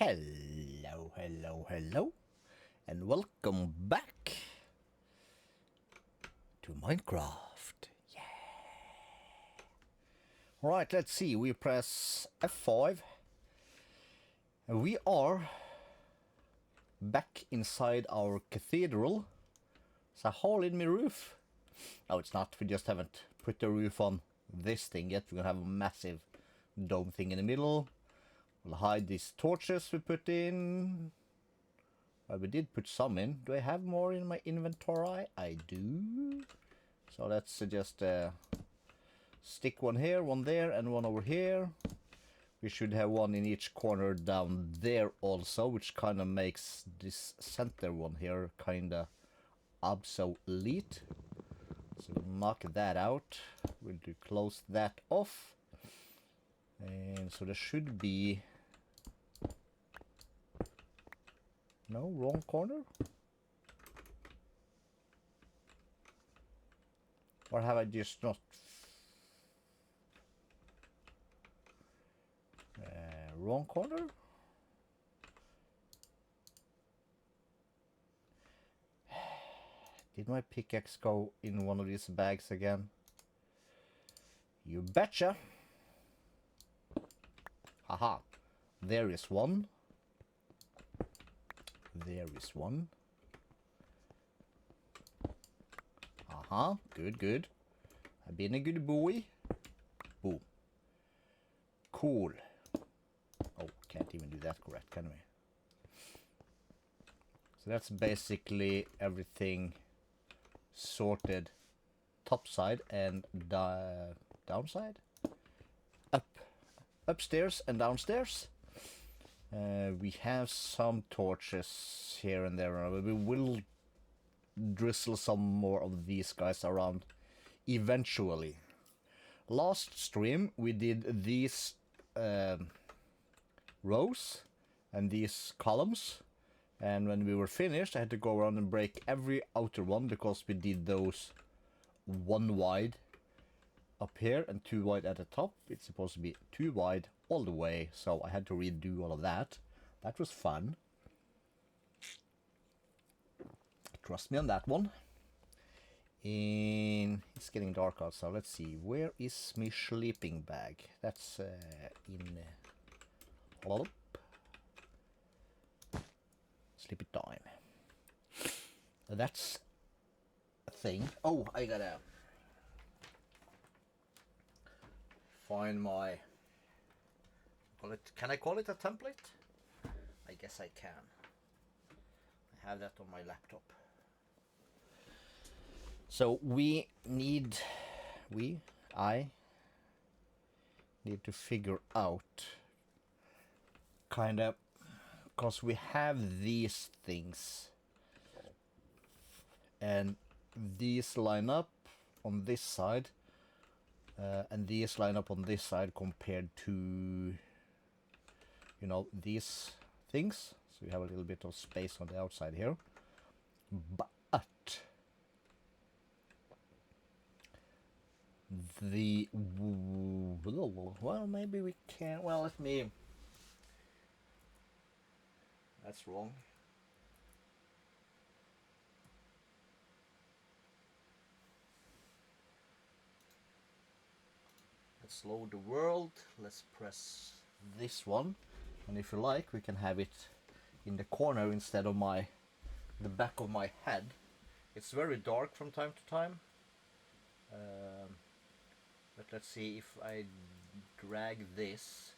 Hello, hello, hello, and welcome back to Minecraft. Yeah. Right, let's see. We press F5, and we are back inside our cathedral. It's a hole in my roof. No, it's not. We just haven't put the roof on this thing yet. We're gonna have a massive dome thing in the middle. We'll hide these torches we put in. Well, we did put some in. Do I have more in my inventory? I do. So let's just stick one here, one there, and one over here. We should have one in each corner down there also, which kind of makes this center one here kind of obsolete. So we'll knock that out. We'll close that off. And so there should be... No, wrong corner? Or have I just not... wrong corner? Did my pickaxe go in one of these bags again? You betcha! Haha. There is one. There is one. Uh-huh. Good, good. I've been a good boy. Boom. Cool. Oh, can't even do that correct, can we? So that's basically everything sorted top side and downside. Upstairs and downstairs. We have some torches here and there. We will drizzle some more of these guys around eventually. Last stream we did these rows and these columns, and when we were finished I had to go around and break every outer one because we did those one wide up here and two wide at the top. It's supposed to be two wide all the way, so I had to redo all of that. That was fun. Trust me on that one. And it's getting dark out, so let's see. Where is my sleeping bag? That's in sleepy time. That's a thing. Oh, I gotta find my... Can I call it a template? I guess I can. I have that on my laptop. So I need to figure out kind of, because we have these things and these line up on this side and these line up on this side compared to, you know, these things. So we have a little bit of space on the outside here, but the... well, maybe we can... Well, let me... That's wrong. Let's load the world. Let's press this one. And if you like, we can have it in the corner instead of the back of my head. It's very dark from time to time. But let's see if I drag this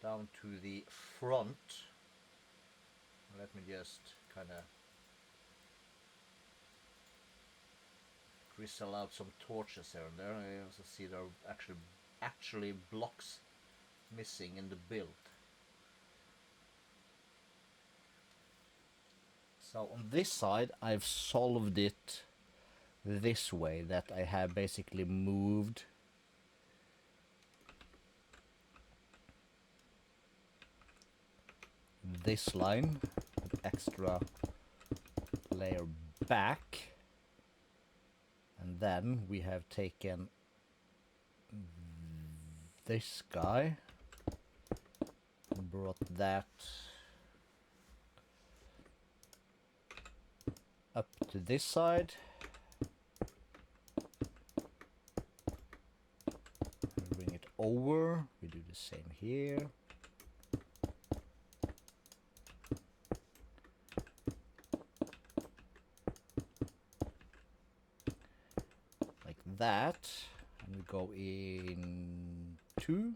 down to the front. Let me just kind of drizzle out some torches here and there. I also see there are actually blocks missing in the build. So on this side I've solved it this way, that I have basically moved this line, extra layer back, and then we have taken this guy Brought that up to this side. Bring it over. We do the same here. Like that. And we go in 2.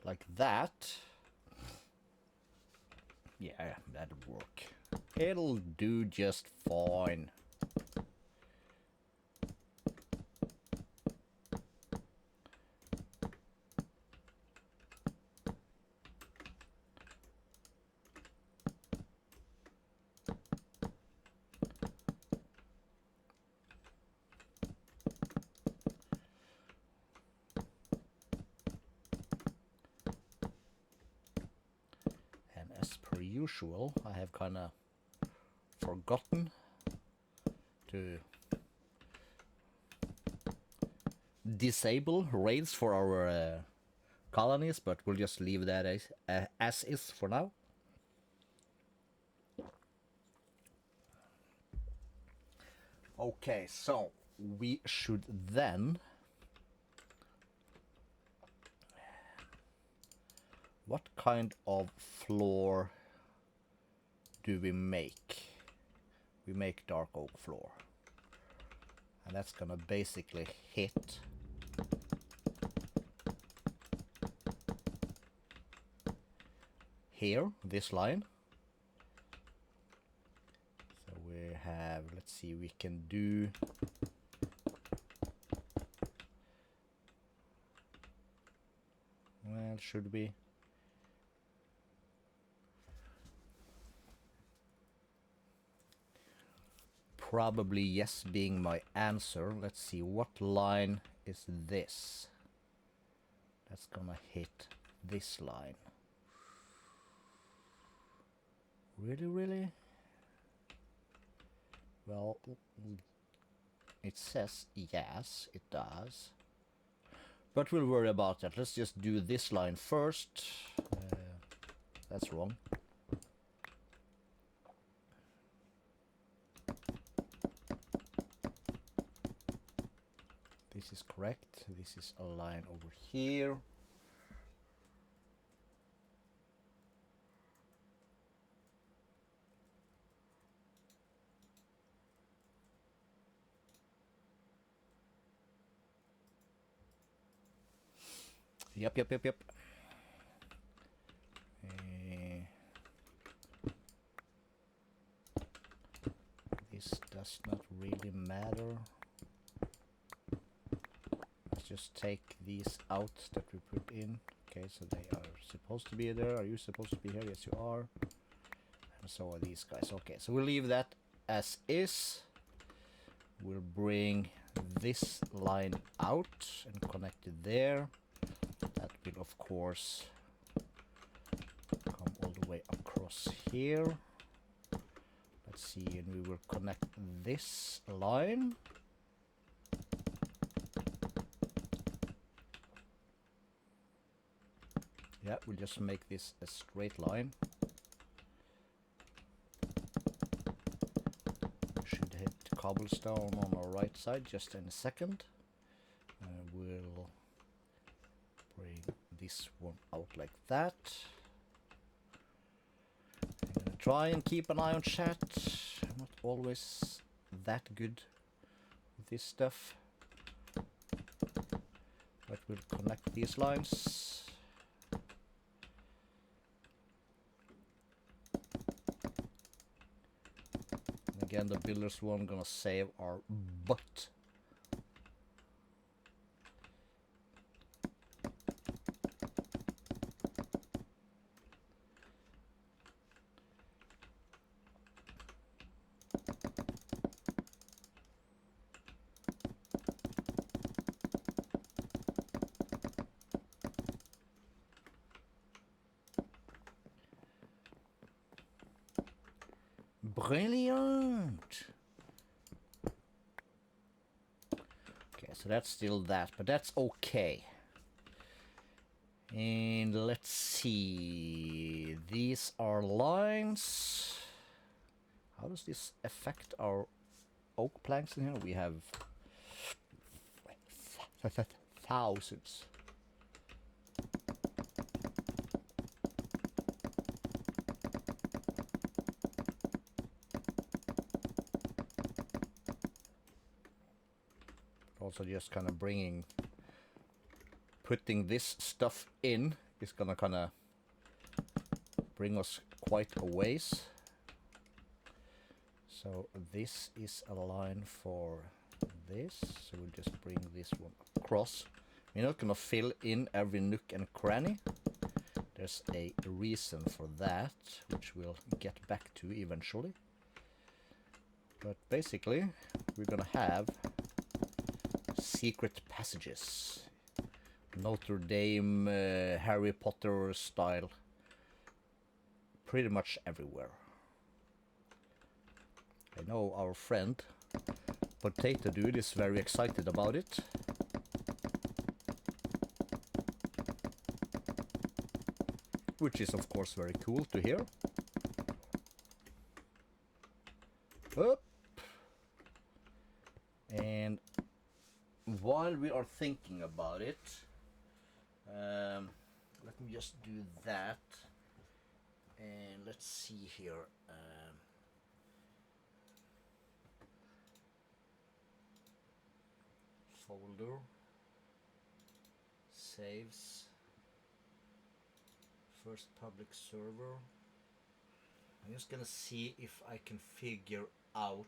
Like that. Yeah, that'll work. It'll do just fine. Usual, I have kind of forgotten to disable raids for our colonies, but we'll just leave that as is for now. Okay, so we should then... What kind of floor do we make? We make dark oak floor. And that's gonna basically hit here, this line. So we have, let's see, we can do well, should we? Probably yes being my answer. Let's see, what line is this? That's gonna hit this line. Really? Well, it says yes, it does. But we'll worry about that. Let's just do this line first. That's wrong. This is correct. This is a line over here. Yep. This does not really matter. Let's just take these out that we put in. Okay, so they are supposed to be there. Are you supposed to be here? Yes, you are. And so are these guys. Okay, so we'll leave that as is. We'll bring this line out and connect it there. That will, of course, come all the way across here. Let's see, and we will connect this line. Yeah, we'll just make this a straight line. We should hit cobblestone on our right side just in a second. We'll bring this one out like that. I'm gonna try and keep an eye on chat. I'm not always that good with this stuff. But we'll connect these lines. Again, the builders one gonna save our butt. Brilliant! Okay, so that's still that, but that's okay. And let's see, these are lines. How does this affect our oak planks in here? We have thousands. Also just kind of putting this stuff in is gonna kind of bring us quite a ways. So this is a line for this, so we'll just bring this one across. We're not gonna fill in every nook and cranny. There's a reason for that, which we'll get back to eventually. But basically, we're gonna have secret passages. Notre Dame, Harry Potter style. Pretty much everywhere. I know our friend Potato Dude is very excited about it. Which is of course very cool to hear. Up. And while we are thinking about it, let me just do that. And let's see here. Folder. Saves. First public server. I'm just gonna see if I can figure out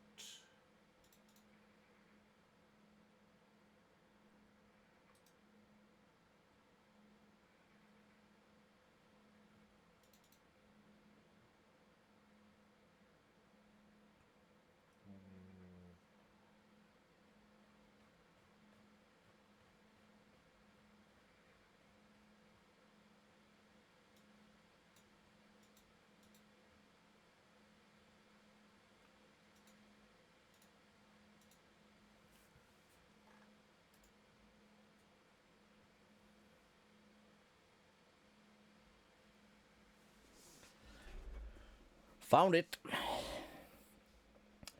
found it.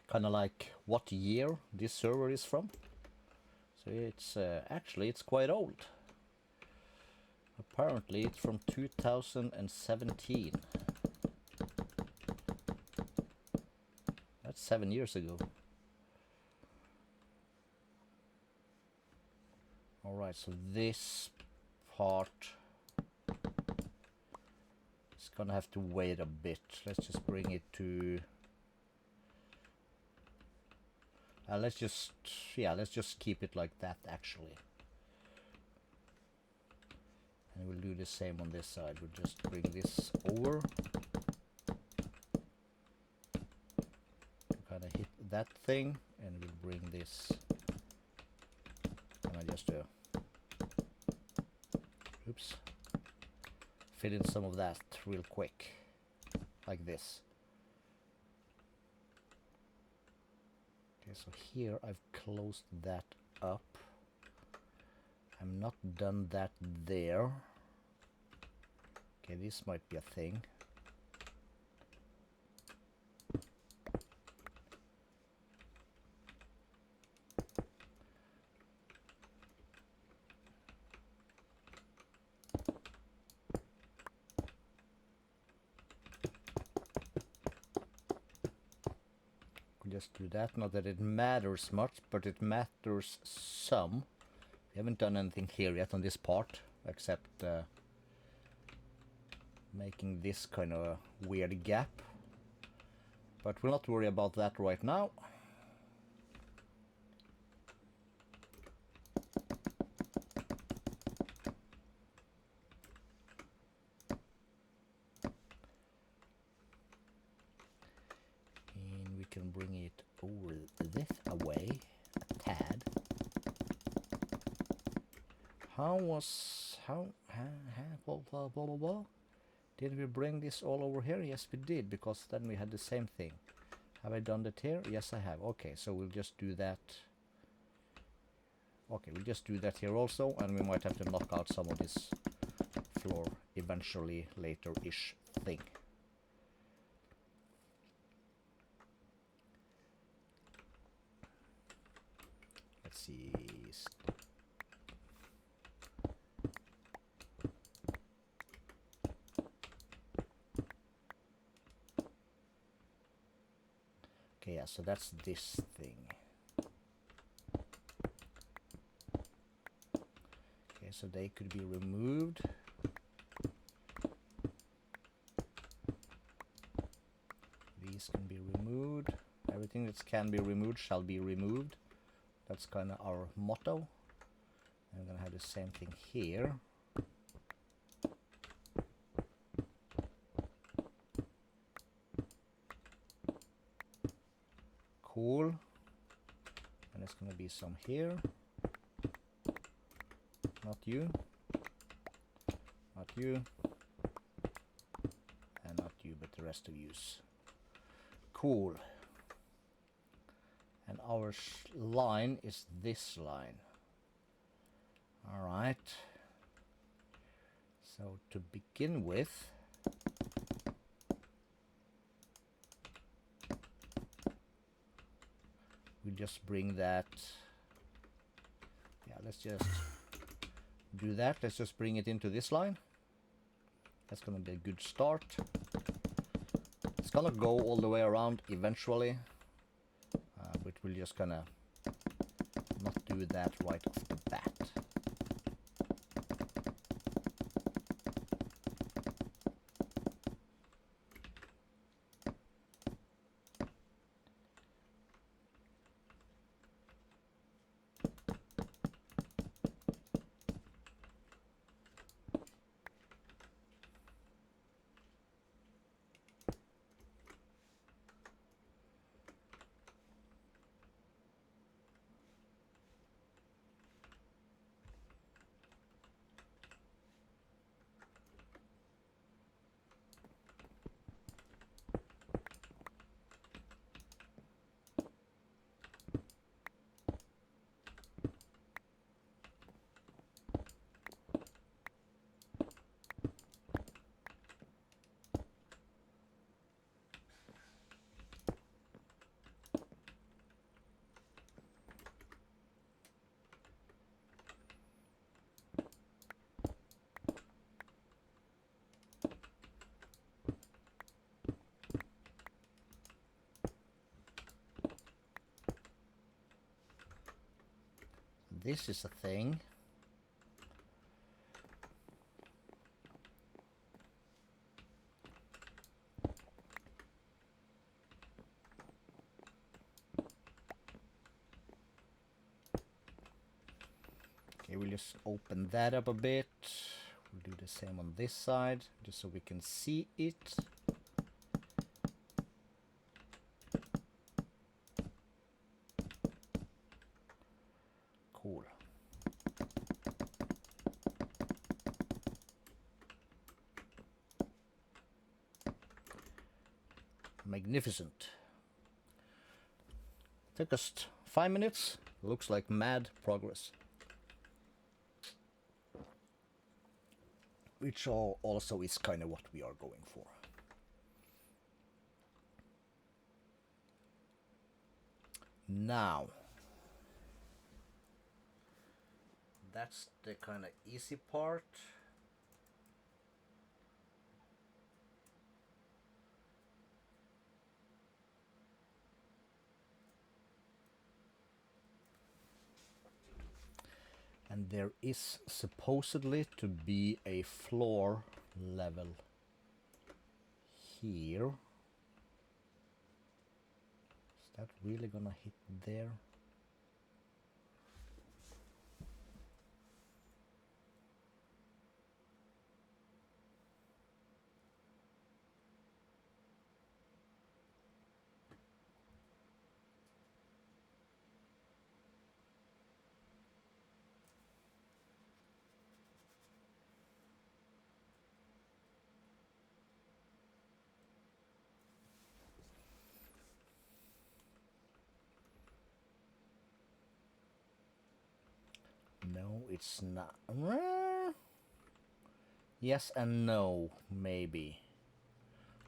Kind of like what year this server is from. So it's actually it's quite old. Apparently it's from 2017. That's 7 years ago. Alright, so this part is gonna have to wait a bit. Let's just bring it to let's just keep it like that actually. And we'll do the same on this side. We'll just bring this over. Kind of hit that thing, and we'll bring this. And I just oops, fill in some of that real quick, like this. Okay, so here I've closed that up. I'm not done that there. Okay, this might be a thing. Just do that. Not that it matters much, but it matters some. We haven't done anything here yet on this part, except making this kind of a weird gap. But we'll not worry about that right now. And we can bring it over this away a tad. Blah, blah, blah, blah. Did we bring this all over here? Yes, we did, because then we had the same thing. Have I done that here? Yes, I have. Okay, so we'll just do that. Okay, we'll just do that here also, and we might have to knock out some of this floor eventually later-ish thing. Let's see. Okay, yeah, so that's this thing. Okay, so they could be removed. These can be removed. Everything that can be removed shall be removed. That's kind of our motto. And I'm gonna have the same thing here. Cool. And there's gonna be some here. Not you. Not you. And not you, but the rest of yous. Cool. And our line is this line. Alright. So to begin with, we just bring that. Yeah, let's just do that. Let's just bring it into this line. That's gonna be a good start. It's gonna go all the way around eventually, but we're just gonna not do that right off the bat. This is a thing. Okay, we'll just open that up a bit. We'll do the same on this side, just so we can see it. Cool. Magnificent. Took us 5 minutes. Looks like mad progress. Which also is kind of what we are going for. Now, that's the kind of easy part. And there is supposedly to be a floor level here. Is that really gonna hit there? it's not. Yes and no, maybe.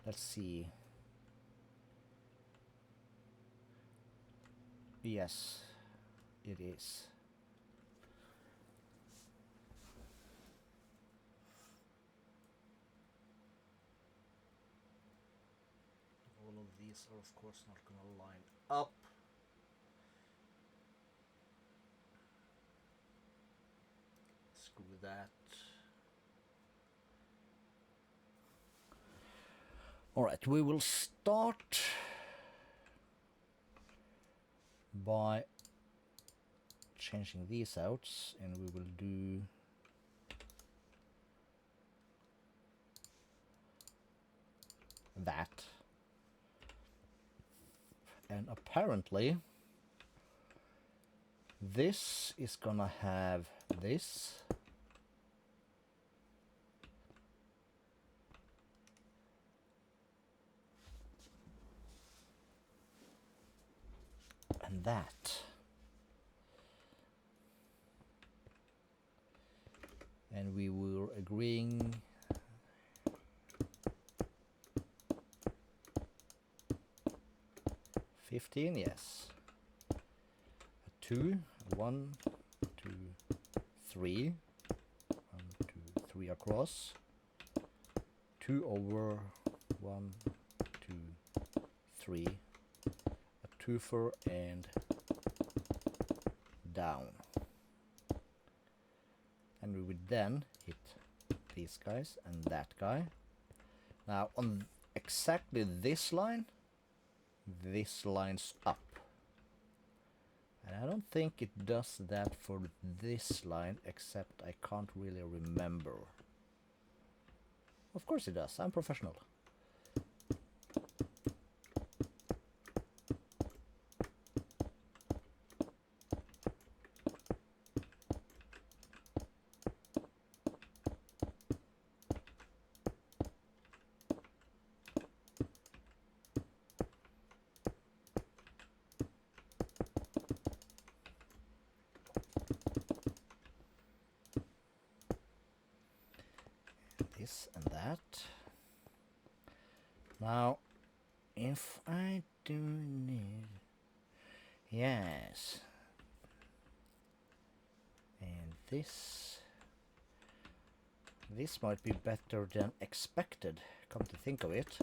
Let's see. Yes, it is. All of these are of course not gonna line up. Screw that. Alright, we will start by changing these out, and we will do that. And apparently this is gonna have this. And that. And we were agreeing 15, yes. A 2, 1, 2, 3. 1, 2, 3 across. 2 over 1, 2, 3. A twofer and down. And we would then hit these guys and that guy. Now on exactly this line, this lines up. And I don't think it does that for this line, except I can't really remember. Of course it does, I'm professional. This and that. Now, if I do need... Yes. And this might be better than expected, come to think of it.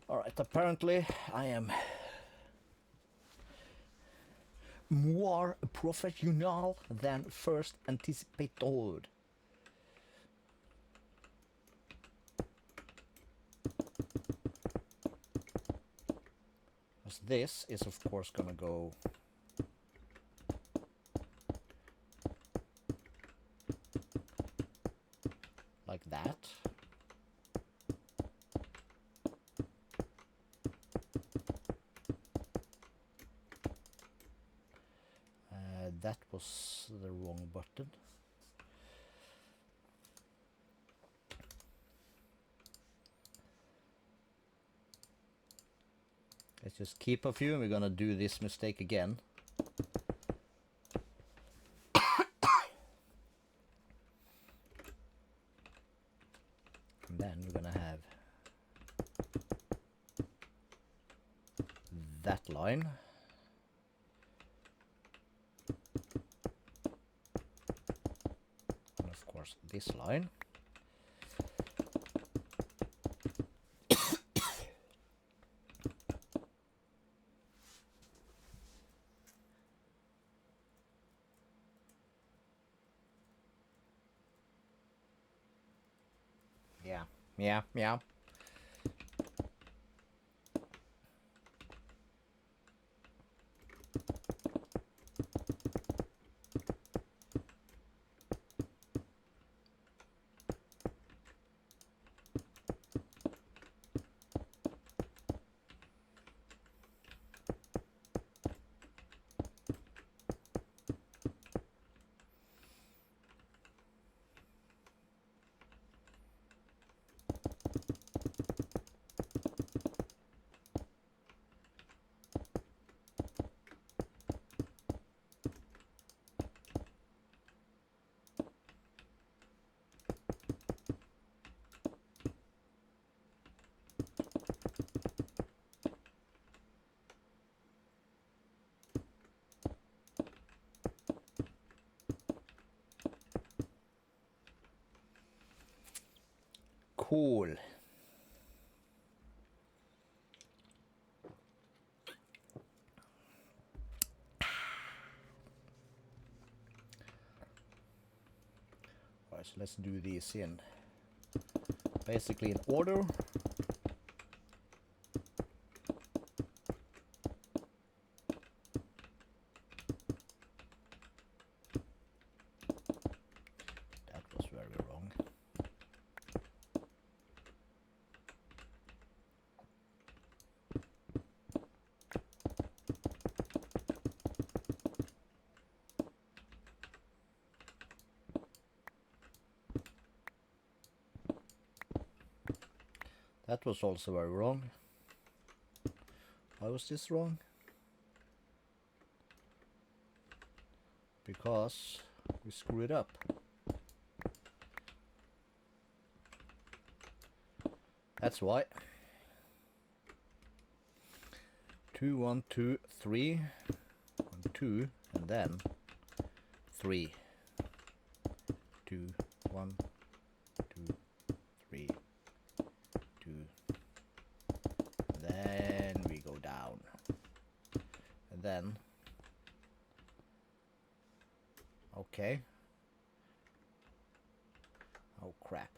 Alright, apparently I am more professional than first anticipated. Because this is of course gonna go like that. That was the wrong button. Let's just keep a few and we're gonna do this mistake again. And then we're gonna have that line. And of course this line. Yeah. Cool. Alright, so let's do these in basically in order. That was very wrong. That was also very wrong. Why was this wrong? Because we screwed up. That's why. 2, 1, 2, 3, 1, 2, and then 3, 2, 1, 2, 3, 2. Then we go down, and then okay. Oh crap.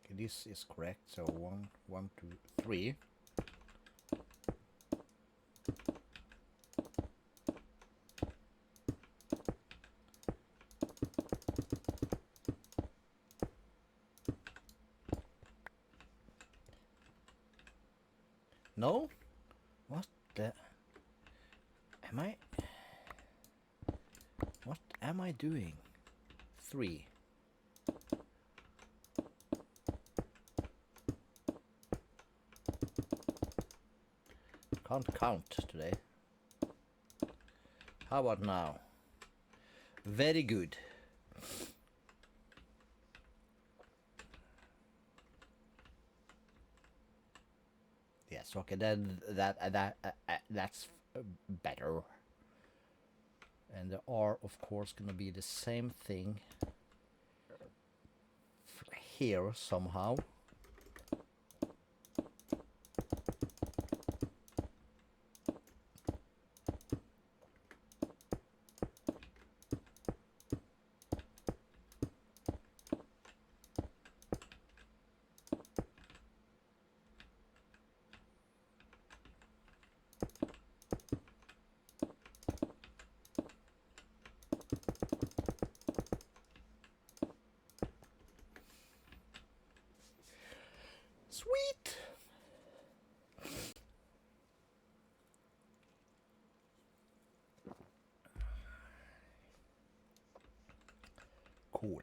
Okay, this is correct. So 1, 1, 2, 3. No? What the? What am I doing? 3. Can't count today. How about now? Very good. Yes, okay, then that's better. And there are, of course, gonna be the same thing here somehow. Sweet. Cool.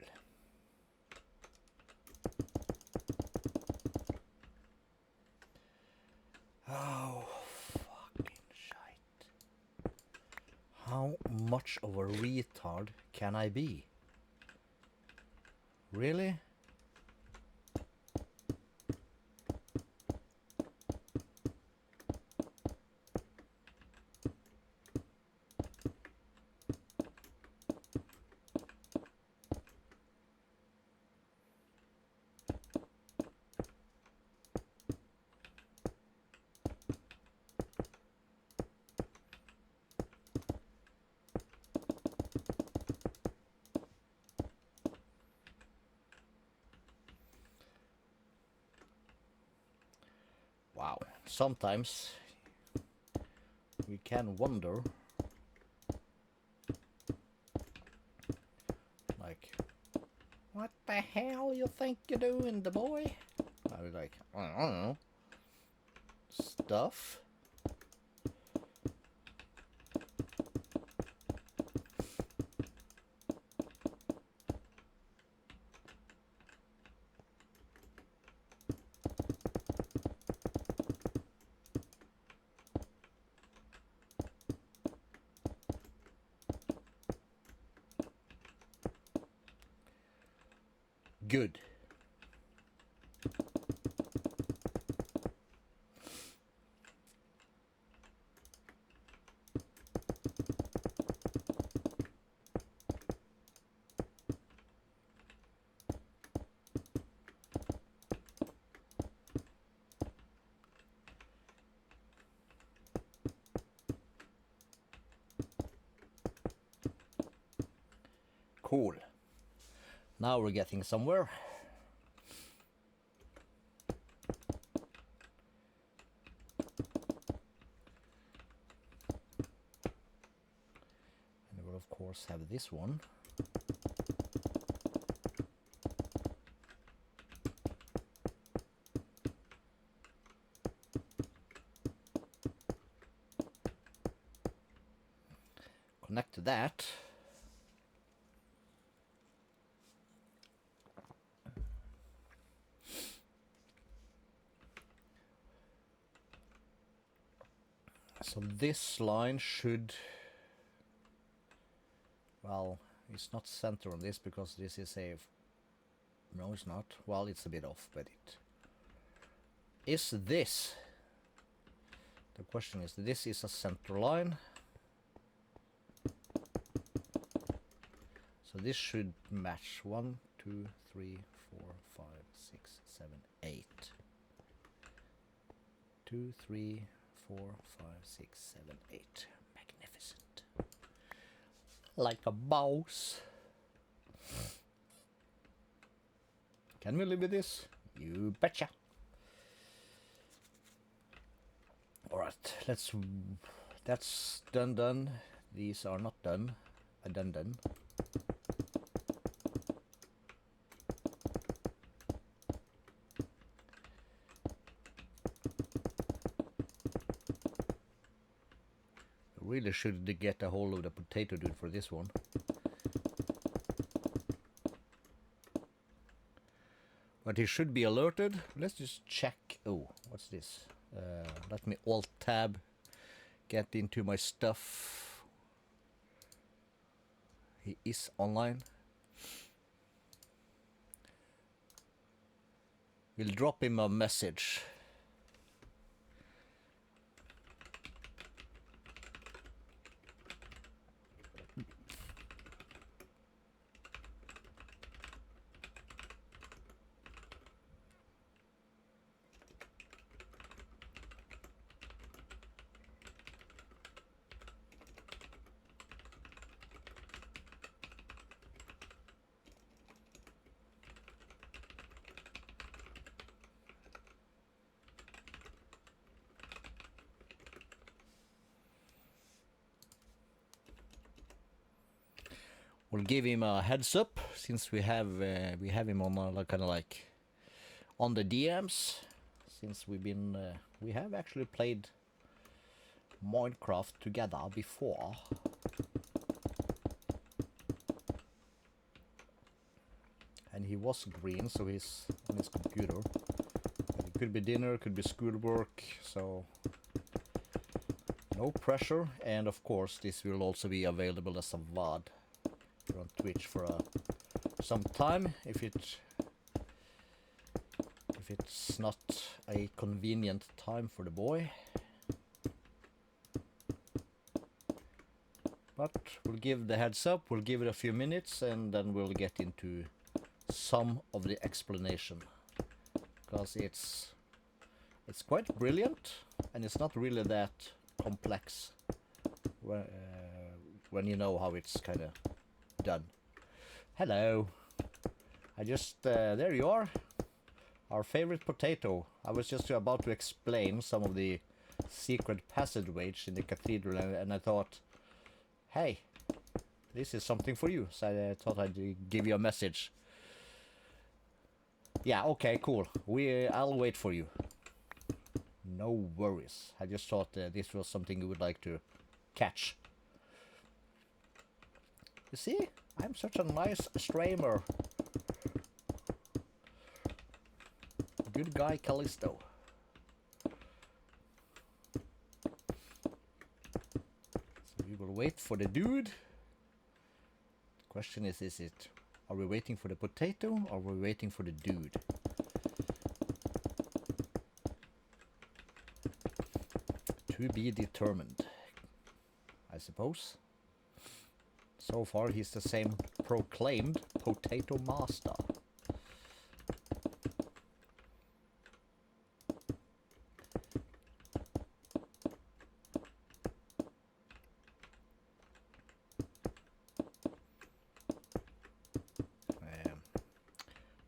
Oh, fucking shite. How much of a retard can I be? Really? Wow, sometimes we can wonder, like, what the hell you think you're doing, the boy? I was like, I don't know, stuff. Good. Cool. Now we're getting somewhere. And we'll of course have this one. Connect to that. So this line should, well, it's not center on this because this is a, no it's not, well it's a bit off, but it is this. The question is, this is a center line. So this should match 1, 2, 3, 4, 5, 6, 7, 8. 2, 3, 4, 5, 6, 7, 8. Magnificent. Like a boss. Can we live with this? You betcha. Alright, that's done. These are not done. Done. Really should get a hold of the potato dude for this one. But he should be alerted. Let's just check. Oh, what's this? Let me alt tab, get into my stuff. He is online. We'll drop him a message. We'll give him a heads up since we have him on kind of like on the DMs, since we have actually played Minecraft together before. And he was green, so he's on his computer. But it could be dinner, could be schoolwork, so no pressure. And of course, this will also be available as a VOD on Twitch for some time if it's not a convenient time for the boy. But we'll give the heads up, we'll give it a few minutes, and then we'll get into some of the explanation, because it's quite brilliant and it's not really that complex when you know how it's kind of done. Hello. I just there you are, our favorite potato. I was just about to explain some of the secret passageways in the cathedral, and I thought, hey, this is something for you, so I thought I'd give you a message. Yeah, okay, cool. I'll wait for you. No worries. I just thought this was something you would like to catch. You see? I'm such a nice streamer. Good guy, Calisto. So we will wait for the dude. The question is it Are we waiting for the potato, or are we waiting for the dude? To be determined, I suppose. So far, he's the same proclaimed potato master.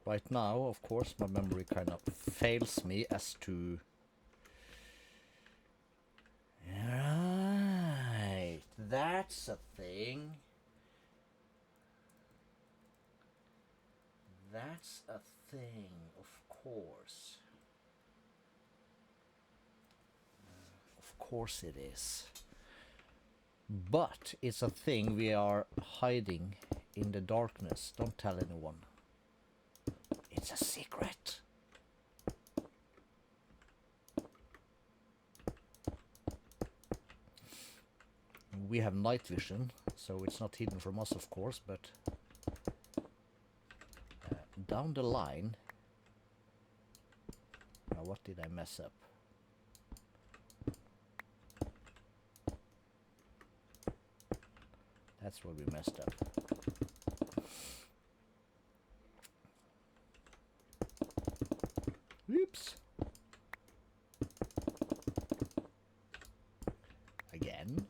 Right now, of course, my memory kind of fails me as to... Right, that's a thing. That's a thing, of course. Of course it is. But it's a thing we are hiding in the darkness. Don't tell anyone. It's a secret. We have night vision, so it's not hidden from us, of course, but down the line... Now, what did I mess up? That's where we messed up. Oops. Again.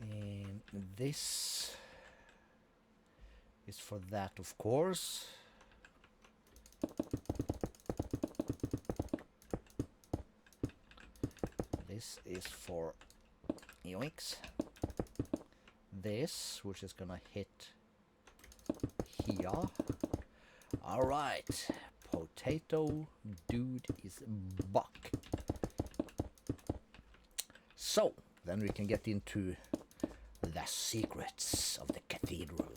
And this is for that, of course. This is for yoinks. This, which is gonna hit here. Alright, potato dude is back. So, then we can get into the secrets of the cathedral.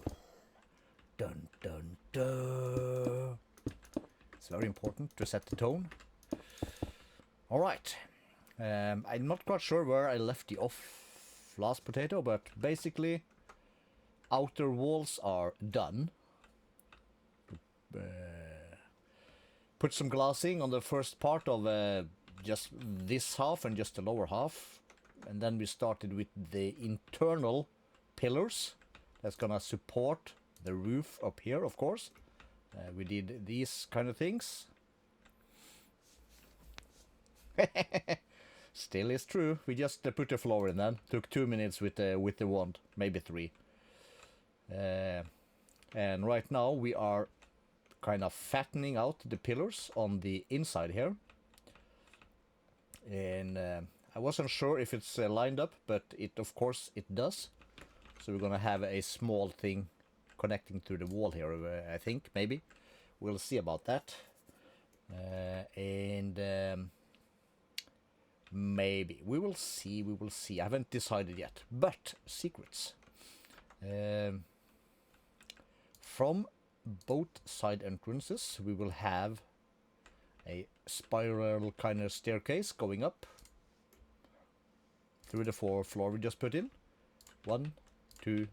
Dun dun dun. It's very important to set the tone. Alright. I'm not quite sure where I left the off last potato, but basically outer walls are done. Put some glassing on the first part of just this half and just the lower half. And then we started with the internal pillars that's gonna support the roof up here, of course. We did these kind of things. Still is true. We just put the floor in then. Took 2 minutes with the wand, maybe 3. And right now we are kind of fattening out the pillars on the inside here. And I wasn't sure if it's lined up, but it, of course, it does. So we're gonna have a small thing connecting to the wall here, I think, maybe. We'll see about that. Maybe. We will see, we will see. I haven't decided yet. But, secrets. From both side entrances, we will have a spiral kind of staircase going up through the 4 floor we just put in. 1, 2,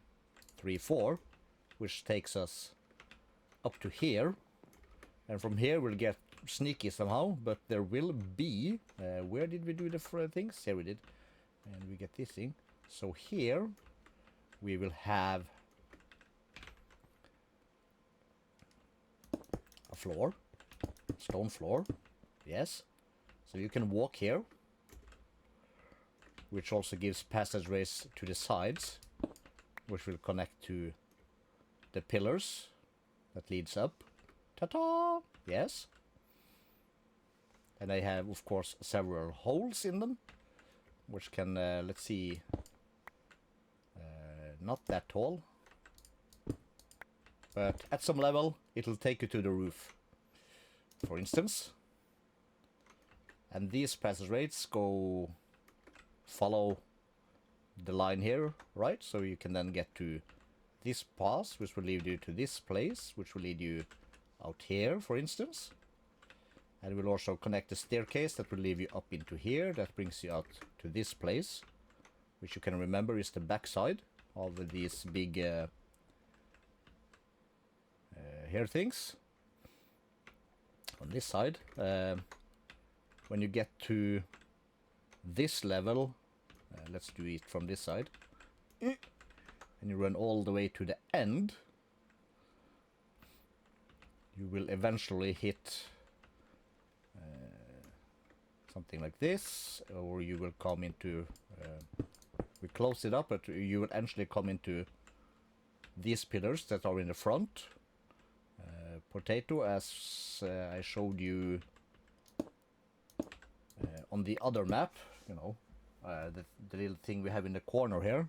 3, 4, which takes us up to here. And from here we'll get sneaky somehow, but there will be... where did we do the things? Here we did. And we get this thing. So here we will have a floor. Stone floor. Yes. So you can walk here. Which also gives passageways to the sides. Which will connect to the pillars that leads up. Ta-ta! Yes. And they have, of course, several holes in them, which can, let's see, not that tall, but at some level, it'll take you to the roof, for instance. And these passageways follow the line here, right? So you can then get to this pass, which will lead you to this place, which will lead you out here, for instance. And we'll also connect the staircase that will leave you up into here. That brings you out to this place, which you can remember is the backside of these big hair things. On this side, when you get to this level, let's do it from this side, and you run all the way to the end, you will eventually hit something like this, or you will come into, we close it up, but you will eventually come into these pillars that are in the front. Potato, as I showed you on the other map, you know, the little thing we have in the corner here,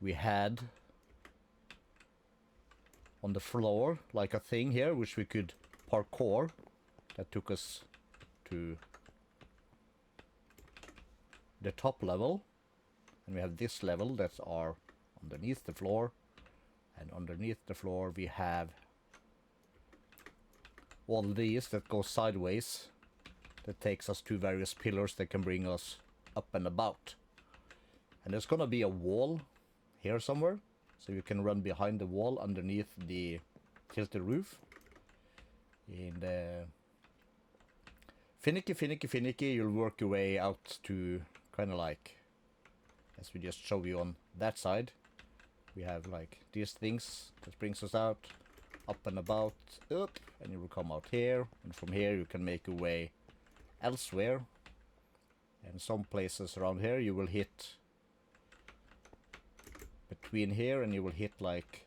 we had on the floor like a thing here which we could parkour, that took us to the top level, and we have this level that are underneath the floor, and underneath the floor we have all these that go sideways, that takes us to various pillars that can bring us up and about. And there's gonna be a wall here somewhere, so you can run behind the wall underneath the tilted roof. And finicky, you'll work your way out to kind of like, as we just showed you on that side, we have like these things that brings us out, up and about, up, and you will come out here, and from here you can make your way elsewhere. And some places around here you will hit between here, and you will hit like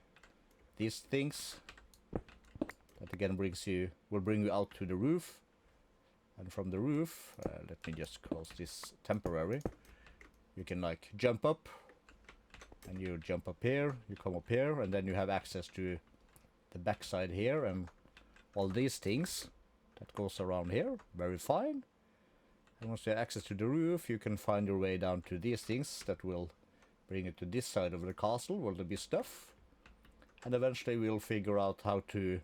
these things that again will bring you out to the roof. And from the roof, let me just close this temporary, you can like jump up, and you jump up here, you come up here, and then you have access to the backside here and all these things that goes around here. Very fine. And once you have access to the roof, you can find your way down to these things that will bring you to this side of the castle where there'll be stuff. And eventually we'll figure out how to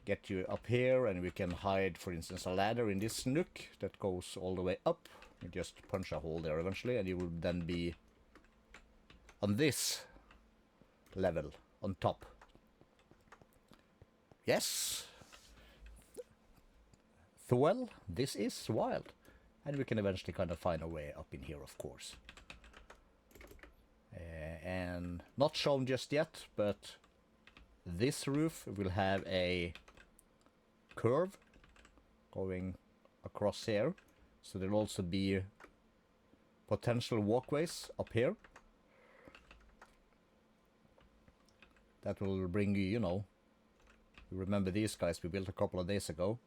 get you up here, and we can hide, for instance, a ladder in this nook that goes all the way up. You just punch a hole there eventually, and you will then be on this level on top. Yes. Well, this is wild. And we can eventually kind of find a way up in here, of course. And not shown just yet, but this roof will have a curve going across here. So there'll also be potential walkways up here that will bring you, you know, you remember these guys we built a couple of days ago.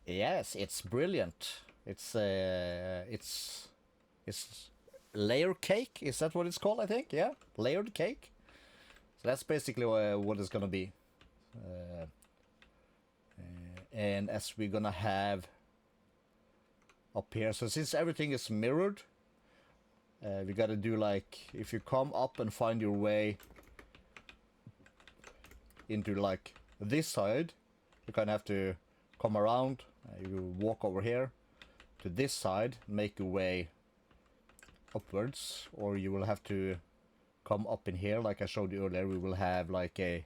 Yes, it's brilliant. It's layer cake. Is that what it's called? I think, yeah, layered cake. So that's basically what it's gonna be. And as we're gonna have up here, so since everything is mirrored, we gotta do like, if you come up and find your way into like this side, you kind of have to come around, you walk over here to this side, make your way upwards, or you will have to come up in here like I showed you earlier. We will have like a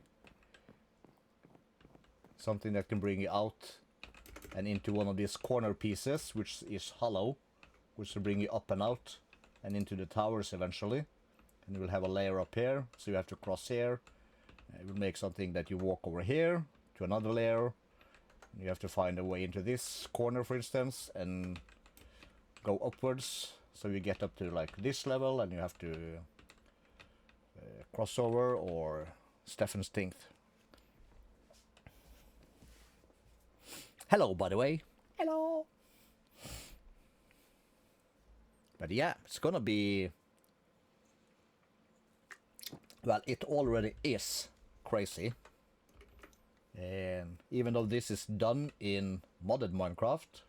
something that can bring you out and into one of these corner pieces, which is hollow, which will bring you up and out and into the towers eventually. And you will have a layer up here, so you have to cross here. It will make something that you walk over here to another layer. You have to find a way into this corner, for instance, and go upwards, so you get up to like this level, and you have to cross over or Stefan's Tinth. Hello, by the way. Hello. But yeah, it's gonna be, well, it already is crazy. And even though this is done in modded Minecraft,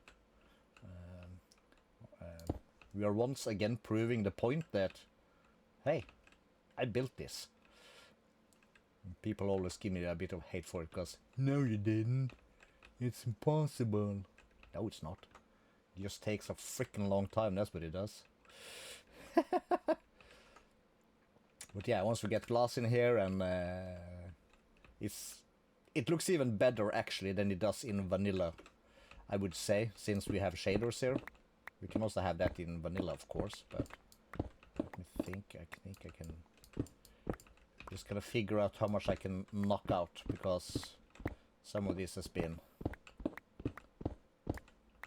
we are once again proving the point that Hey, I built this. People always give me a bit of hate for it because, no you didn't. It's impossible. No, it's not. It just takes a freaking long time, that's what it does. But yeah, once we get glass in here and it looks even better actually than it does in vanilla, I would say, since we have shaders here. We can also have that in vanilla, of course, but let me think. I can just kind of figure out how much I can knock out, because some of this has been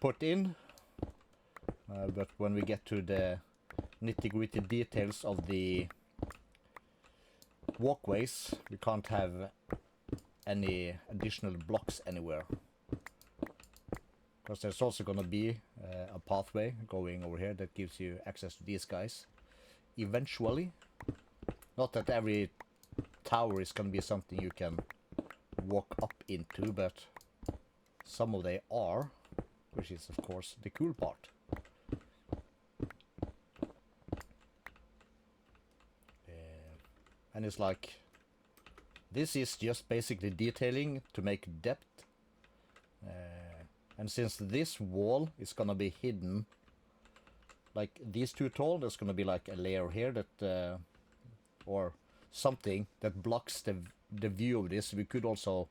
put in, but when we get to the nitty-gritty details of the walkways, we can't have any additional blocks anywhere, because there's also going to be a pathway going over here that gives you access to these guys eventually. Not that every tower is going to be something you can walk up into, but some of they are, which is of course the cool part. And it's like, this is just basically detailing to make depth. And since this wall is gonna be hidden, like these two tall, there's gonna be like a layer here that, or something that blocks the view of this. We could also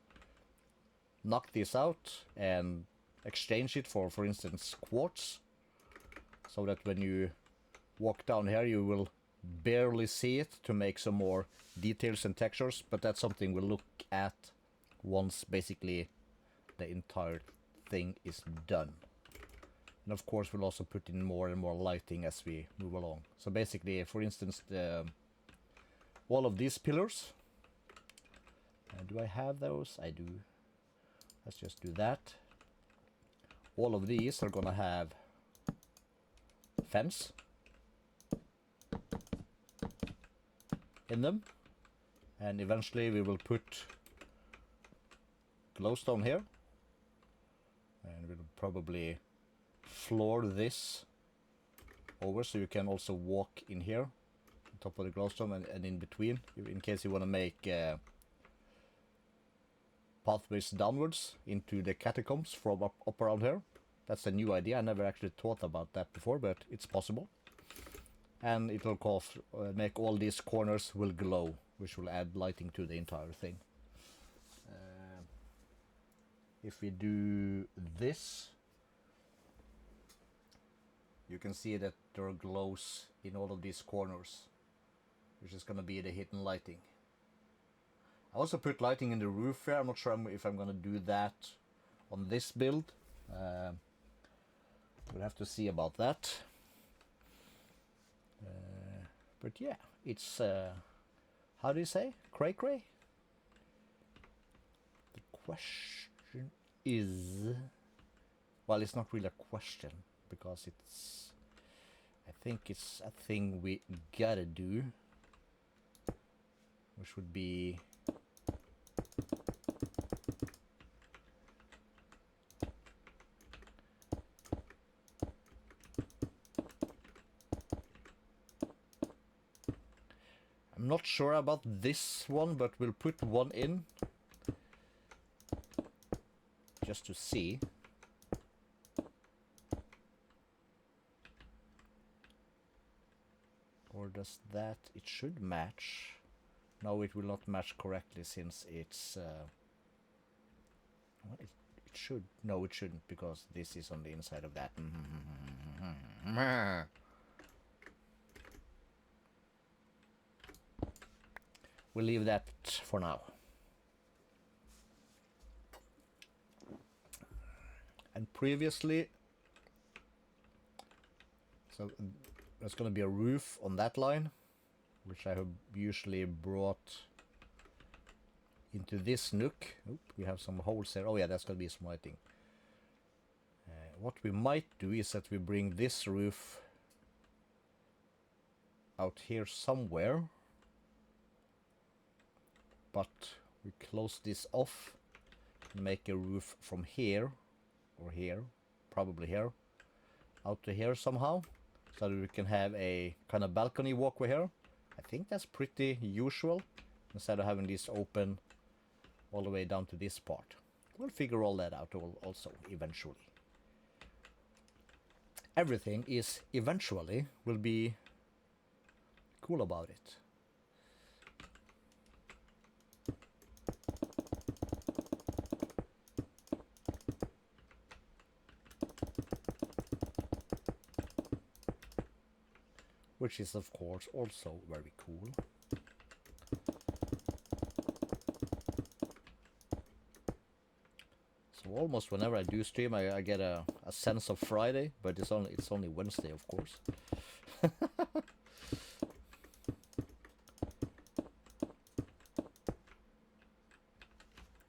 knock this out and exchange it for instance, quartz, so that when you walk down here, you will barely see it, to make some more details and textures. But that's something we'll look at once basically the entire thing is done. And of course we'll also put in more and more lighting as we move along. So basically, for instance, all of these pillars, do I have those? I do. Let's just do that. All of these are gonna have fence in them, and eventually we will put glowstone here, and we'll probably floor this over so you can also walk in here on top of the glowstone and in between, in case you want to make pathways downwards into the catacombs from up around here. That's a new idea. I never actually thought about that before, but it's possible. And it will make all these corners will glow, which will add lighting to the entire thing. If we do this, you can see that there are glows in all of these corners, which is going to be the hidden lighting. I also put lighting in the roof here. I'm not sure if I'm going to do that on this build. We'll have to see about that. But yeah, it's, how do you say? Cray cray? The question is, well, it's not really a question, because it's, I think it's a thing we gotta do, which would be I'm not sure about this one, but we'll put one in just to see. Or does that, it should match. No, it will not match correctly, since it's well, it should, no it shouldn't, because this is on the inside of that. We'll leave that for now. And previously, so there's going to be a roof on that line, which I have usually brought into this nook. Oop, we have some holes there. Oh yeah, that's going to be some lighting. What we might do is that we bring this roof out here somewhere, but we close this off and make a roof from here, or here, probably here, out to here somehow, so that we can have a kind of balcony walkway here. I think that's pretty usual, instead of having this open all the way down to this part. We'll figure all that out also eventually. Everything is eventually will be cool about it. Which is of course also very cool. So almost whenever I do stream, I get a sense of Friday, but it's only Wednesday, of course.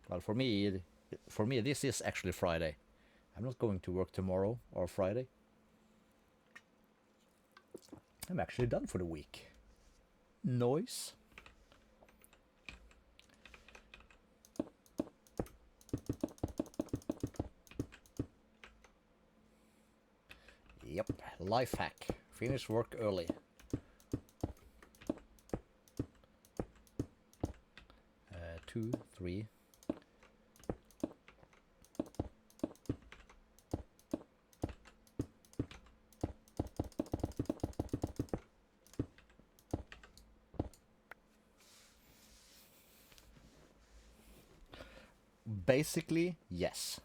Well, for me, this is actually Friday. I'm not going to work tomorrow or Friday. I'm actually done for the week. Nice. Yep, life hack. Finish work early. Two, three. Basically, yes.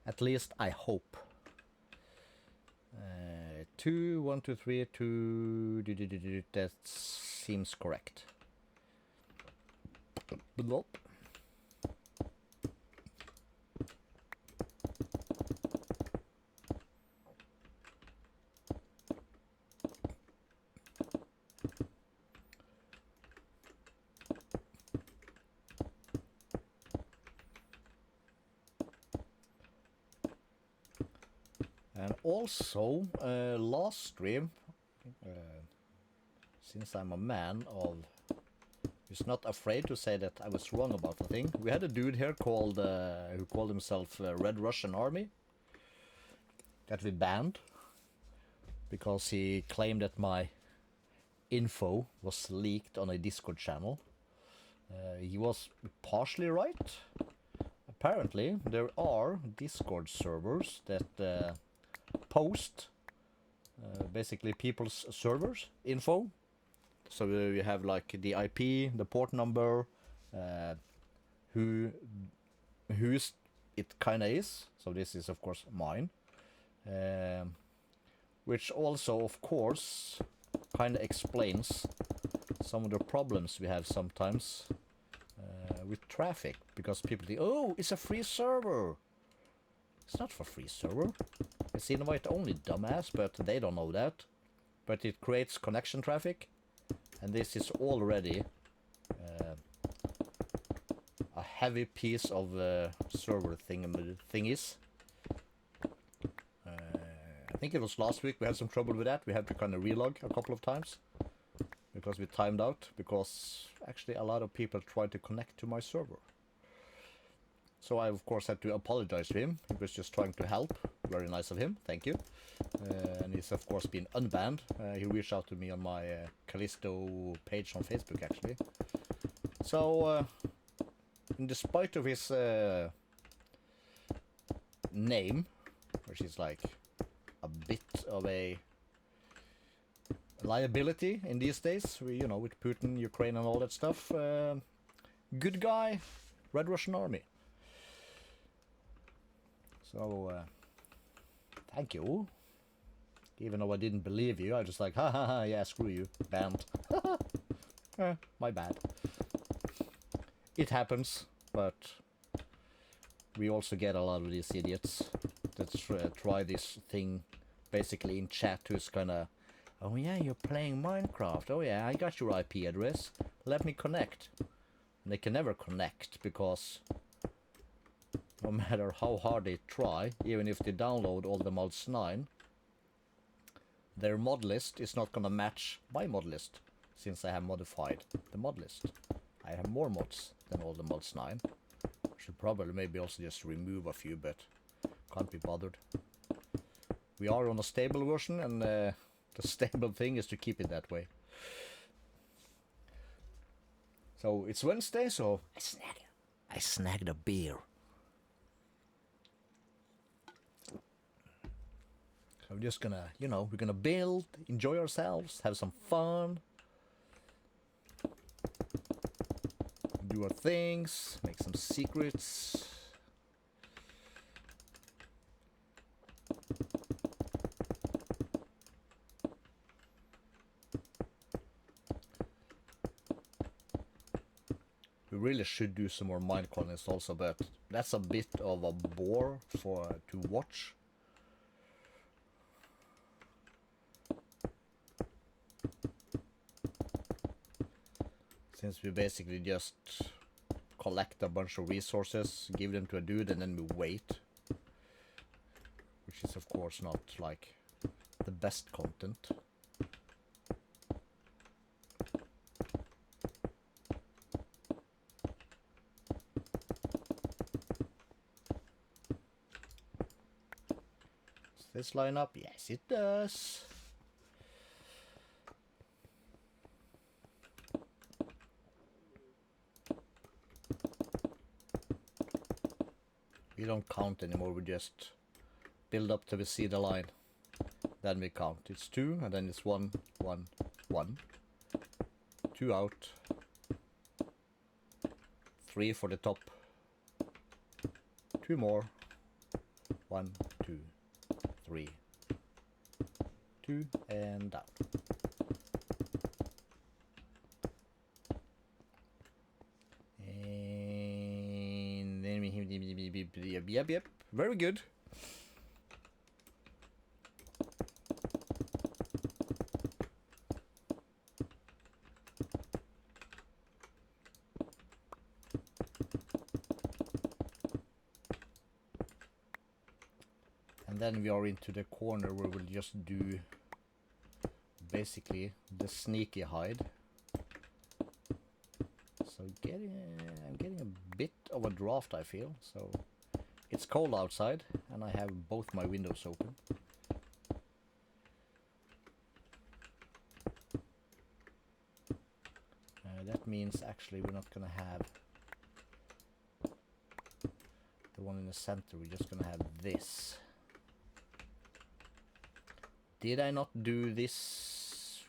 At least I hope. 2, 1, 2, 3, 2. That seems correct. Nope. And also, last stream, since I'm a man of who's not afraid to say that I was wrong about the thing, we had a dude here called who called himself Red Russian Army that we banned because he claimed that my info was leaked on a Discord channel. He was partially right. Apparently, there are Discord servers that post basically people's servers info. So you have like the IP, the port number, whose it kinda is. So this is of course mine, which also of course kinda explains some of the problems we have sometimes with traffic, because people think, oh, it's a free server. It's not for free server. It's invite only, dumbass, but they don't know that. But it creates connection traffic, and this is already a heavy piece of server thingies. I think it was last week we had some trouble with that. We had to kind of relog a couple of times because we timed out, because actually a lot of people tried to connect to my server. So I of course had to apologize to him. He was just trying to help. Very nice of him, thank you. And he's of course been unbanned. He reached out to me on my Calisto page on Facebook actually. So in despite of his name, which is like a bit of a liability in these days, you know, with Putin, Ukraine and all that stuff, good guy, Red Russian Army. So, thank you. Even though I didn't believe you, I just like, ha ha ha, yeah, screw you, banned. My bad. It happens, but we also get a lot of these idiots that try this thing basically in chat, who's kinda, oh yeah, you're playing Minecraft, oh yeah, I got your IP address, let me connect. And they can never connect, because no matter how hard they try, even if they download all the mods 9, their mod list is not gonna match my mod list, since I have modified the mod list. I have more mods than all the mods 9. Should probably maybe also just remove a few, but can't be bothered. We are on a stable version, and the stable thing is to keep it that way. So it's Wednesday, so I snagged a beer. So we're just gonna, you know, we're gonna build, enjoy ourselves, have some fun, do our things, make some secrets. We really should do some more mine colonies also, but that's a bit of a bore to watch. Since we basically just collect a bunch of resources, give them to a dude, and then we wait. Which is of course not like the best content. Does this line up? Yes, it does. We don't count anymore, we just build up till we see the line. Then we count. It's 2, and then it's 1, 1, 1. 2 out. 3 for the top. 2 more. 1, 2, 3. 2, and down. And then we yep. Very good. And then we are into the corner where we'll just do basically the sneaky hide. So I'm getting a bit of a draft, I feel. So it's cold outside and I have both my windows open. That means actually we're not gonna have the one in the center, we're just gonna have this. Did I not do this?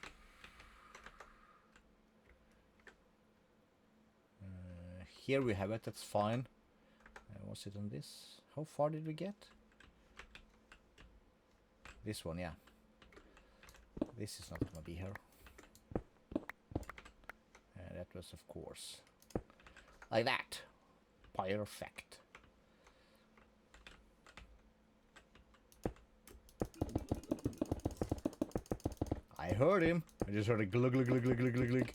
Here we have it, that's fine. Was it on this? How far did we get? This one, yeah. This is not gonna be here. That was, of course, like that. Perfect. I heard him. I just heard a glug glug glug glug glug glug glug.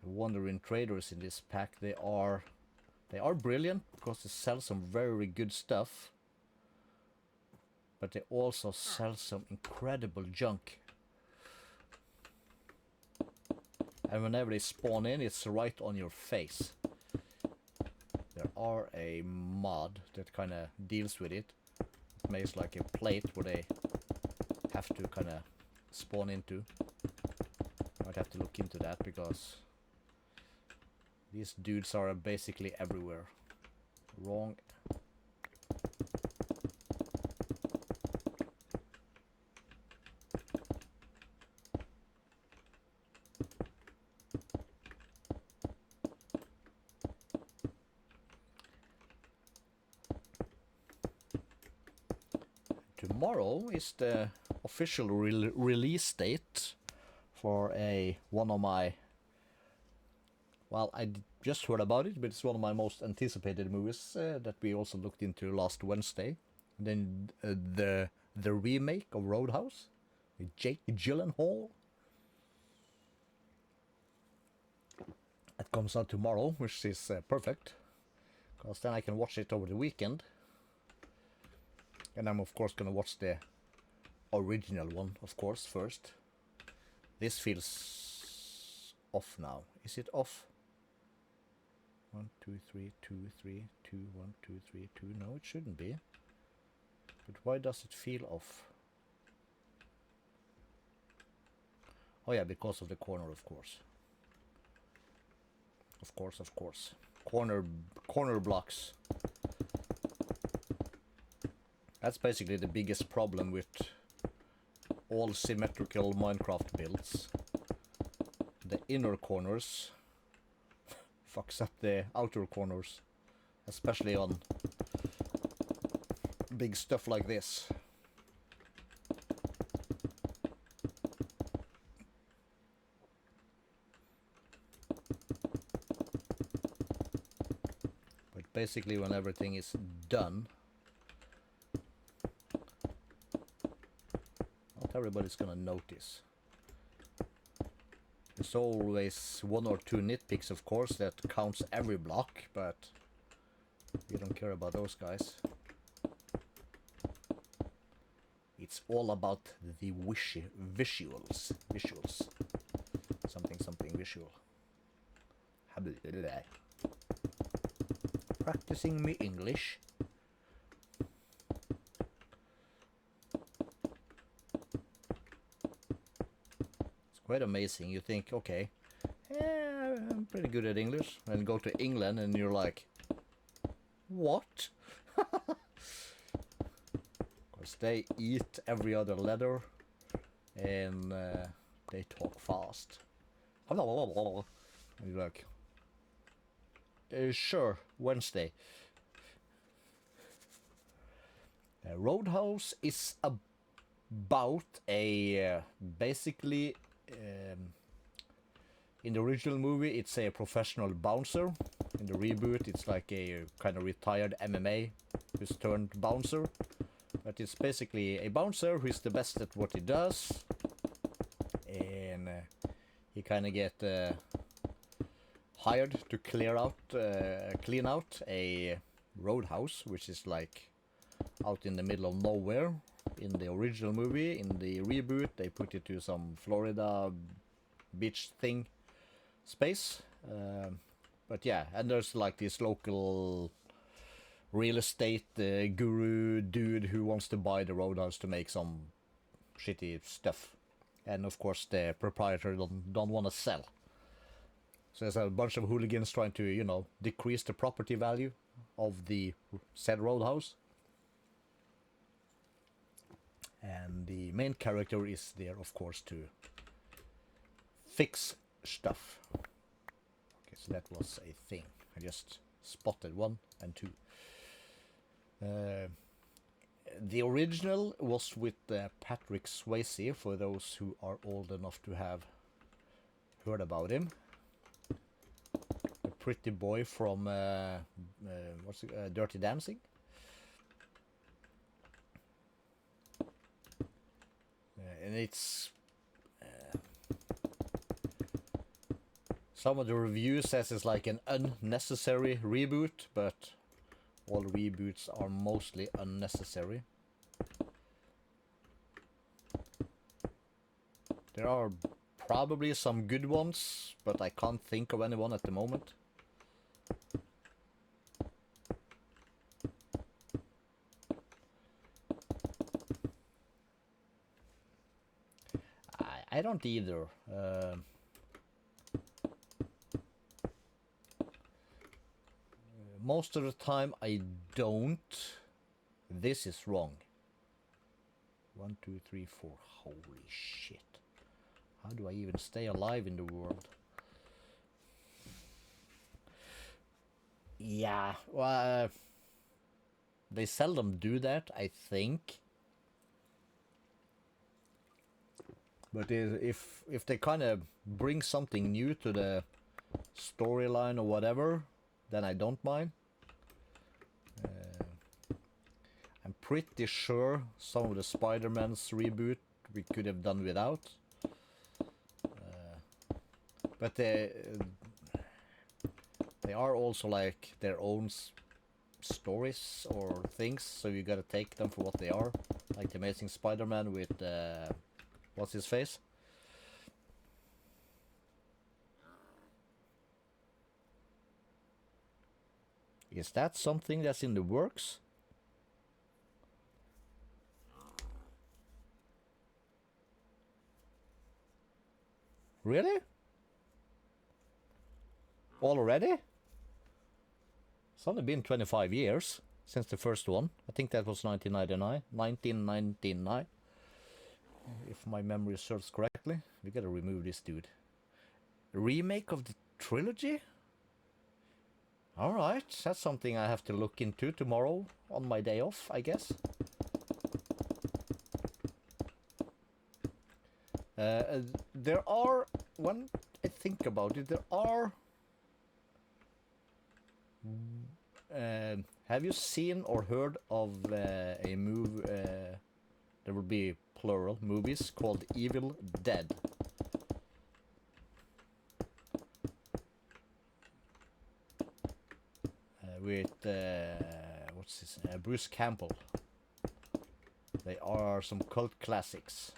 The wandering traders in this pack, they are brilliant because they sell some very good stuff, but they also sell some incredible junk. And whenever they spawn in, it's right on your face. There are a mod that kind of deals with it. It makes like a plate where they have to kind of spawn into. I'd have to look into that because these dudes are basically everywhere. Wrong. Tomorrow is the official release date for one of my, well, I just heard about it, but it's one of my most anticipated movies that we also looked into last Wednesday. And then the remake of Roadhouse with Jake Gyllenhaal. It comes out tomorrow, which is perfect, because then I can watch it over the weekend. And I'm of course gonna watch the original one, of course, first. This feels off now. Is it off? 1, 2, 3, 2, 3, 2, 1, 2, 3, 2. No, it shouldn't be. But why does it feel off? Oh yeah, because of the corner, of course. Of course, of course. Corner blocks. That's basically the biggest problem with all symmetrical Minecraft builds. The inner corners fucks up the outer corners, especially on big stuff like this. But basically when everything is done, not everybody's gonna notice. There's always one or two nitpicks, of course, that counts every block, but we don't care about those guys. It's all about the visuals. Something visual. Practicing me English. Quite amazing. You think, okay, yeah, I'm pretty good at English, and go to England and you're like, what? Because they eat every other letter and they talk fast. And you're like, sure, Wednesday. Roadhouse is about a basically. In the original movie, it's a professional bouncer. In the reboot, it's like a kind of retired MMA who's turned bouncer. But it's basically a bouncer who's the best at what he does. And he kind of get hired to clean out a roadhouse, which is like out in the middle of nowhere. In the original movie, in the reboot, they put it to some Florida beach thing space. But yeah, and there's like this local real estate guru dude who wants to buy the roadhouse to make some shitty stuff. And of course the proprietor don't want to sell. So there's a bunch of hooligans trying to, you know, decrease the property value of the said roadhouse. And the main character is there, of course, to fix stuff. Okay, so that was a thing. I just spotted 1 and 2. The original was with Patrick Swayze, for those who are old enough to have heard about him. The pretty boy from Dirty Dancing. And it's some of the reviews says it's like an unnecessary reboot, but all reboots are mostly unnecessary. There are probably some good ones, but I can't think of anyone at the moment. I don't either. Most of the time I don't. This is wrong. 1, 2, 3, 4. Holy shit. How do I even stay alive in the world? Yeah, well, they seldom do that, I think. But if they kind of bring something new to the storyline or whatever, then I don't mind. I'm pretty sure some of the Spider-Man's reboot we could have done without. But they are also like their own stories or things, so you gotta take them for what they are. Like the Amazing Spider-Man with what's his face? Is that something that's in the works? Really? Already? It's only been 25 years since the first one. I think that was 1999. 1999. If my memory serves correctly. We gotta remove this dude. Remake of the trilogy? Alright, that's something I have to look into tomorrow on my day off, I guess. There are, when I think about it, there are... have you seen or heard of a movie, there will be plural, movies called Evil Dead? With, what's his name? Bruce Campbell. They are some cult classics.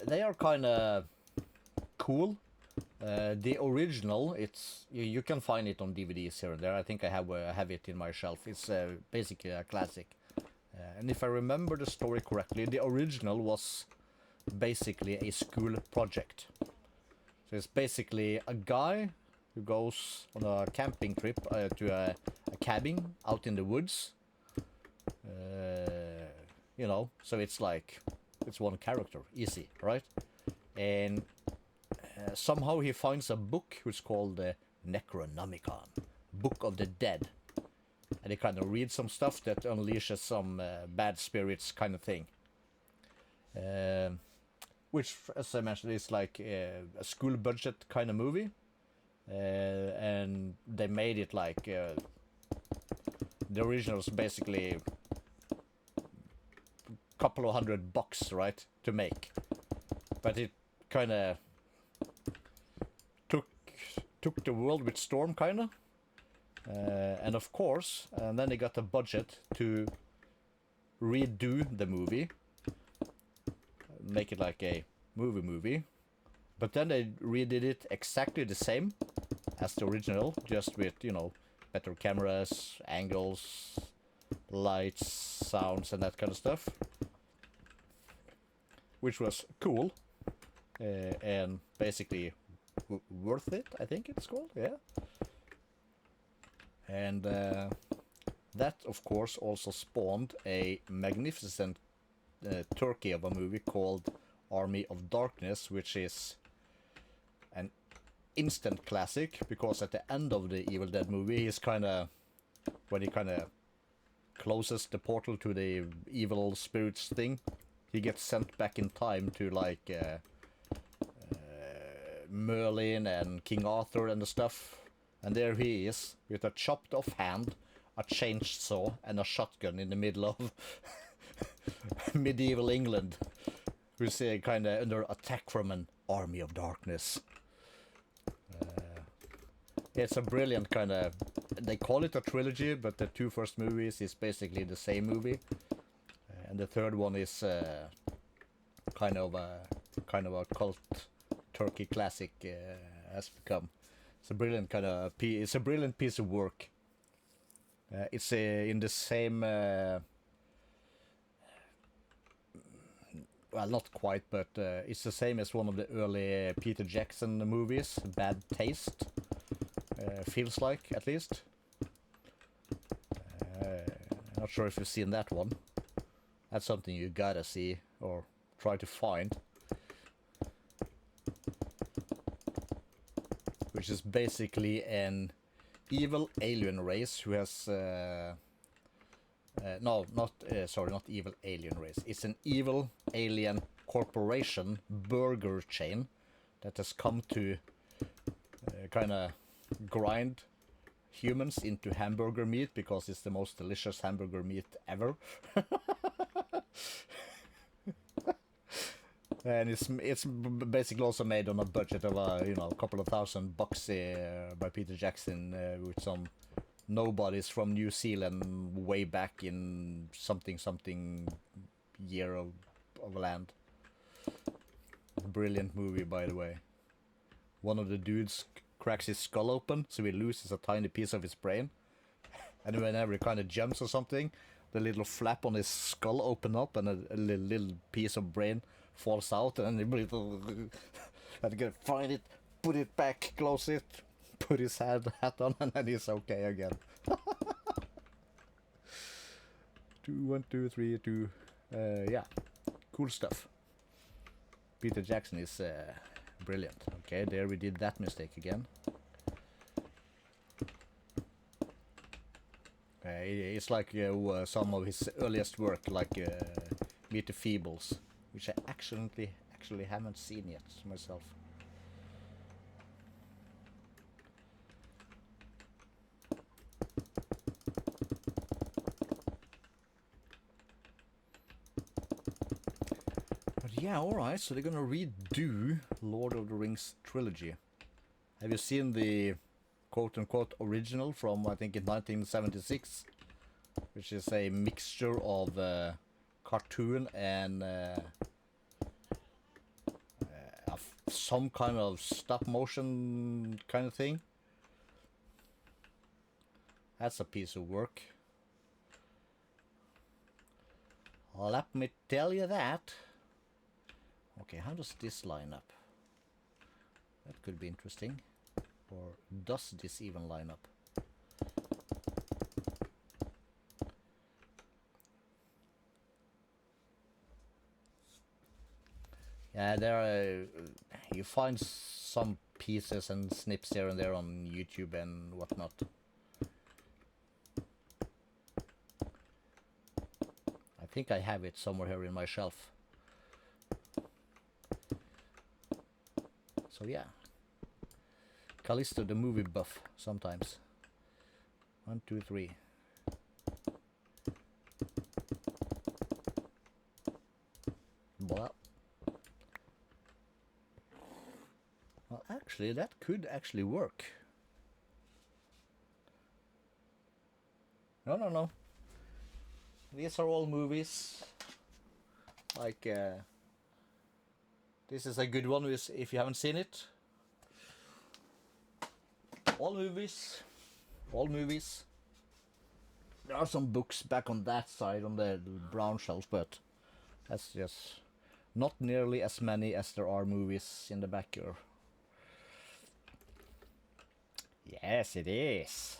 They are kind of cool. The original, it's you can find it on DVDs here and there. I think I have it in my shelf. It's basically a classic. And if I remember the story correctly, the original was basically a school project. So it's basically a guy who goes on a camping trip to a cabin out in the woods. You know, so it's like, it's one character, easy, right? And somehow he finds a book which is called the Necronomicon, Book of the Dead. And he kind of reads some stuff that unleashes some bad spirits kind of thing. Which, as I mentioned, is like a school budget kind of movie. And they made it like... the original was basically a couple of $100, right, to make. But it kind of took the world with storm, kind of. And of course, and then they got a budget to redo the movie, make it like a movie. But then they redid it exactly the same as the original, just with, you know, better cameras, angles, lights, sounds, and that kind of stuff. Which was cool, and basically worth it, I think it's called, yeah. And that, of course, also spawned a magnificent turkey of a movie called Army of Darkness, which is an instant classic, because at the end of the Evil Dead movie, he's kind of, when he kind of closes the portal to the evil spirits thing, he gets sent back in time to like Merlin and King Arthur and the stuff. And there he is, with a chopped off hand, a chainsaw, and a shotgun in the middle of medieval England, who's kind of under attack from an army of darkness. It's a brilliant kind of... They call it a trilogy, but the two first movies is basically the same movie. And the third one is kind of a cult turkey classic has become. It's a brilliant kind of it's a brilliant piece of work. It's in the same well, not quite, but it's the same as one of the early Peter Jackson movies, Bad Taste. Feels like, at least. Not sure if you've seen that one. That's something you gotta see or try to find. Which is basically an evil alien race who has... not evil alien race. It's an evil alien corporation burger chain that has come to kind of grind humans into hamburger meat because it's the most delicious hamburger meat ever. And it's basically also made on a budget of a couple of $1,000 by Peter Jackson with some nobodies from New Zealand way back in something year of land. Brilliant movie, by the way. One of the dudes cracks his skull open, so he loses a tiny piece of his brain. And whenever he kind of jumps or something, the little flap on his skull open up and a little piece of brain falls out, and then and find it, put it back, close it, put his hat on, and then he's okay again. 2, 1, 2, 3, 2. Yeah, cool stuff. Peter Jackson is brilliant. Okay, there we did that mistake again. It's like some of his earliest work, like Meet the Feebles, which I actually haven't seen yet myself. But yeah, alright, so they're gonna redo Lord of the Rings trilogy. Have you seen the quote-unquote original from, I think, in 1976? Which is a mixture of cartoon and some kind of stop-motion kind of thing. That's a piece of work. Let me tell you that. Okay, how does this line up? That could be interesting. Or does this even line up? Yeah, there are, you find some pieces and snips here and there on YouTube and whatnot. I think I have it somewhere here in my shelf. So yeah. Calisto the movie buff sometimes. 1, 2, 3. Well, actually, that could actually work. No. These are all movies. Like, this is a good one if you haven't seen it. All movies. There are some books back on that side on the brown shelf, but that's just not nearly as many as there are movies in the back here. Yes, it is.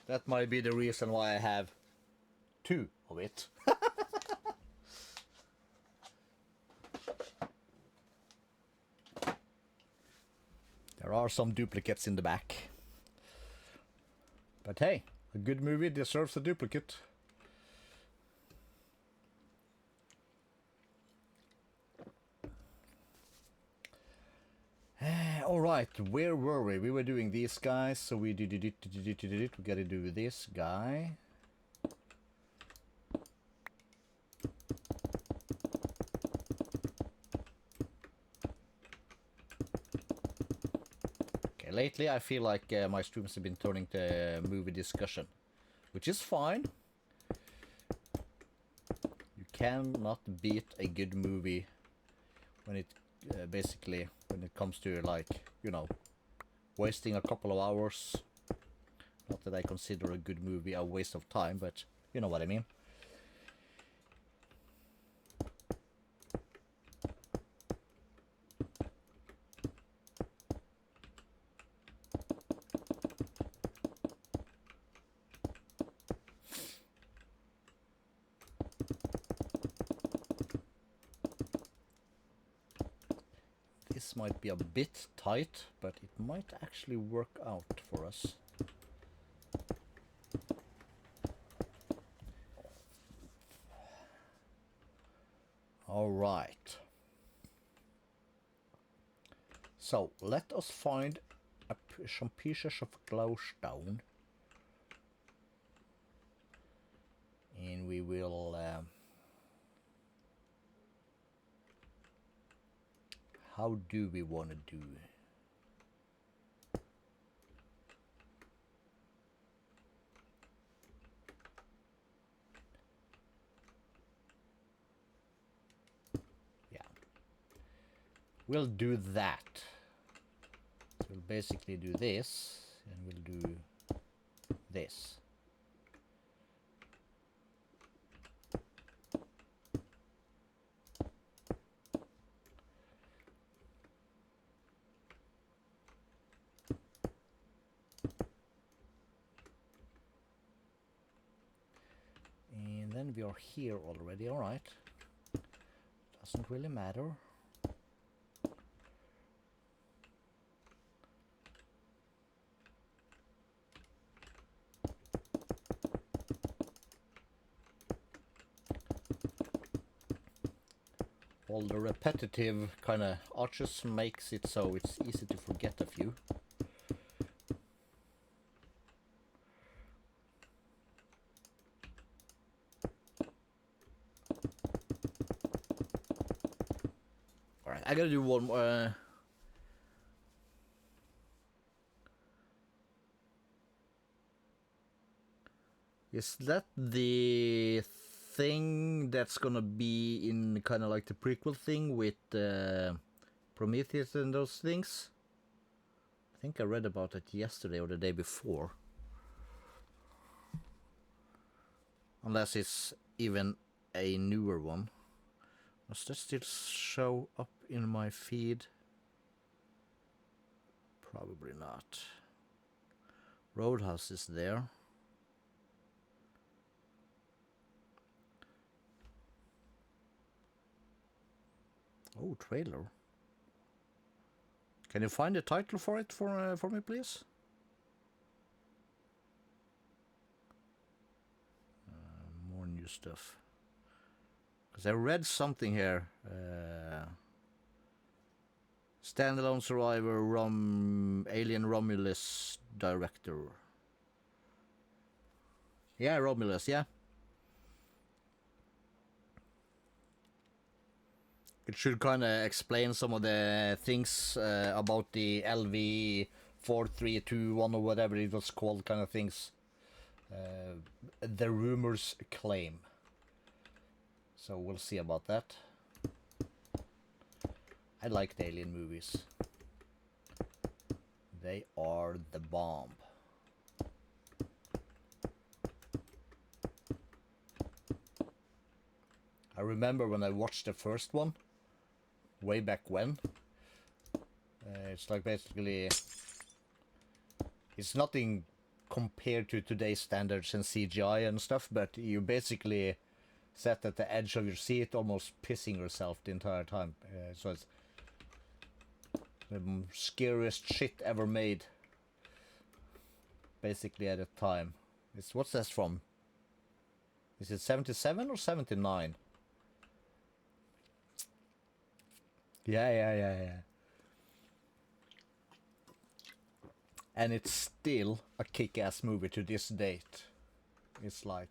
That might be the reason why I have 2 of it. There are some duplicates in the back. But hey, a good movie deserves a duplicate. Alright, where were we? We were doing these guys, so we did it. We gotta do this guy. Okay, lately I feel like my streams have been turning to movie discussion, which is fine. You cannot beat a good movie when it basically when it comes to, like, you know, wasting a couple of hours. Not that I consider a good movie a waste of time, but you know what I mean. This might be a bit tight, but it might actually work out for us. All right. So let us find some pieces of glowstone, and we will how do we want to do? we'll do that. So we'll basically do this, and we'll do this. And then we are here already, alright. Doesn't really matter. All the repetitive kind of arches makes it so it's easy to forget a few. Alright, I gotta do one more. Is that the thing that's gonna be in kind of like the prequel thing with Prometheus and those things? I think I read about it yesterday or the day before. Unless it's even a newer one. Does that still show up in my feed? Probably not. Roadhouse is there. Oh, trailer. Can you find a title for it for me, please? More new stuff. Because I read something here. Standalone Survivor Alien Romulus director. Yeah, Romulus, yeah. It should kind of explain some of the things about the LV4321 or whatever it was called, kind of things. The rumors claim. So we'll see about that. I like the Alien movies. They are the bomb. I remember when I watched the first one, way back when. It's like basically, it's nothing compared to today's standards and CGI and stuff, but you basically sat at the edge of your seat, almost pissing yourself the entire time. So it's the scariest shit ever made, basically at the time. What's this from? Is it 77 or 79? Yeah. And it's still a kick-ass movie to this date. It's like...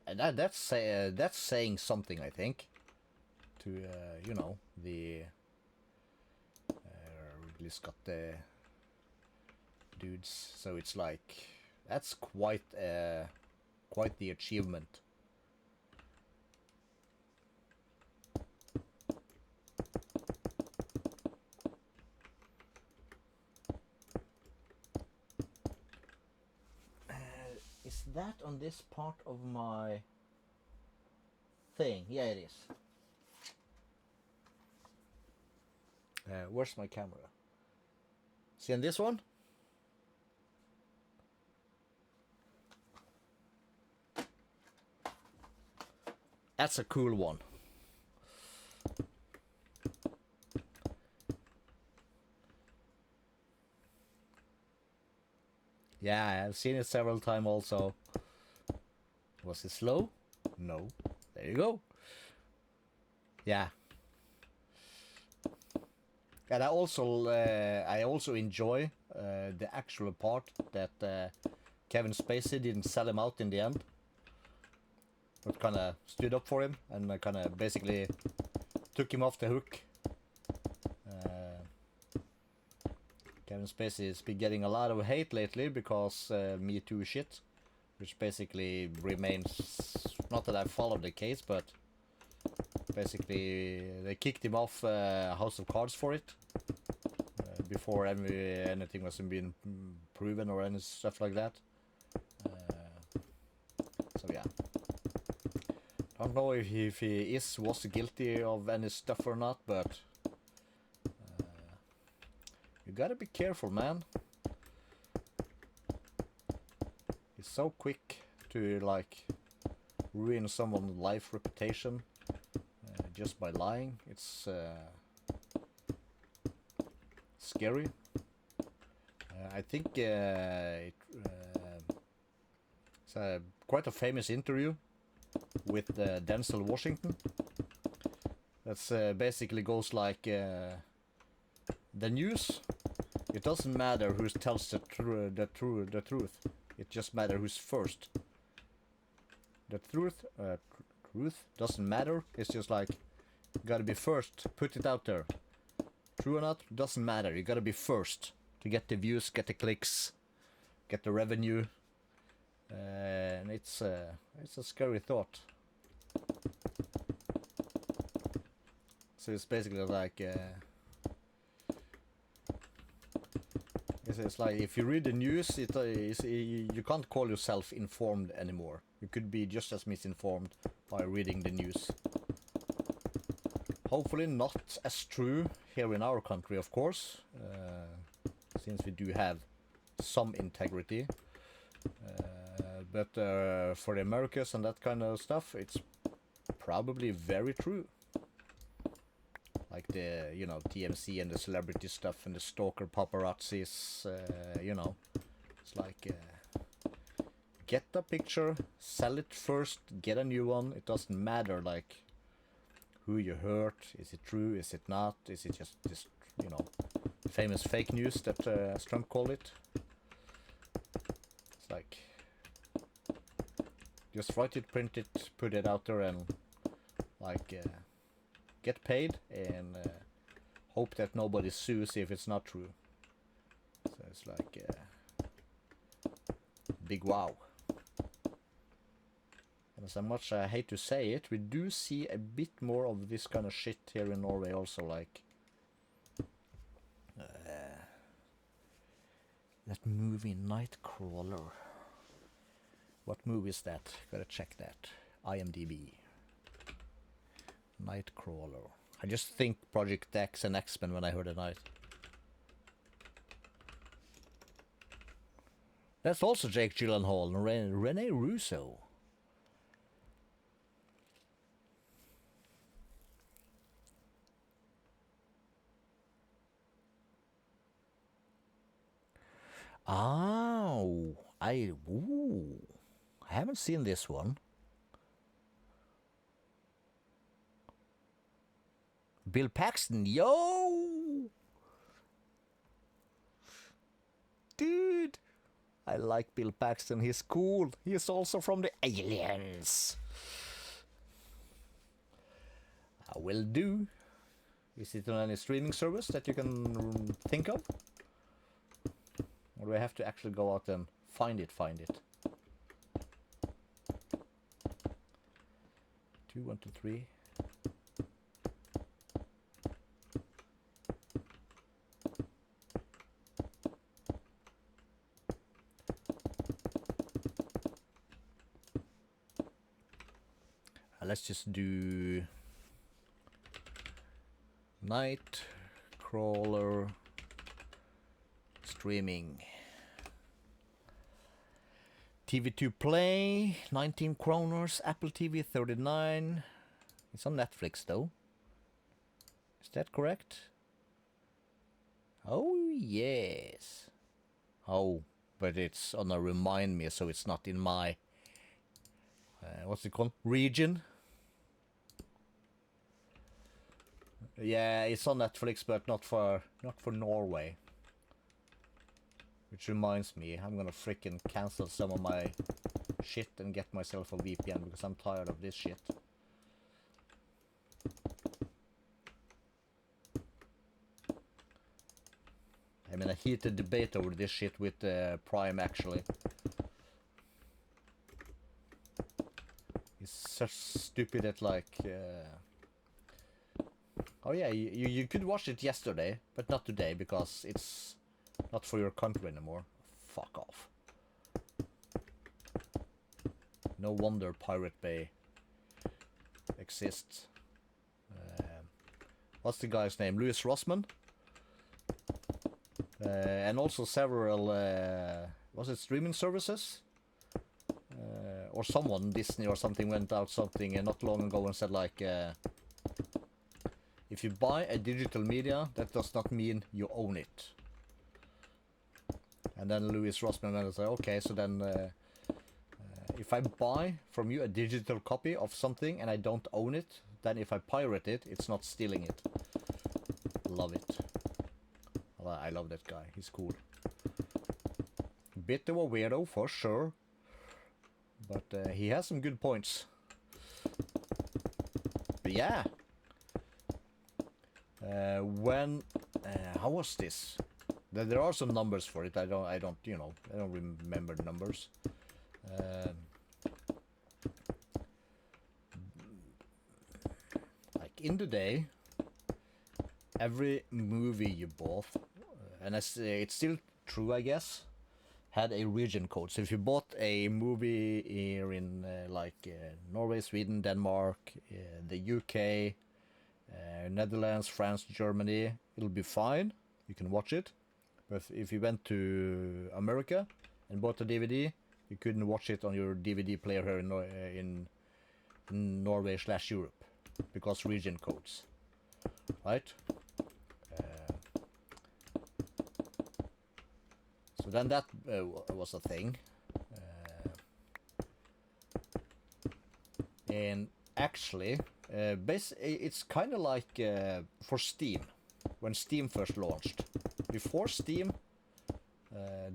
that's saying something, I think. To, you know, the... Ridley Scott dudes. So it's like... That's quite the achievement. Is that on this part of my thing? Yeah, it is. Where's my camera? See on this one? That's a cool one. Yeah, I've seen it several times also. Was it slow? No. There you go. Yeah. And I also enjoy the actual part that Kevin Spacey didn't sell him out in the end. But kind of stood up for him and kind of basically took him off the hook. Kevin Spacey has been getting a lot of hate lately because Me Too shit, which basically remains, not that I followed the case, but Basically, they kicked him off House of Cards for it. Before anything was being proven or any stuff like that. So yeah. Don't know if he was guilty of any stuff or not, but you gotta be careful, man. It's so quick to like ruin someone's life reputation just by lying. It's scary. I think it's quite a famous interview with Denzel Washington. That's basically goes like the news. It doesn't matter who tells the truth. It just matters who's first. The truth doesn't matter. It's just like you gotta be first. Put it out there. True or not, doesn't matter. You gotta be first to get the views, get the clicks, get the revenue. And it's a scary thought. So it's basically like it's like if you read the news, you can't call yourself informed anymore. You could be just as misinformed by reading the news. Hopefully not as true here in our country, of course, since we do have some integrity. But for the Americas and that kind of stuff, it's probably very true. Like the, you know, TMC and the celebrity stuff and the stalker paparazzis, you know. It's like, get the picture, sell it first, get a new one. It doesn't matter, like, who you hurt. Is it true? Is it not? Is it just you know, famous fake news that, as Trump called it? It's like, just write it, print it, put it out there, and like get paid and hope that nobody sues if it's not true. So it's like big wow. And as much I hate to say it, we do see a bit more of this kind of shit here in Norway also, like that movie Nightcrawler. What movie is that? Gotta check that. IMDb. Nightcrawler. I just think Project X and X-Men when I heard it. Night. That's also Jake Gyllenhaal and Rene Russo. Oh, I haven't seen this one. Bill Paxton, yo! Dude, I like Bill Paxton, he's cool. He's also from the Aliens. I will do. Is it on any streaming service that you can think of? Or do I have to actually go out and find it? 2, 1, 2, 3. Let's just do Nightcrawler streaming. TV2 Play, 19 kroners. Apple TV, 39. It's on Netflix though. Is that correct? Oh yes. Oh, but it's on a remind me, so it's not in my what's it called? Region. Yeah, it's on Netflix, but not for Norway. Which reminds me, I'm gonna freaking cancel some of my shit and get myself a VPN because I'm tired of this shit. I'm in a heated debate over this shit with Prime actually. It's such stupid that like... Oh yeah, you could watch it yesterday, but not today, because it's not for your country anymore. Fuck off. No wonder Pirate Bay exists. What's the guy's name? Louis Rossmann? And also several, was it streaming services? Or someone, Disney or something, went out something not long ago and said like, if you buy a digital media, that does not mean you own it. And then Louis Rossmann said, okay, so then if I buy from you a digital copy of something and I don't own it, then if I pirate it, it's not stealing it. Love it. I love that guy. He's cool. Bit of a weirdo for sure, but he has some good points. But yeah. How was this? There are some numbers for it. I don't remember the numbers. Like in the day, every movie you bought, and it's still true, I guess, had a region code. So if you bought a movie here in Norway, Sweden, Denmark, the UK, Netherlands, France, Germany, it'll be fine. You can watch it. But if you went to America and bought a DVD, you couldn't watch it on your DVD player here in Norway/Europe because region codes, right? So then that was a thing, and actually, it's kind of like for Steam, when Steam first launched. Before Steam,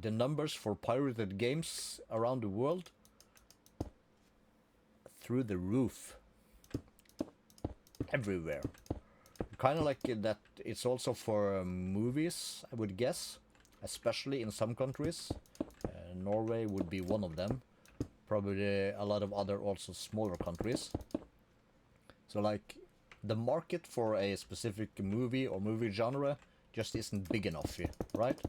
the numbers for pirated games around the world through the roof, everywhere. Kind of like that. It's also for movies, I would guess, especially in some countries. Norway would be one of them. Probably a lot of other also smaller countries. So like the market for a specific movie or movie genre just isn't big enough here, right?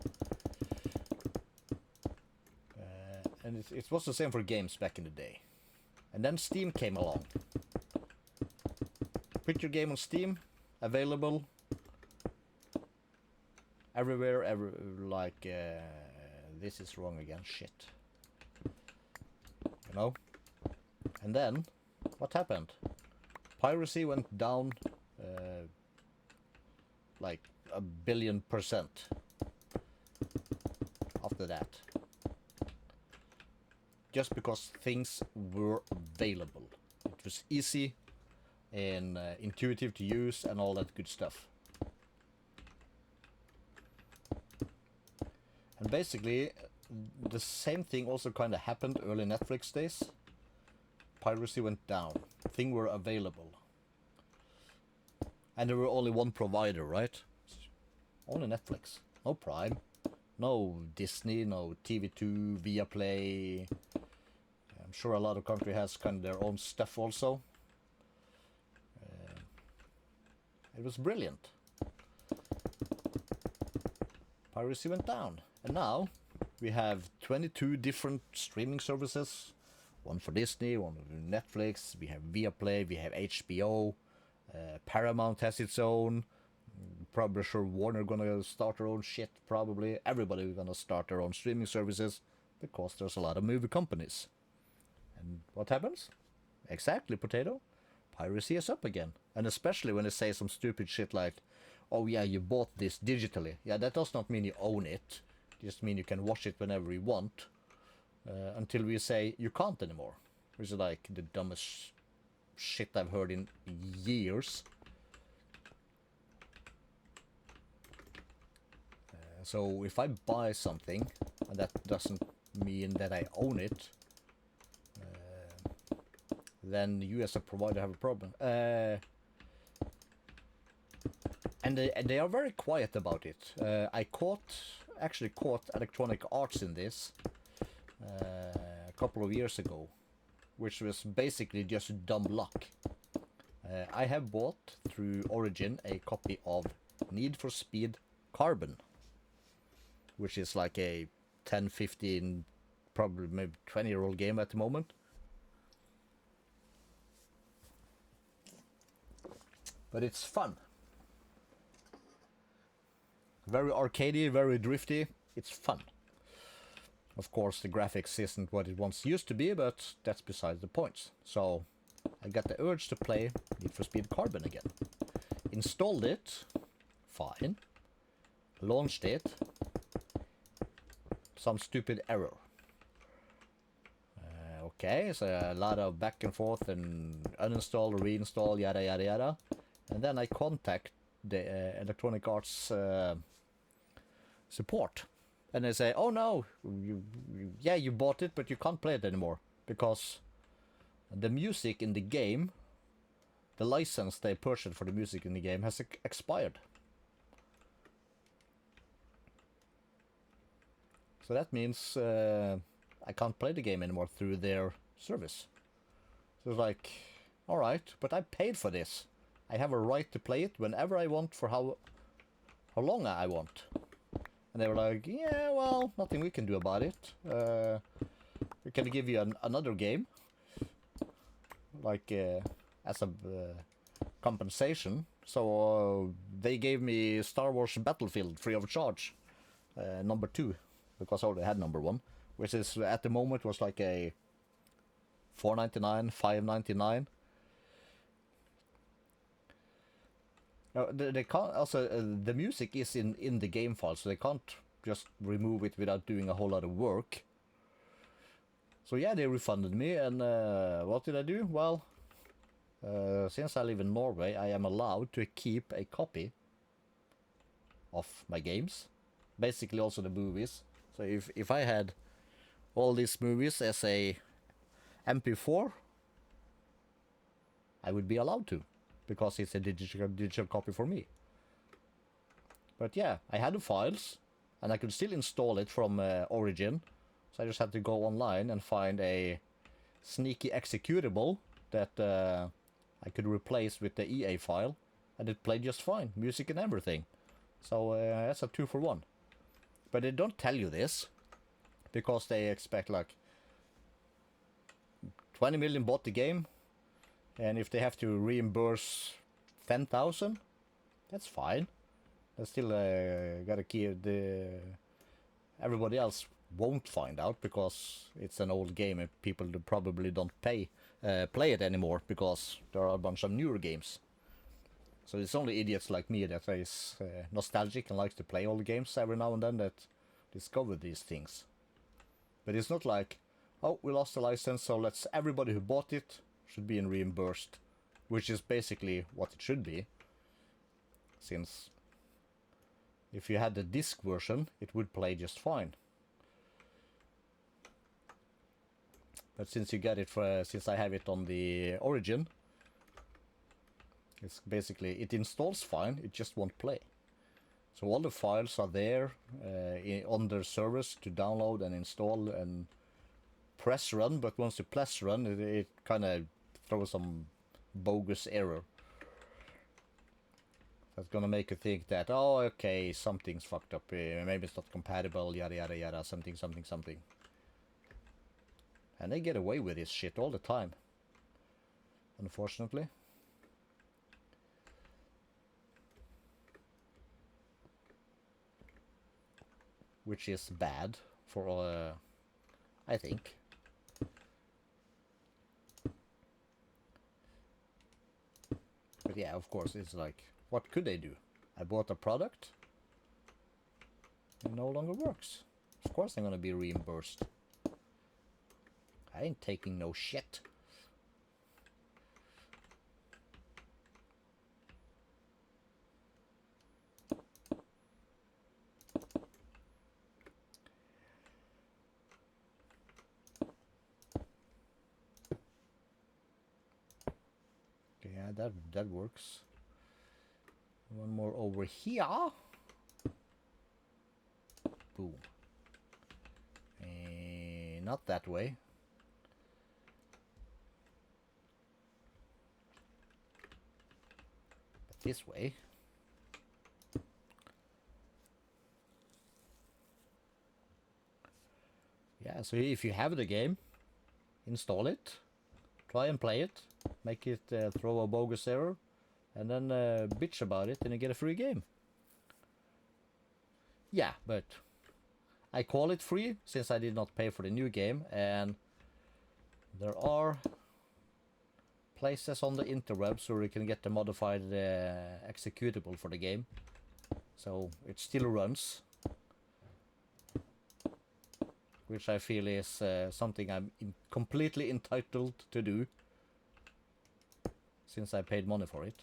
And it was the same for games back in the day. And then Steam came along. Put your game on Steam, available everywhere, this is wrong again, shit. You know? And then, what happened? Piracy went down like 1,000,000,000% after that. Just because things were available. It was easy and intuitive to use and all that good stuff. And basically, the same thing also kind of happened early Netflix days. Piracy went down. Things were available. And there were only one provider, right? Only Netflix. No Prime. No Disney, no TV2, Viaplay. I'm sure a lot of country has kind of their own stuff also. It was brilliant. Piracy went down. And now we have 22 different streaming services. One for Disney, one for Netflix, we have Viaplay, we have HBO, Paramount has its own. Probably sure Warner gonna start their own shit, probably. Everybody gonna start their own streaming services because there's a lot of movie companies. And what happens? Exactly, potato. Piracy is up again. And especially when they say some stupid shit like, oh yeah, you bought this digitally. Yeah, that does not mean you own it. It just means you can watch it whenever you want. Until we say you can't anymore. Which is like the dumbest shit I've heard in years. So if I buy something, and that doesn't mean that I own it, then you as a provider have a problem. And they are very quiet about it. I actually caught Electronic Arts in this a couple of years ago, which was basically just dumb luck. I have bought through Origin a copy of Need for Speed Carbon, which is like a 10, 15, probably maybe 20-year-old game at the moment. But it's fun. Very arcadey, very drifty. It's fun. Of course, the graphics isn't what it once used to be, but that's beside the point. So I got the urge to play Need for Speed Carbon again. Installed it. Fine. Launched it. Some stupid error. Okay, so a lot of back and forth and uninstall, reinstall, yada yada yada. And then I contact the Electronic Arts support. And they say, oh no, you bought it, but you can't play it anymore. Because the music in the game, the license they purchased for the music in the game has expired. So that means I can't play the game anymore through their service. So it's like, alright, but I paid for this. I have a right to play it whenever I want for how long I want. And they were like, yeah, well, nothing we can do about it. We can give you another game. Like, as a compensation. So they gave me Star Wars Battlefield free of charge. Number 2. Because I already had number 1. Which is, at the moment, was like a $4.99, $5.99. They can't also the music is in the game file, so they can't just remove it without doing a whole lot of work. So yeah, they refunded me, and what did I do? Well, since I live in Norway, I am allowed to keep a copy of my games, basically also the movies. So if I had all these movies as a MP4, I would be allowed to. Because it's a digital copy for me. But yeah, I had the files, and I could still install it from Origin. So I just had to go online and find a sneaky executable that I could replace with the EA file, and it played just fine, music and everything. So that's a 2 for 1. But they don't tell you this, because they expect like 20 million bought the game. And if they have to reimburse 10,000, that's fine. They still gotta keep the. Everybody else won't find out because it's an old game and people probably don't play it anymore because there are a bunch of newer games. So it's only idiots like me that is nostalgic and likes to play old games every now and then that discover these things. But it's not like, oh, we lost the license, so let's everybody who bought it should be reimbursed, which is basically what it should be, since if you had the disc version, it would play just fine. But since you get it since I have it on the Origin, it's basically, it installs fine, it just won't play. So all the files are there on their servers to download and install and press run, but once you press run, it kind of throws some bogus error. That's gonna make you think that, oh, okay, something's fucked up, maybe it's not compatible, yada yada yada, something. And they get away with this shit all the time, unfortunately. Which is bad for, I think. But yeah, of course, it's like, what could they do? I bought a product, it no longer works. Of course I'm gonna be reimbursed. I ain't taking no shit. Yeah, that works. One more over here. Boom. Not that way. this way. Yeah, so if you have the game, install it, try and play it, make it throw a bogus error, and then bitch about it, and you get a free game. Yeah, but I call it free since I did not pay for the new game, and there are places on the interwebs where you can get the modified executable for the game, so it still runs, which I feel is something I'm completely entitled to do since I paid money for it.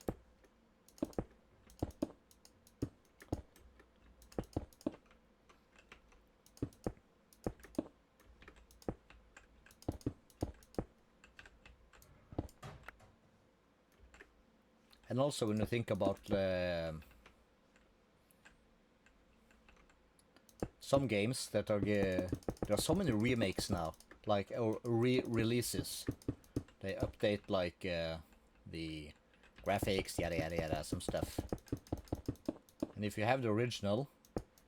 And also when you think about some games that are there are so many remakes now, like or re-releases. They update like the graphics, yada yada yada, some stuff. And if you have the original,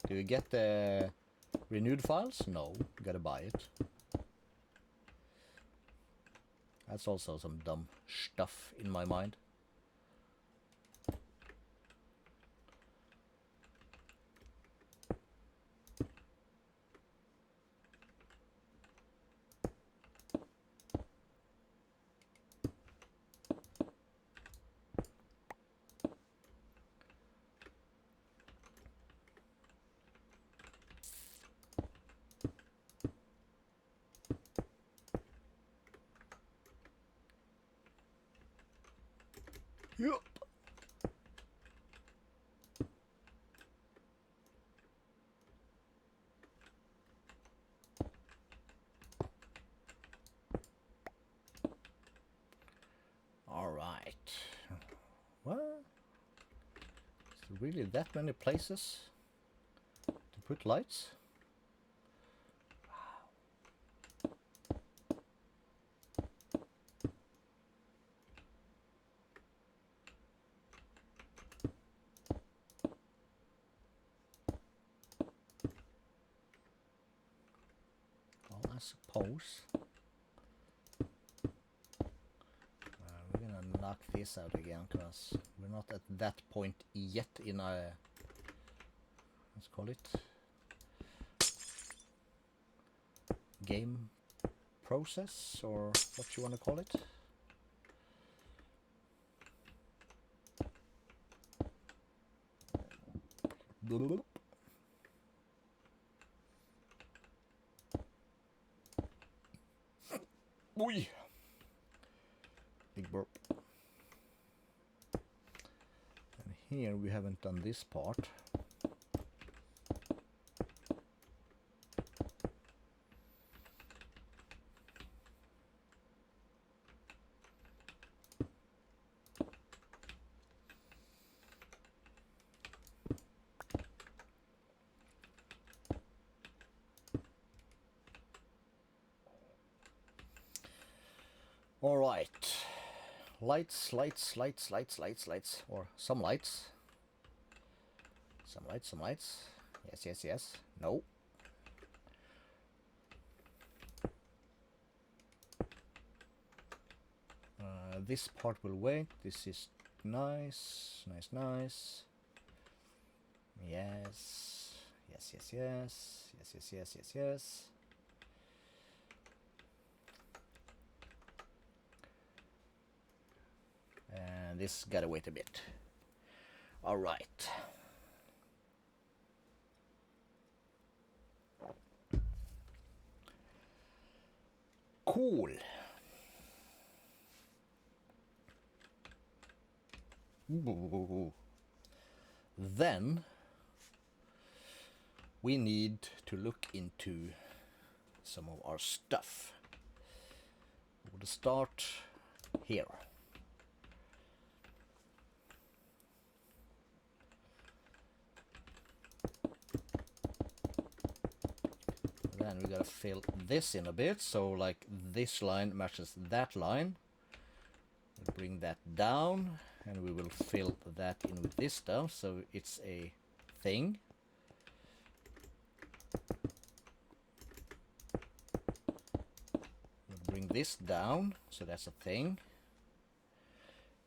do you get the renewed files? No, you gotta buy it. That's also some dumb stuff in my mind. Yep. All right. What? Is there really that many places to put lights? Well, I suppose. We're gonna knock this out again because we're not at that point yet in a, let's call it, game process, or what you want to call it. Oi! Big burp. And here we haven't done this part. All right. Lights, lights, lights, lights, lights, lights, or some lights. Some lights, some lights. Yes, yes, yes. No. This part will wait. This is nice, nice, nice. Yes, yes, yes, yes, yes, yes, yes, yes, yes. And this gotta wait a bit. All right. Cool. Ooh. Then we need to look into some of our stuff. We'll start here. Then we gotta fill this in a bit, so like this line matches that line. We'll bring that down, and we will fill that in with this stuff so it's a thing. We'll bring this down so that's a thing.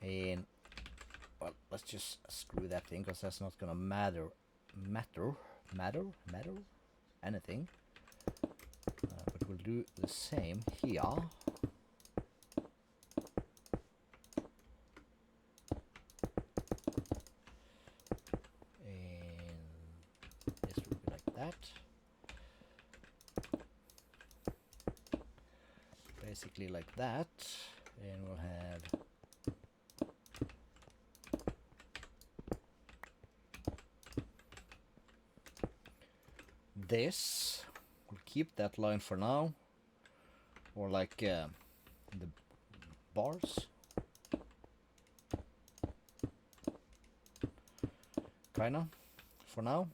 And well, let's just screw that in because that's not gonna matter anything. But we'll do the same here. Basically like that, and we'll have this. We'll keep that line for now, or like the bars, kinda, for now.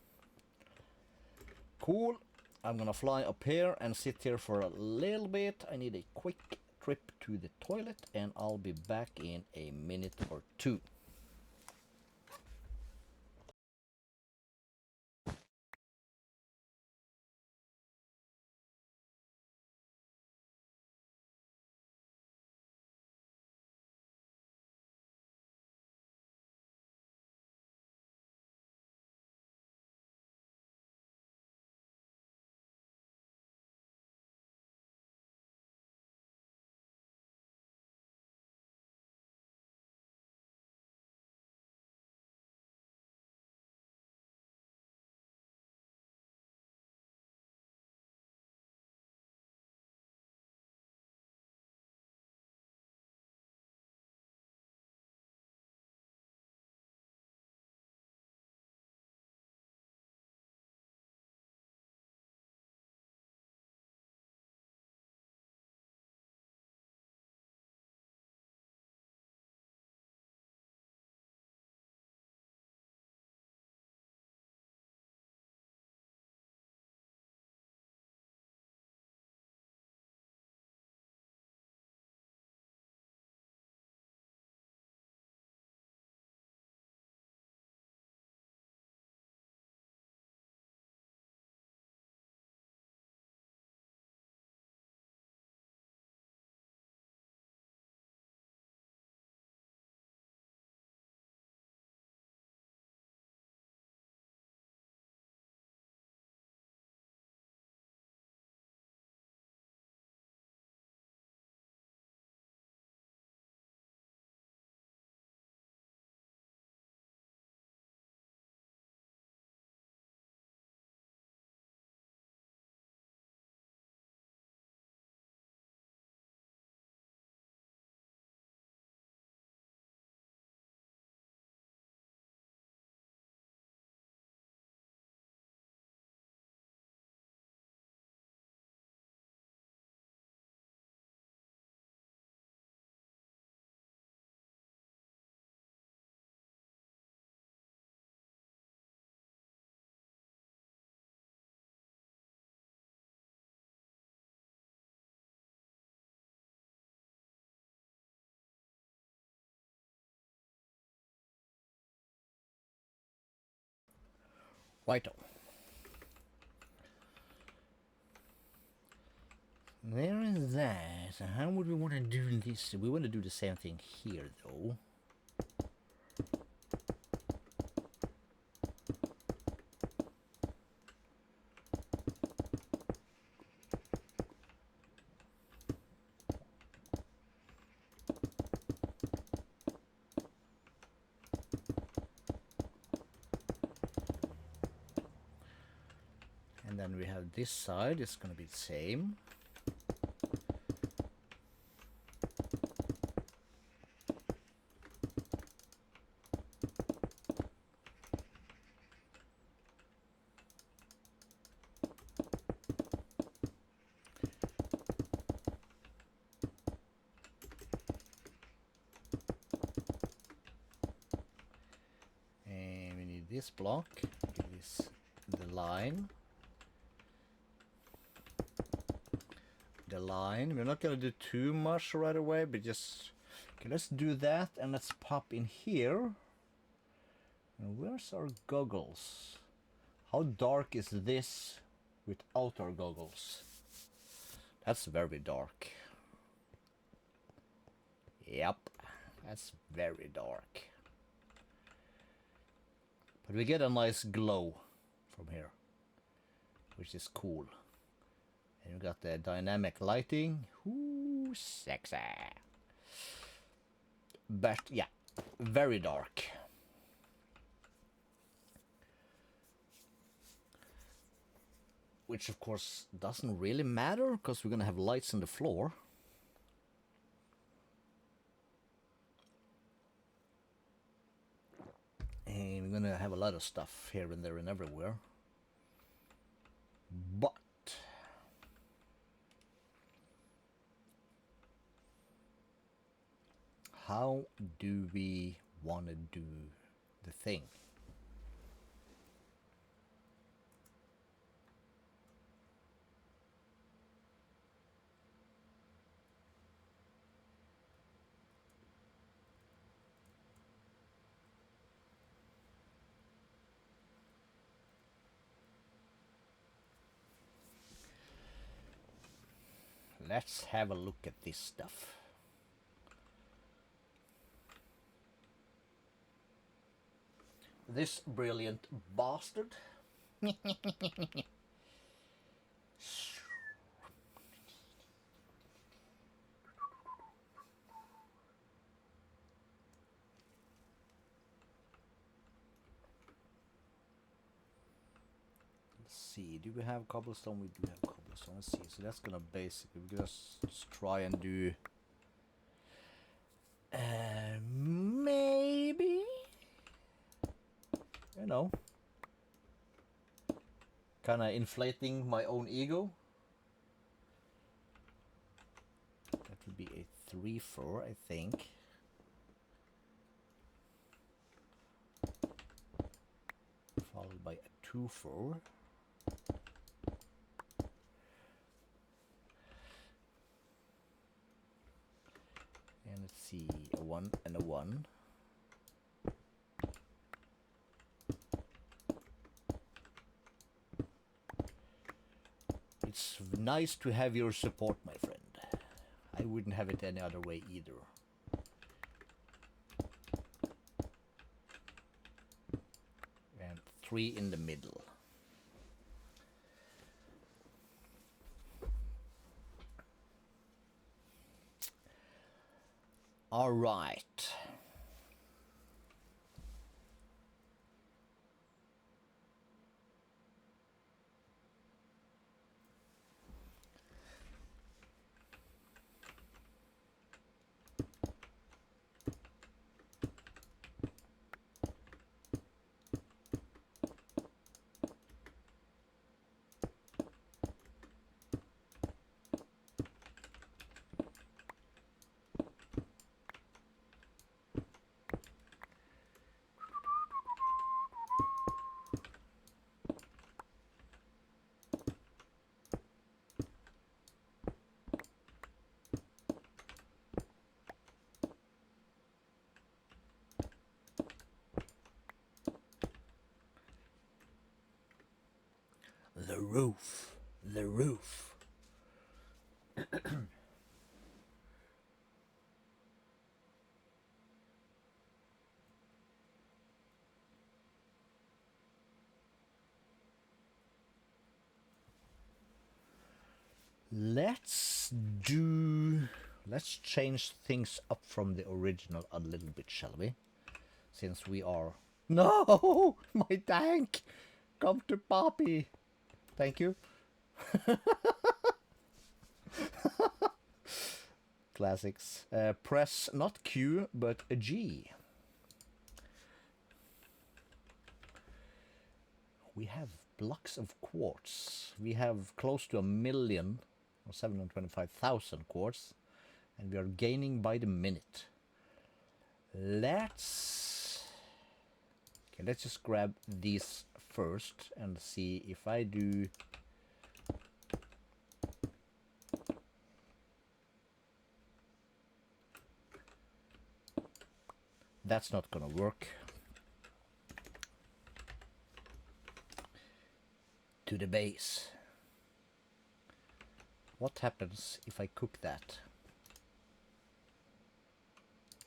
Cool. I'm gonna fly up here and sit here for a little bit. I need a quick trip to the toilet and I'll be back in a minute or two. Righto. There is that. So how would we want to do this? We want to do the same thing here, though. And then we have this side, it's going to be the same. And we need this block, give this the line. We're not going to do too much right away, but just Okay, let's do that, and let's pop in here. And where's our goggles? How dark is this without our goggles? That's very dark. Yep, that's very dark. But we get a nice glow from here, which is cool. And we got the dynamic lighting. Ooh, sexy. But yeah, very dark. Which of course doesn't really matter, because we're gonna have lights on the floor. And we're gonna have a lot of stuff here and there and everywhere. But how do we want to do the thing? Let's have a look at this stuff. This brilliant bastard. Let's see, do we have cobblestone? We do have cobblestone. Let's see, so that's gonna basically, we're gonna just try and do maybe, you know, kind of inflating my own ego. That would be a 3-4, I think. Followed by a 2-4. And let's see, a 1 and a 1. It's nice to have your support, my friend. I wouldn't have it any other way either. And 3 in the middle. All right. The roof. The roof. Let's change things up from the original a little bit, shall we? Since we are... No! My tank! Come to Poppy! Thank you. Classics. Press not Q, but a G. We have blocks of quartz. We have close to 1,000,000 or 725,000 quartz, and we are gaining by the minute. Let's just grab these first and see if I do. That's not gonna work. To the base. What happens if I cook that?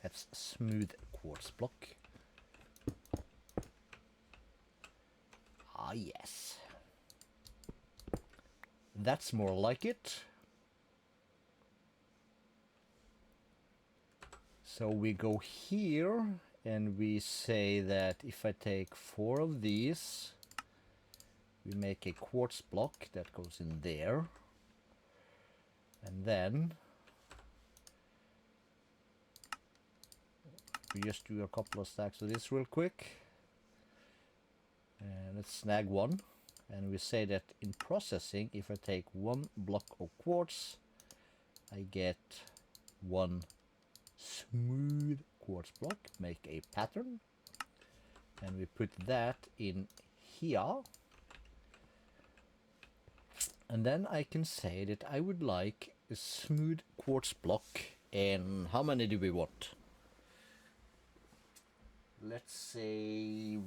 That's a smooth quartz block. Ah, yes. That's more like it. So we go here and we say that if I take 4 of these, we make a quartz block that goes in there. And then we just do a couple of stacks of this real quick. And let's snag one. And we say that in processing, if I take 1 block of quartz, I get 1 smooth quartz block, make a pattern, and we put that in here. And then I can say that I would like a smooth quartz block. And how many do we want? Let's say,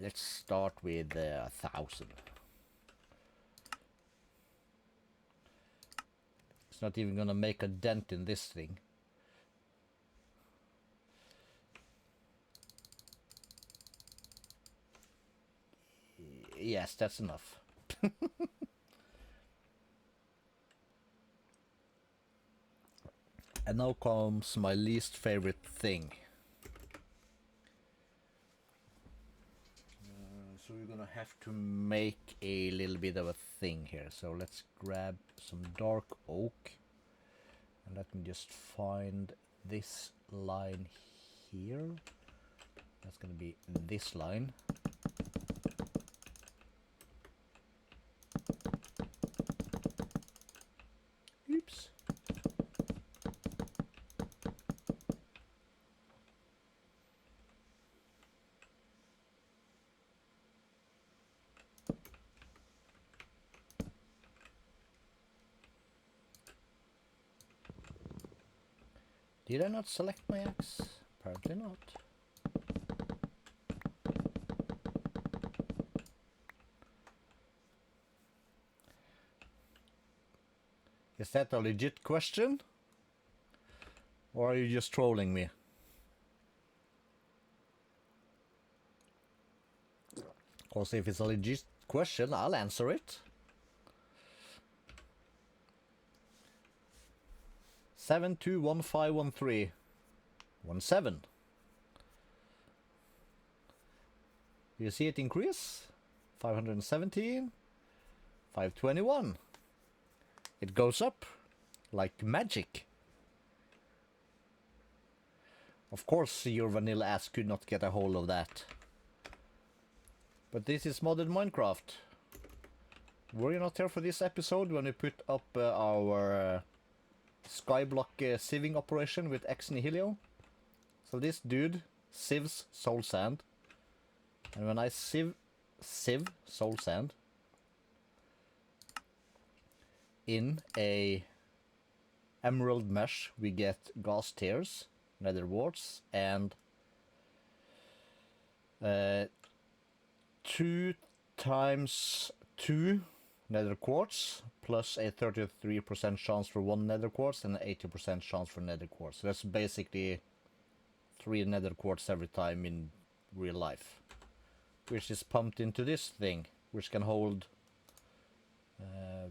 let's start with 1,000. It's not even gonna make a dent in this thing. Yes, that's enough. And now comes my least favorite thing. So we're gonna have to make a little bit of a thing here. So let's grab some dark oak. And let me just find this line here. That's gonna be this line. Oops. Did I not select my axe? Apparently not. Is that a legit question? Or are you just trolling me? Of course, if it's a legit question, I'll answer it. 721513 17. You see it increase? 517, 521. It goes up like magic. Of course, your vanilla ass could not get a hold of that. But this is modded Minecraft. Were you not here for this episode when we put up our skyblock sieving operation with Ex Nihilio? So this dude sieves soul sand. And when I sieve soul sand in a emerald mesh, we get ghast tears, nether warts, and 2 times 2 nether quartz, plus a 33% chance for 1 nether quartz and an 80% chance for nether quartz. So that's basically 3 nether quartz every time in real life, which is pumped into this thing, which can hold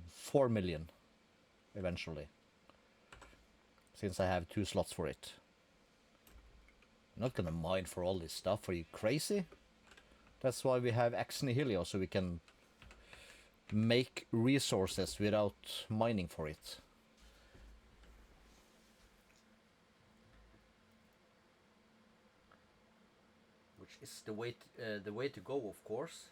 4 million eventually, since I have 2 slots for it. I'm not gonna mine for all this stuff. Are you crazy? That's why we have Ex Nihilio, so we can make resources without mining for it. Which is the way to go, of course.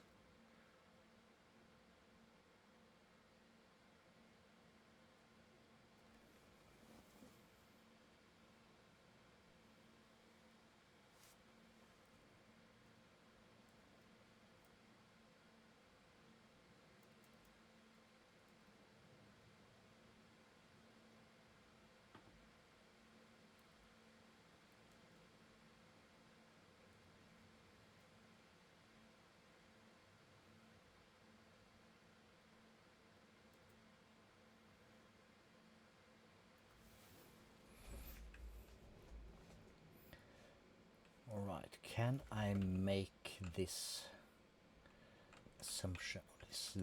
Right, can I make this assumption,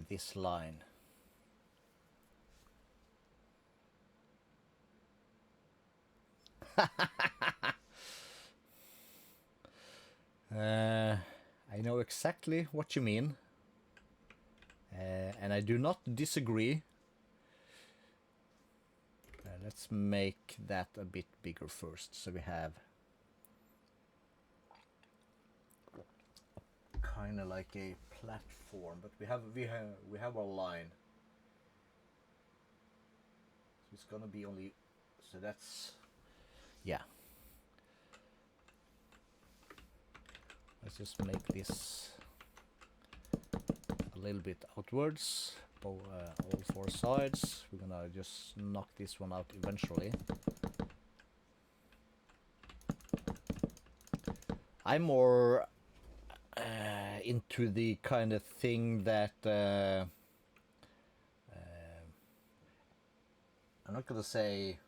this line? I know exactly what you mean, and I do not disagree. Let's make that a bit bigger first, so we have kind of like a platform, but we have our line. So it's gonna be only, so that's, yeah. Let's just make this a little bit outwards, all four sides. We're gonna just knock this one out eventually. I'm more into the kind of thing that I'm not gonna say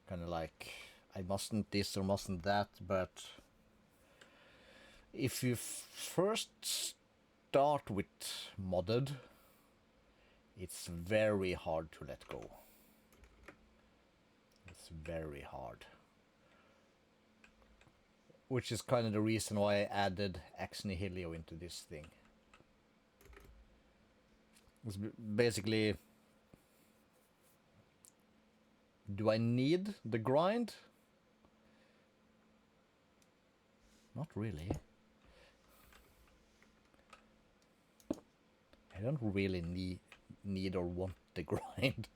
kind of like I mustn't this or mustn't that, but if you first start with modded, it's very hard to let go. It's very hard. Which is kind of the reason why I added Ex Nihilio into this thing. It's basically, do I need the grind? Not really. I don't really need or want the grind.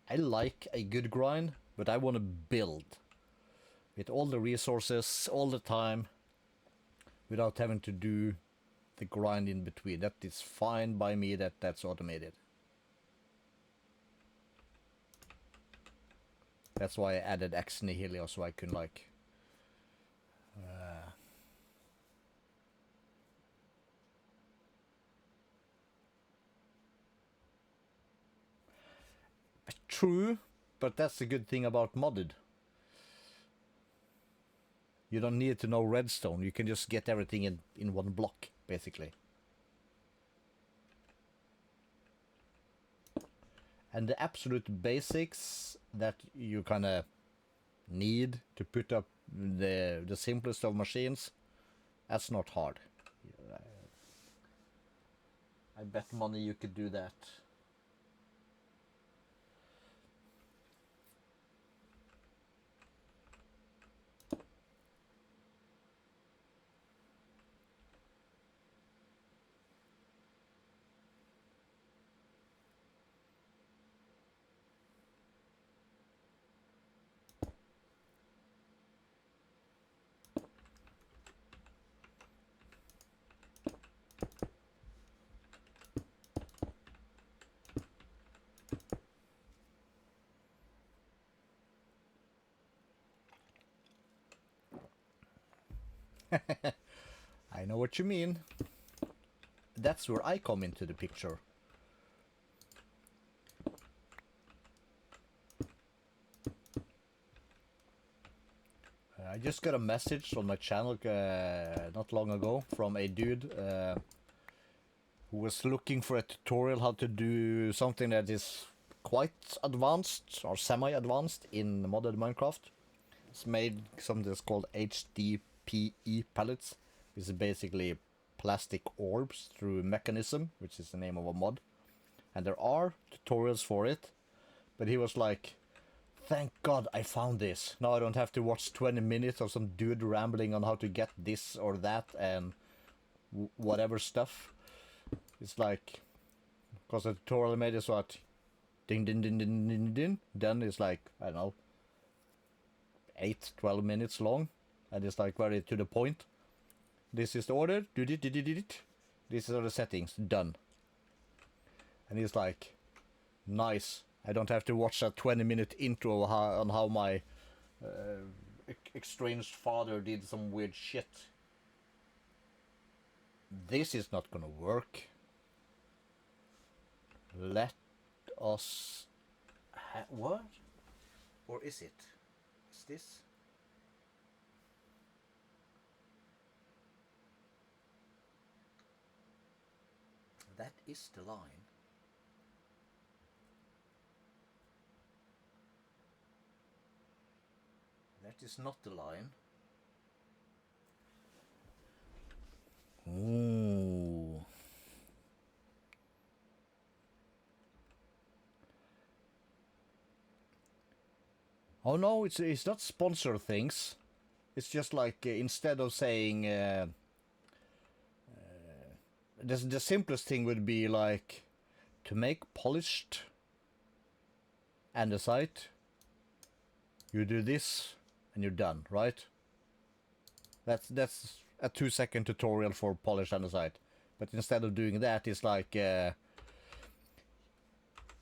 I like a good grind, but I want to build with all the resources all the time without having to do the grind in between. That is fine by me, that's automated. That's why I added Ex Nihilio, so I can like true, but that's the good thing about modded. You don't need to know redstone, you can just get everything in one block, basically. And the absolute basics that you kind of need to put up the simplest of machines, that's not hard. I bet money you could do that. I know what you mean. That's where I come into the picture. I just got a message on my channel not long ago from a dude who was looking for a tutorial how to do something that is quite advanced or semi-advanced in modded Minecraft. It's made something that's called HDPE pellets. It's basically plastic orbs through mechanism, which is the name of a mod. And there are tutorials for it, but he was like, thank God I found this. Now I don't have to watch 20 minutes of some dude rambling on how to get this or that and whatever stuff. It's like, because the tutorial made is what, ding ding ding ding ding ding, then it's like, I don't know, 8-12 minutes long, and it's like very to the point. This is the order, do it. These are the settings, done. And he's like, nice. I don't have to watch a 20-minute intro on how my estranged father did some weird shit. this is not gonna work. Let us... what? Or is it? Is this? That is the line. That is not the line. Ooh. Oh no, it's not sponsor things. It's just like instead of saying the simplest thing would be like to make polished andesite. You do this and you're done, right? That's a 2-second tutorial for polished andesite. But instead of doing that, it's like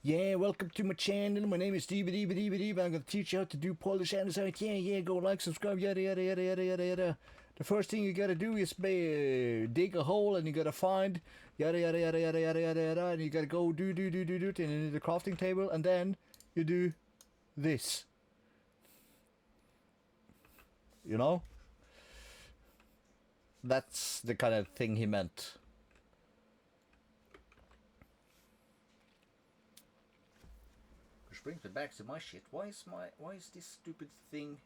yeah, welcome to my channel. My name is Dee. I'm gonna teach you how to do polished andesite. Yeah, go like, subscribe, yada yada yada yada yada yada. The first thing you gotta do is dig a hole, and you gotta find yada yada yada yada yada yada yada, and you gotta go do in the crafting table, and then you do this. You know? That's the kind of thing he meant. Which brings me back to my shit. Why is this stupid thing?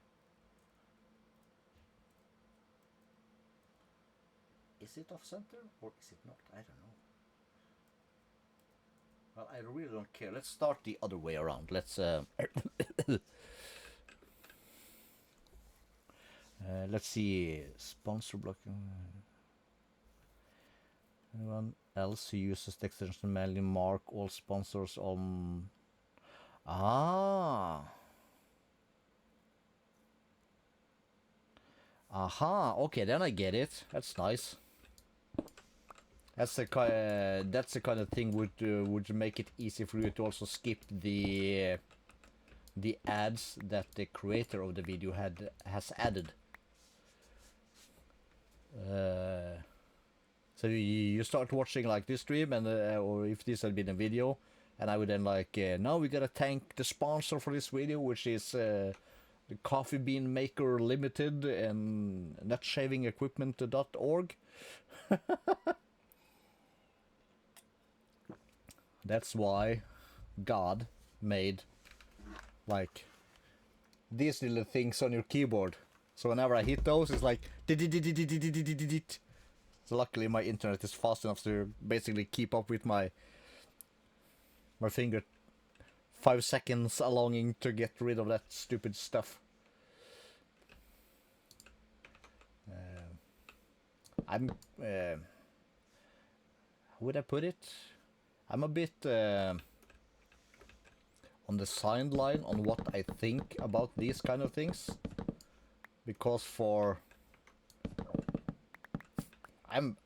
Is it off center or is it not? I don't know. Well, I really don't care. Let's start the other way around. Let's let's see. Sponsor blocking. Anyone else who uses the extension manually mark all sponsors on? Ah. Aha. Okay, then I get it. That's nice. That's the kind of thing would make it easy for you to also skip the ads that the creator of the video has added. So you start watching like this stream, and or if this had been a video, and I would then like now we gotta thank the sponsor for this video, which is the Coffee Bean Maker Limited and nutshavingequipment.org. That's why God made like these little things on your keyboard. So whenever I hit those, it's like. So luckily my internet is fast enough to basically keep up with my finger 5 seconds allowing to get rid of that stupid stuff. I'm how would I put it? I'm a bit on the sideline on what I think about these kind of things, because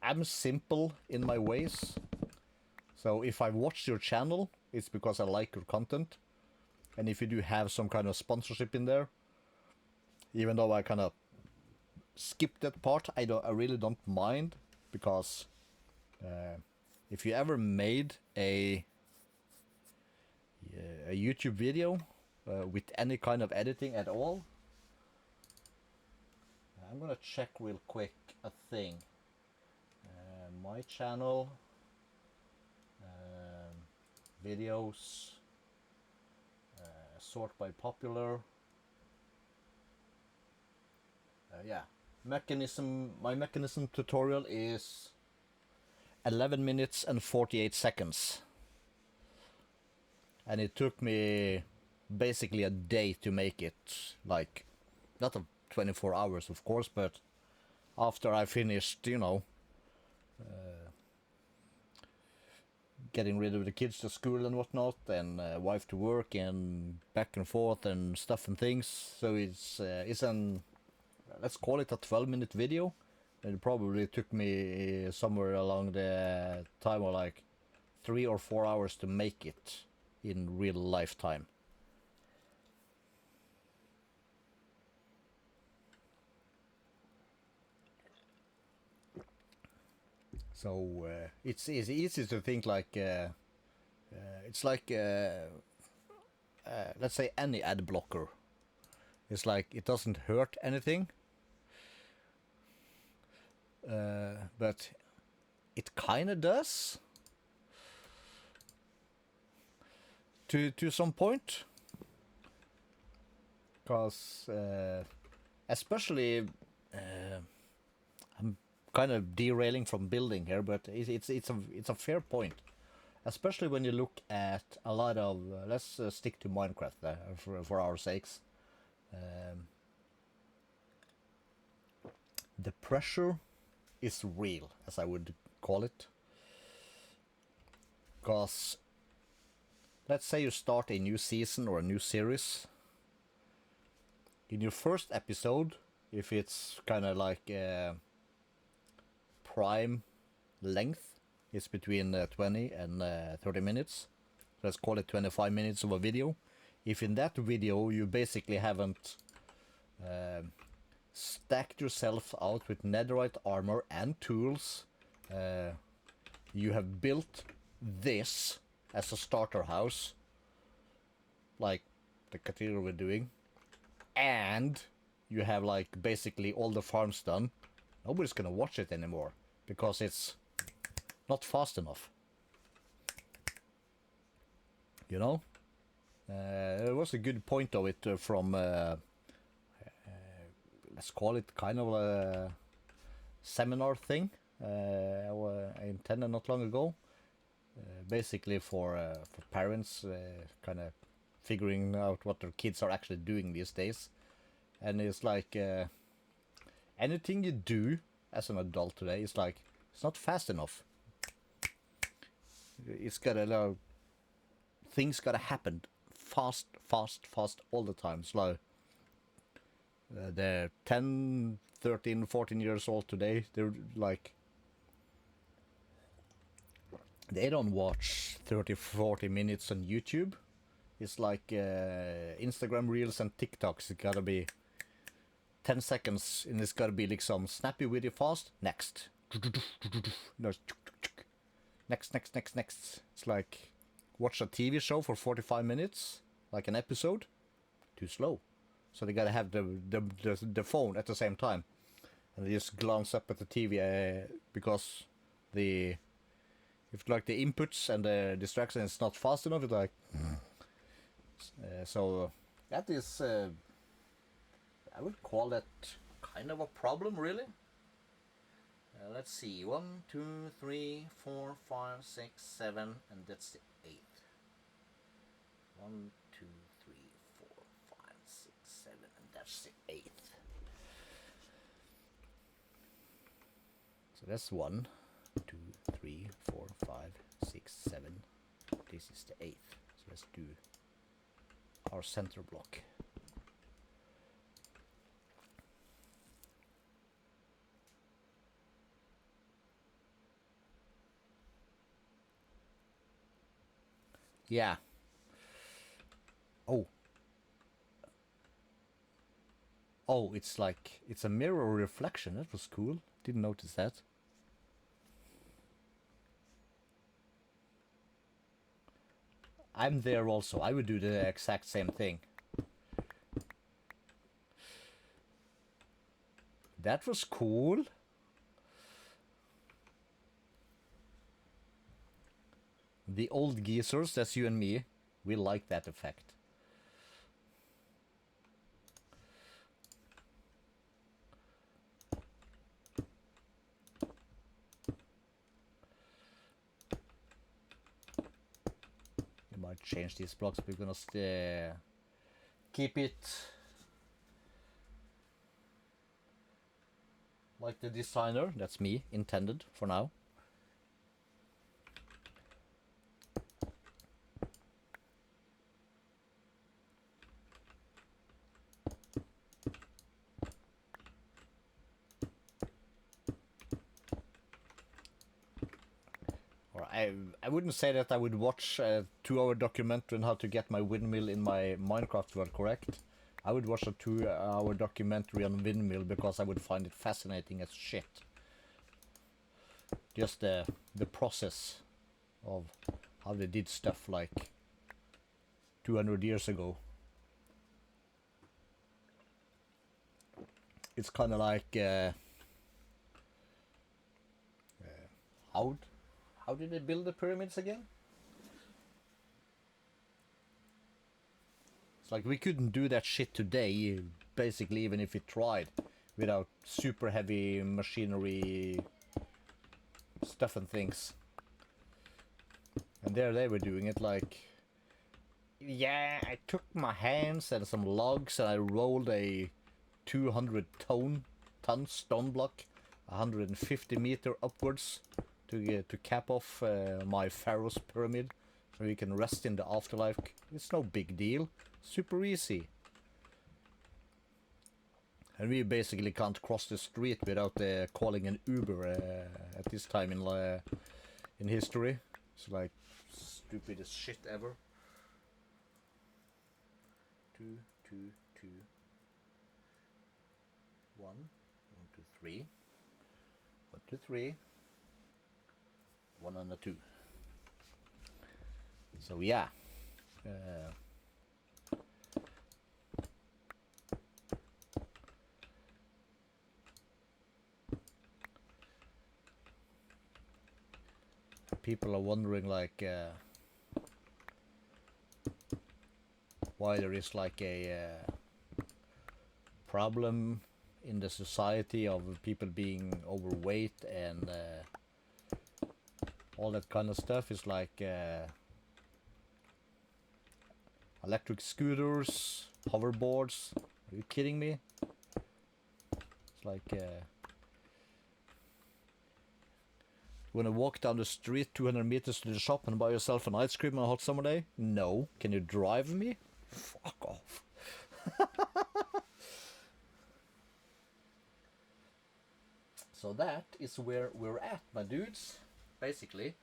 I'm simple in my ways. So if I watch your channel, it's because I like your content, and if you do have some kind of sponsorship in there, even though I kind of skip that part, I really don't mind, because if you ever made a YouTube video with any kind of editing at all, I'm gonna check real quick a thing. My channel, videos, sort by popular. Yeah, my mechanism tutorial is 11 minutes and 48 seconds. And it took me basically a day to make it. Like, not 24 hours, of course, but after I finished, you know, getting rid of the kids to school and whatnot, and wife to work, and back and forth and stuff and things. So it's an, let's call it a 12-minute video. It probably took me somewhere along the time of like 3 or 4 hours to make it in real lifetime. So it's easy to think like it's like let's say any ad blocker. It's like it doesn't hurt anything, but it kind of does to some point, because especially I'm kind of derailing from building here, but it's a fair point, especially when you look at a lot of let's stick to Minecraft there for our sakes. The pressure is real, as I would call it, because let's say you start a new season or a new series. In your first episode, if it's kind of like prime length, it's between 20 and 30 minutes. Let's call it 25 minutes of a video. If in that video you basically haven't stacked yourself out with netherite armor and tools, you have built this as a starter house, like the cathedral we're doing, and you have like basically all the farms done, nobody's gonna watch it anymore because it's not fast enough. You know? There was a good point of it from let's call it kind of a seminar thing I attended not long ago. Basically for parents kind of figuring out what their kids are actually doing these days. And it's like anything you do as an adult today is like, it's not fast enough. It's gotta, things gotta happen fast all the time. So they're 10, 13, 14 years old today. They're like, they don't watch 30, 40 minutes on YouTube. It's like Instagram Reels and TikToks. It gotta be 10 seconds, and it's gotta be like some snappy, witty, fast. Next. Next. It's like, watch a TV show for 45 minutes, like an episode. Too slow. So they gotta have the phone at the same time. And they just glance up at the TV because if like the inputs and the distraction is not fast enough, it's like so that is I would call that kind of a problem, really. Let's see, 1, 2, 3, 4, 5, 6, 7, and that's the 8th. 1, 2, 3, 4, 5, 6, 7, and that's the 8th. So that's 1, 2, 3, 4, 5, 6, 7. This is the 8th. So let's do our center block. Yeah. Oh, it's like, it's a mirror reflection. That was cool. Didn't notice that. I'm there also. I would do the exact same thing. That was cool. The old geezers, that's you and me, we like that effect. You might change these blocks, we're gonna keep it like the designer, that's me, intended for now. I wouldn't say that I would watch a 2-hour documentary on how to get my windmill in my Minecraft world correct. I would watch a 2-hour documentary on windmill because I would find it fascinating as shit. just the process of how they did stuff like 200 years ago. It's kind of like how did they build the pyramids again? It's like we couldn't do that shit today, basically, even if we tried, without super heavy machinery stuff and things. And there they were doing it like, yeah, I took my hands and some logs and I rolled a 200-ton stone block 150 meter upwards to cap off my pharaoh's pyramid so you can rest in the afterlife. It's no big deal, super easy. And we basically can't cross the street without calling an Uber at this time in history. It's like stupidest shit ever. 2, 2, 2, 1, 1, 2, 3, 1, 2, 3, 1 and a 2. So yeah, people are wondering like why there is like a problem in the society of people being overweight and all that kind of stuff. Is like electric scooters, hoverboards. Are you kidding me? It's like you wanna walk down the street 200 meters to the shop and buy yourself an ice cream on a hot summer day? No. Can you drive me? Fuck off. So that is where we're at, my dudes, basically.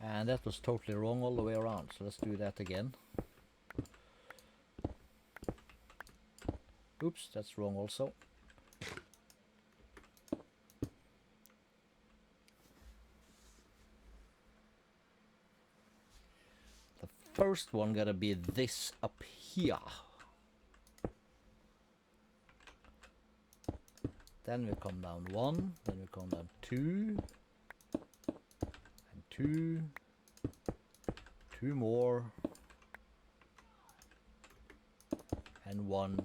And that was totally wrong all the way around, so let's do that again. Oops, that's wrong also. The first one gotta be this up here. Then we come down 1, then we come down 2, and 2, 2 more, and 1,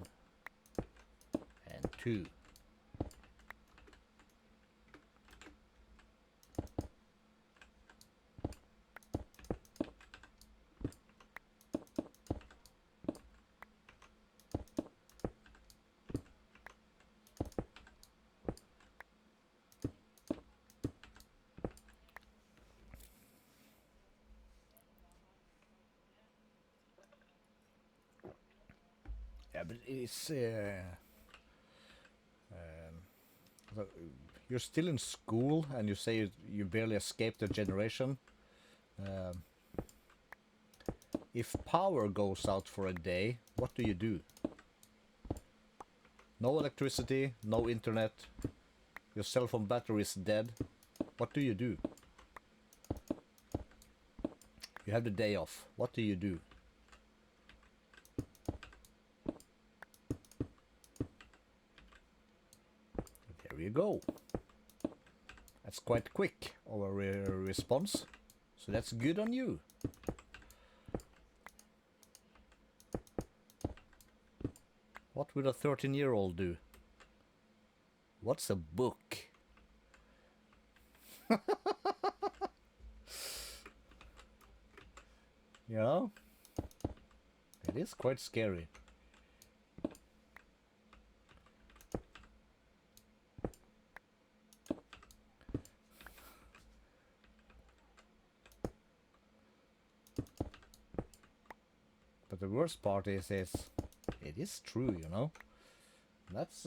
and 2. Yeah, but it's you're still in school and you say you barely escaped a generation. If power goes out for a day, what do you do? No electricity, no internet, your cell phone battery is dead. What do you do? You have the day off. What do you do? There you go. That's quite quick of a response. So that's good on you. What would a 13-year-old do? What's a book? You know? It is quite scary. But the worst part is It is true, you know. That's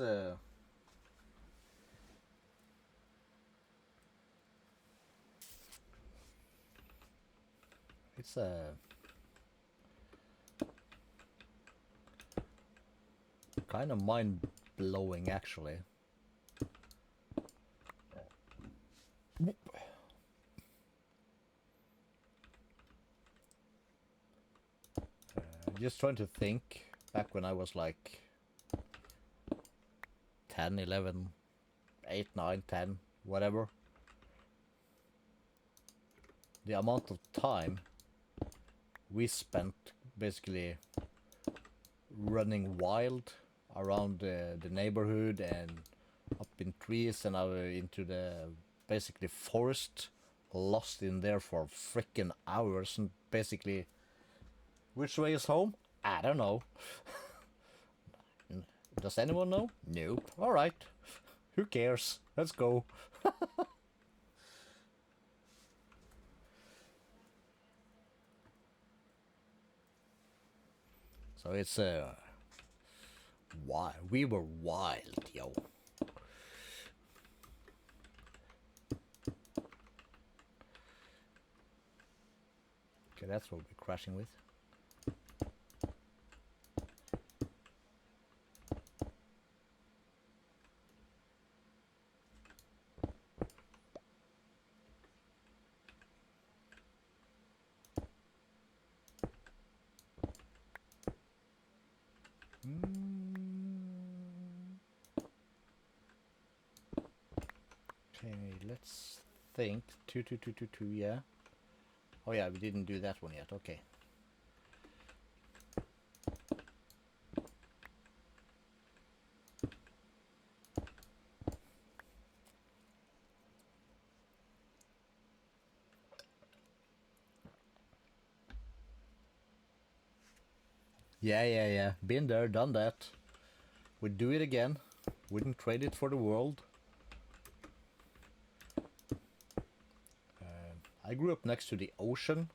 it's kind of mind-blowing, actually. Just trying to think back when I was like 10, 11, 8, 9, 10, whatever. The amount of time we spent basically running wild around the neighborhood and up in trees and out into the basically forest, lost in there for freaking hours, and basically which way is home? I don't know. Does anyone know? Nope. Alright. Who cares? Let's go. So it's wild. We were wild, yo. Okay, that's what we're crashing with. Okay, let's think. 2, yeah. Oh yeah, we didn't do that one yet. Okay. Yeah. Been there, done that. We'd do it again. Wouldn't trade it for the world. I grew up next to the ocean.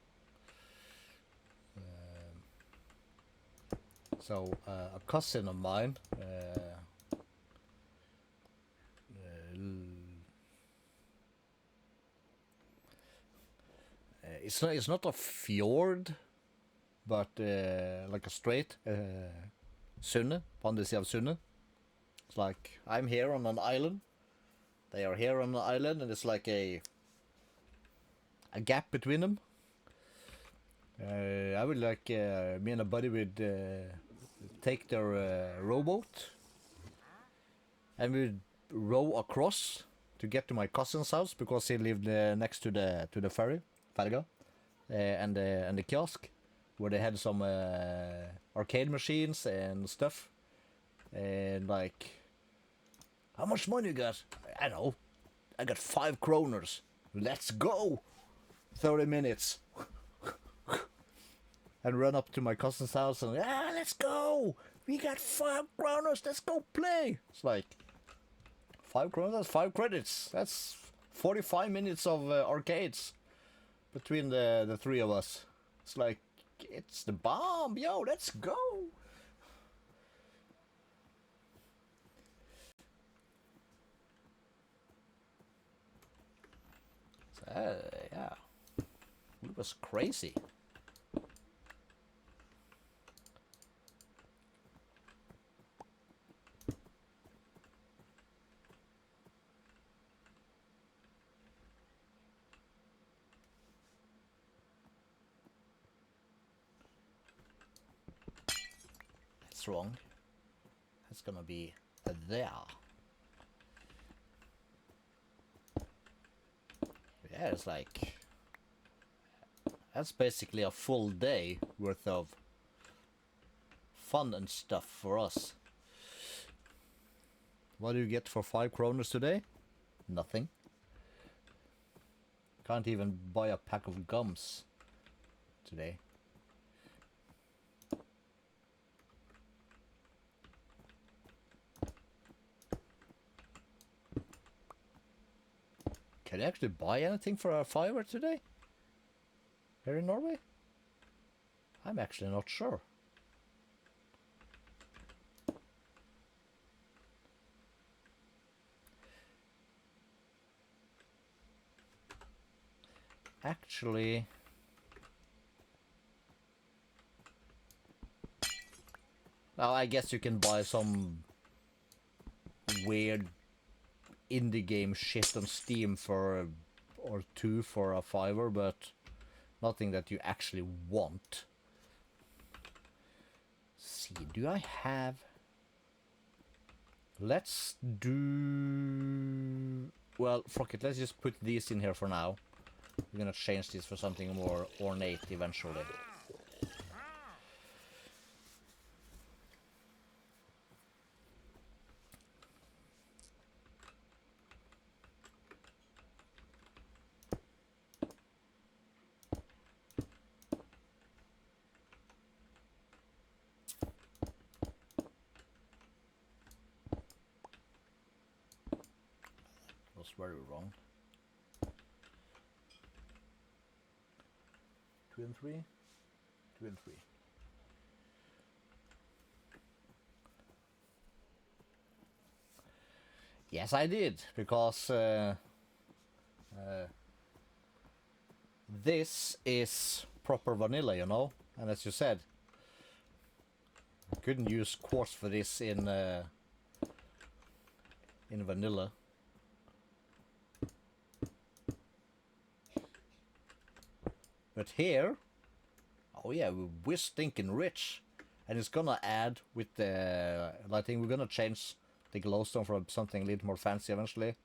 So a cousin of mine it's not a fjord, but like a straight sundet, på andre siden av sundet. It's like I'm here on an island, they are here on an island, and it's like a gap between them. I would like me and a buddy would take their rowboat and we'd row across to get to my cousin's house because he lived next to the ferry, ferga, and the kiosk where they had some arcade machines and stuff. And like, how much money you got? I don't know. I got 5 kroners. Let's go. 30 minutes. And run up to my cousin's house and let's go. We got 5 kroners. Let's go play. It's like 5 kroners. That's 5 credits. That's 45 minutes of arcades between the 3 of us. It's like, it's the bomb, yo. Let's go. So, yeah, it was crazy. That's wrong. That's gonna be there. Yeah, it's like, that's basically a full day worth of fun and stuff for us. What do you get for 5 kroners today? Nothing. Can't even buy a pack of gums today. Can you actually buy anything for a fiver today? Here in Norway? I'm actually not sure. actually... Well, I guess you can buy some weird indie game shit on Steam for or two for a $5, but nothing that you actually want. See, do I have... Let's do... Well, fuck it, let's just put these in here for now. We're gonna change this for something more ornate eventually. Was very wrong. 2 and 3, 2 and 3. Yes, I did, because this is proper vanilla, you know, and as you said, I couldn't use quartz for this in vanilla. But here, oh yeah, we're stinking rich. And it's gonna add with the lighting, we're gonna change the glowstone for something a little more fancy eventually.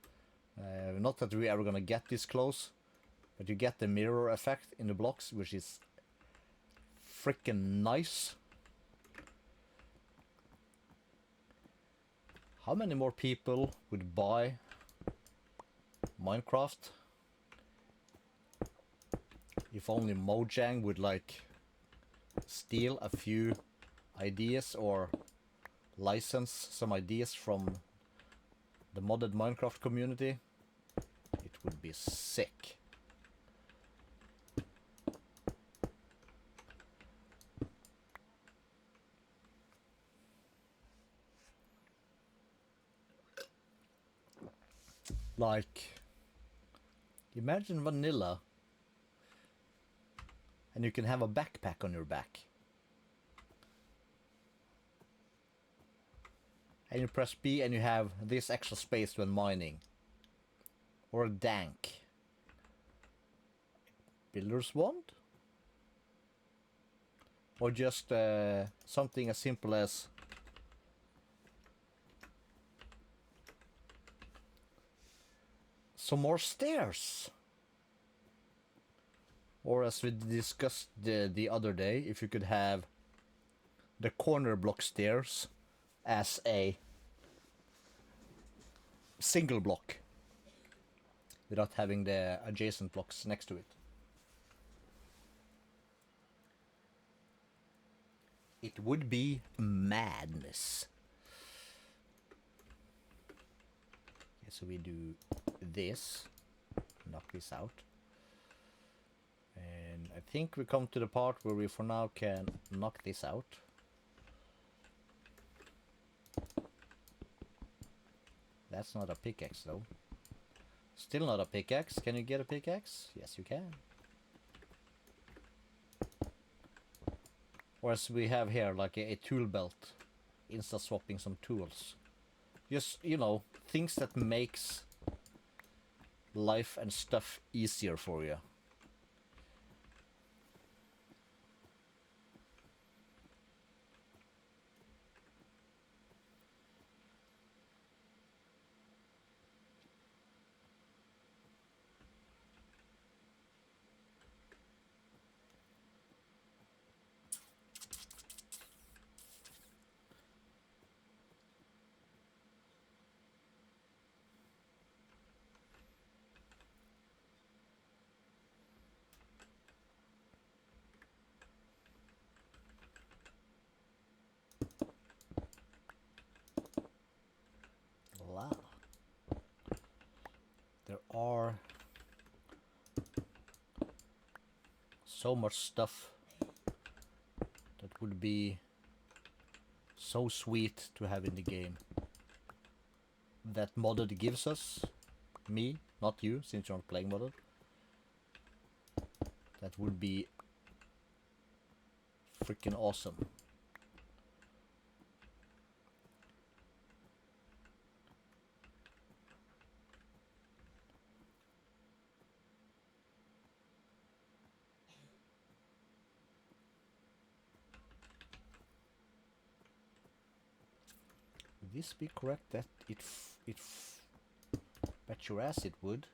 Not that we're ever gonna get this close, but you get the mirror effect in the blocks, which is freaking nice. How many more people would buy Minecraft if only Mojang would like steal a few ideas or license some ideas from the modded Minecraft community? It would be sick. Like, imagine vanilla and you can have a backpack on your back. And you press B and you have this extra space when mining. Or a dank. Builder's wand? Or just something as simple as some more stairs. Or as we discussed the other day, if you could have the corner block stairs as a single block without having the adjacent blocks next to it. It would be madness. Okay, so we do this, knock this out. And I think we come to the part where we for now can knock this out. That's not a pickaxe though. Still not a pickaxe. Can you get a pickaxe? Yes, you can. Or as we have here, like a tool belt. Insta swapping some tools. Just, you know, things that makes life and stuff easier for you. Wow. There are so much stuff that would be so sweet to have in the game that modded gives us. Me, not you, since you're not playing modded. That would be freaking awesome. Would this be correct that it bet your ass it would.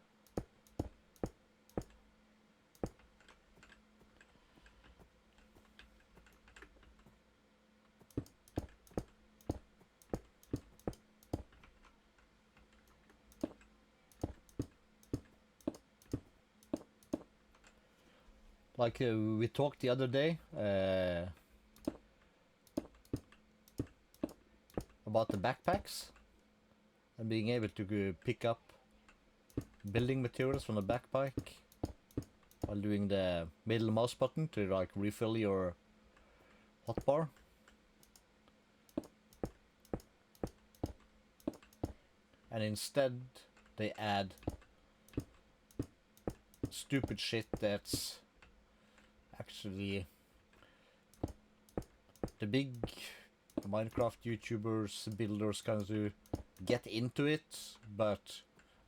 Like we talked the other day about the backpacks and being able to pick up building materials from the backpack while doing the middle mouse button to like refill your hotbar. And instead they add stupid shit that's actually the big Minecraft YouTubers, builders kind of get into it, but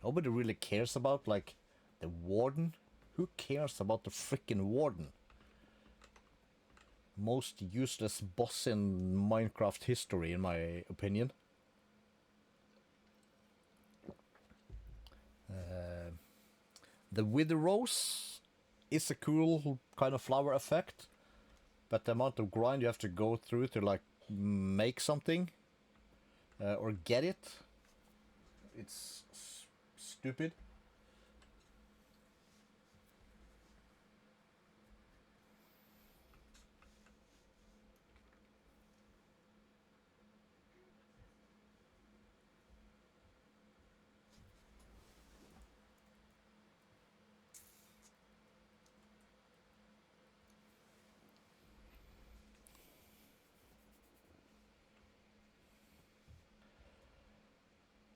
nobody really cares about, like, the warden. Who cares about the freaking warden? Most useless boss in Minecraft history, in my opinion. The Wither Rose is a cool kind of flower effect, but the amount of grind you have to go through to like make something or get it, it's stupid.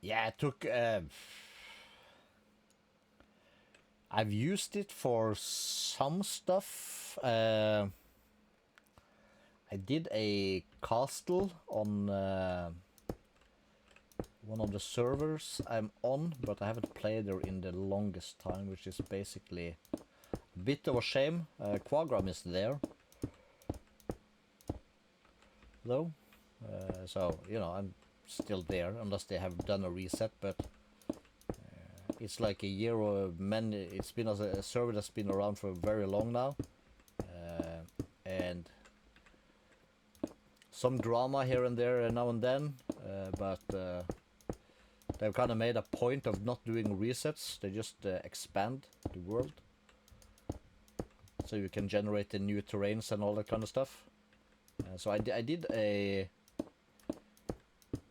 Yeah, it took... I've used it for some stuff. I did a castle on one of the servers I'm on, but I haven't played there in the longest time, which is basically a bit of a shame. Quagram is there, though. So, you know, I'm still there, unless they have done a reset, but it's like a year or many. It's been as a server that's been around for very long now, and some drama here and there now and then, but they've kind of made a point of not doing resets. They just expand the world, so you can generate the new terrains and all that kind of stuff. So I did a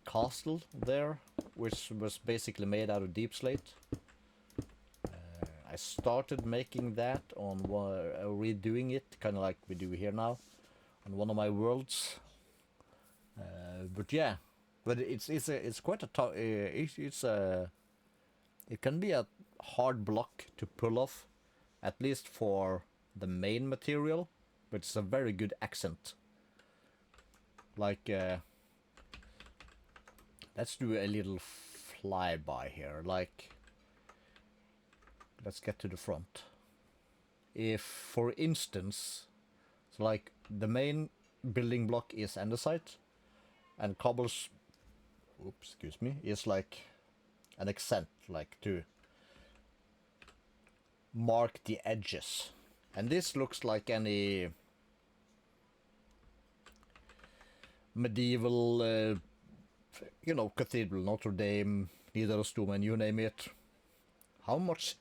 castle there, which was basically made out of deep slate. I started making that on redoing it, kind of like we do here now, on one of my worlds. But yeah, but it's quite a tough. It can be a hard block to pull off, at least for the main material. But it's a very good accent. Like, let's do a little flyby here. Like, let's get to the front. If, for instance, so like the main building block is andesite, and cobbles, oops, excuse me, is like an accent, like to mark the edges. And this looks like any medieval, you know, cathedral, Notre Dame, Nidarosdomen, you name it. How much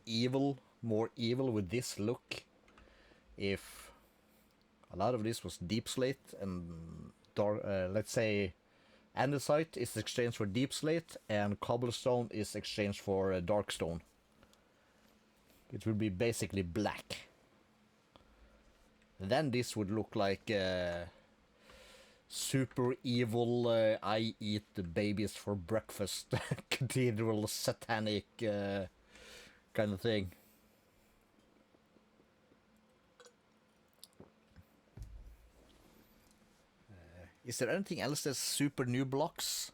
more evil would this look if a lot of this was deep slate and dark, let's say andesite is exchanged for deep slate and cobblestone is exchanged for dark stone. It would be basically black. Then this would look like super evil, I eat the babies for breakfast, cathedral satanic kind of thing. Is there anything else that's super new blocks?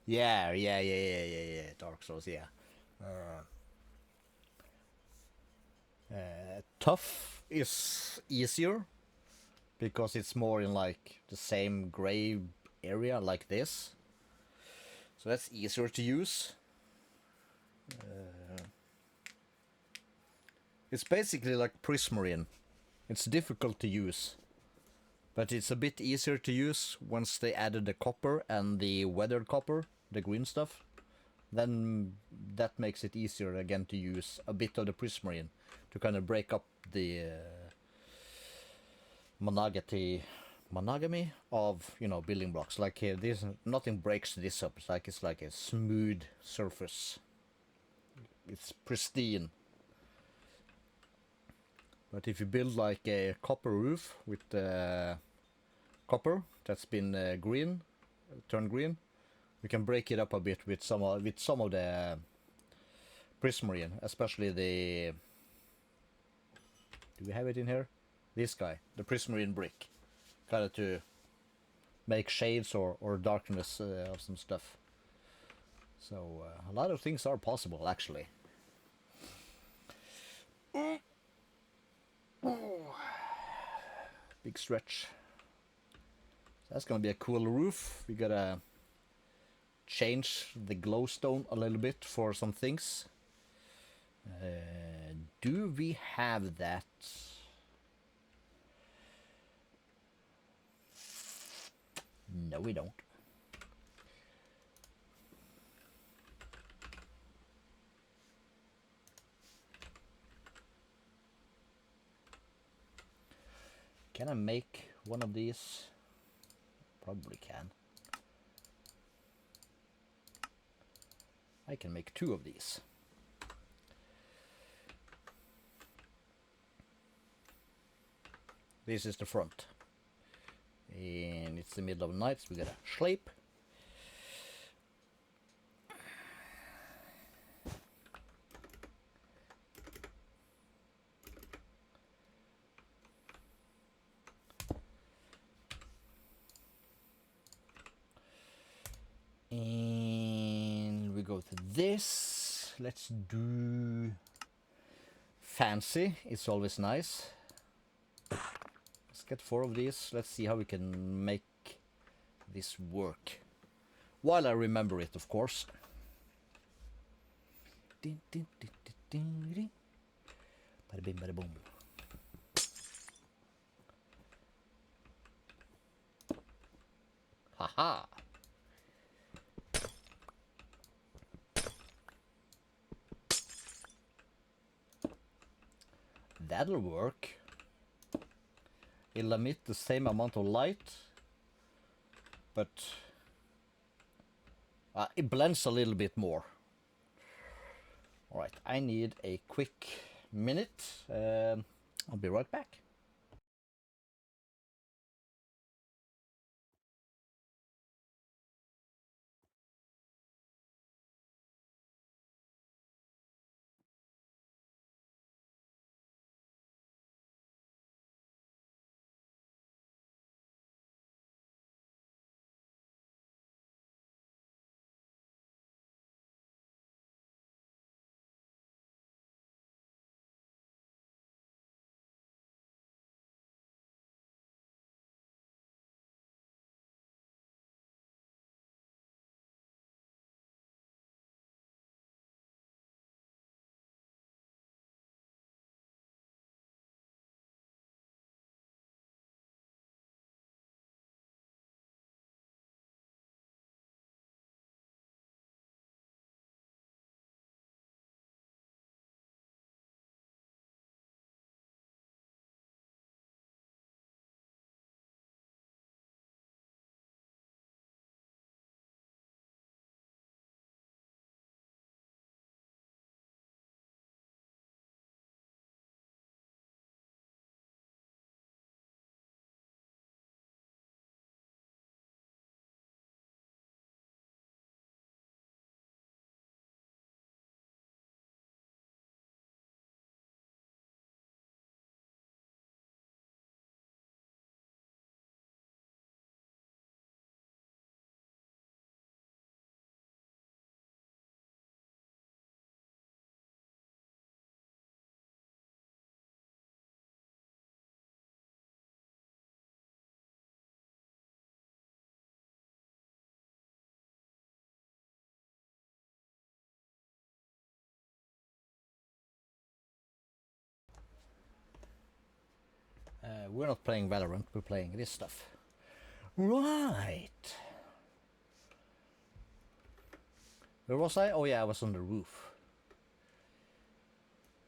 Yeah. Dark Souls, yeah. Tough is easier because it's more in like the same gray area like this. So that's easier to use. It's basically like Prismarine. It's difficult to use, but it's a bit easier to use once they added the copper and the weathered copper, the green stuff. Then that makes it easier again to use a bit of the Prismarine to kind of break up the monogamy of, you know, building blocks. Like here, this nothing breaks this up. It's like a smooth surface. It's pristine. But if you build like a copper roof with copper that's been turned green, we can break it up a bit with some of the Prismarine, especially the. Do we have it in here? This guy, the Prismarine brick, kind of to make shades or darkness of some stuff. So a lot of things are possible, actually. Big stretch. So that's gonna be a cool roof. We gotta change the glowstone a little bit for some things. Do we have that? No, we don't. Can I make one of these? Probably can. I can make 2 of these. This is the front. And it's the middle of the night, so we gotta sleep. And we go to this. Let's do fancy. It's always nice. Let's get 4 of these. Let's see how we can make this work. While I remember it, of course. Bada bing, bada boom. Haha! That'll work. It'll emit the same amount of light, but it blends a little bit more. Alright, I need a quick minute. I'll be right back. We're not playing Valorant, we're playing this stuff. Right. Where was I? Oh yeah, I was on the roof.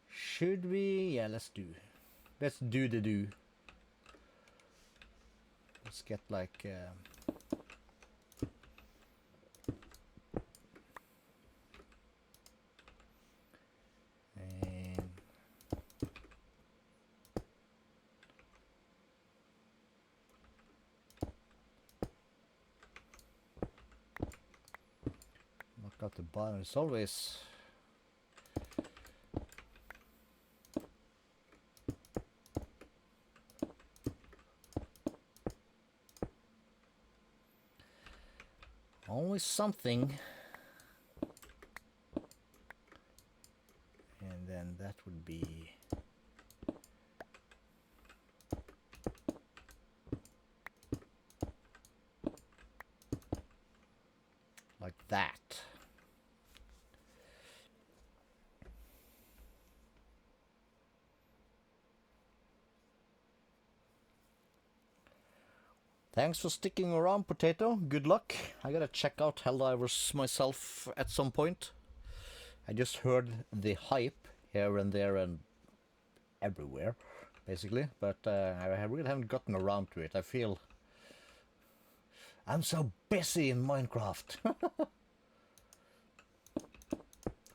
Should we? Yeah, let's do the do. Let's get like... and knock out the bottom. It's always... always something. And then that would be... like that. Thanks for sticking around, Potato. Good luck. I gotta check out Helldivers myself at some point. I just heard the hype here and there and everywhere, basically. But I really haven't gotten around to it. I feel... I'm so busy in Minecraft.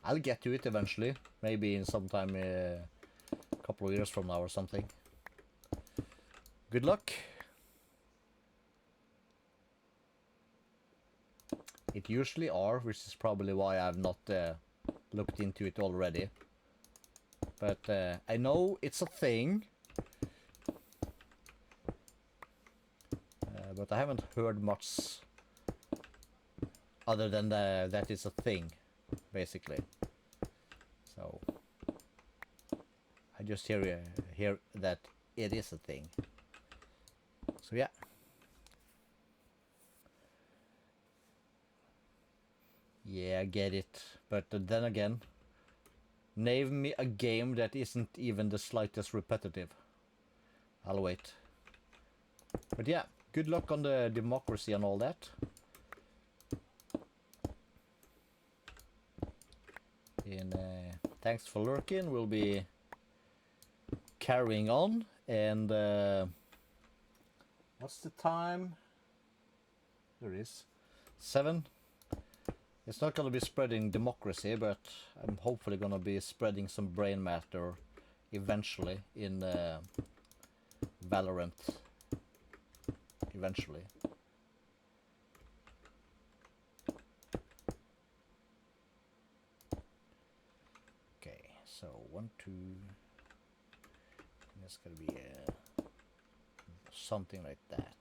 I'll get to it eventually. Maybe in sometime a couple of years from now or something. Good luck. It usually are, which is probably why I've not looked into it already. But I know it's a thing. But I haven't heard much other than that it's a thing, basically. So I just hear that it is a thing. So yeah. Yeah, I get it. But then again, name me a game that isn't even the slightest repetitive. I'll wait. But yeah, good luck on the democracy and all that. And thanks for lurking. We'll be carrying on. And what's the time? There it is. 7. It's not going to be spreading democracy, but I'm hopefully going to be spreading some brain matter eventually in Valorant. Eventually. Okay, so 1, 2. It's going to be something like that.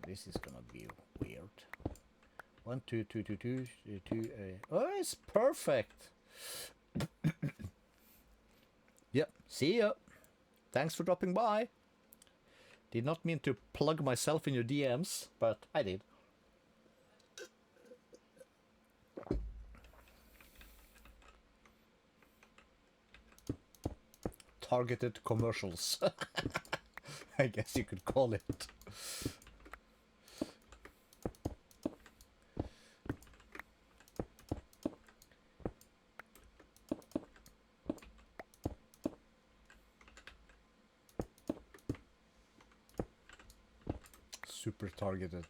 This is gonna be weird. 1, 2, 2, 2, 2, 2. Oh, it's perfect. Yep. See ya. Thanks for dropping by. Did not mean to plug myself in your DMs, but I did. Targeted commercials. I guess you could call it. Super targeted.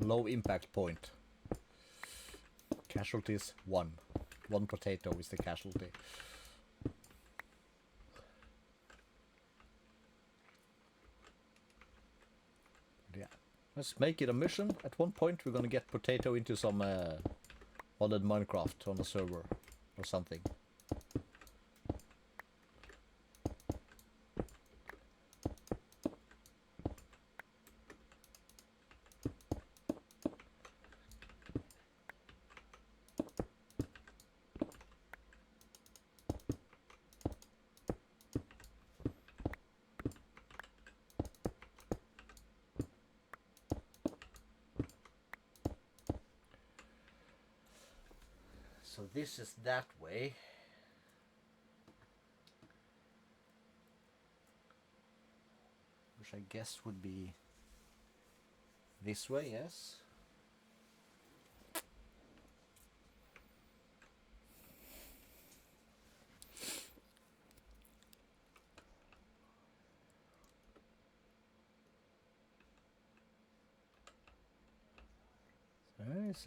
Low impact point. Casualties 1. 1 potato is the casualty. Yeah. Let's make it a mission. At one point we're gonna get potato into some modded Minecraft on the server or something. So this is that way. Which I guess would be this way, yes? There's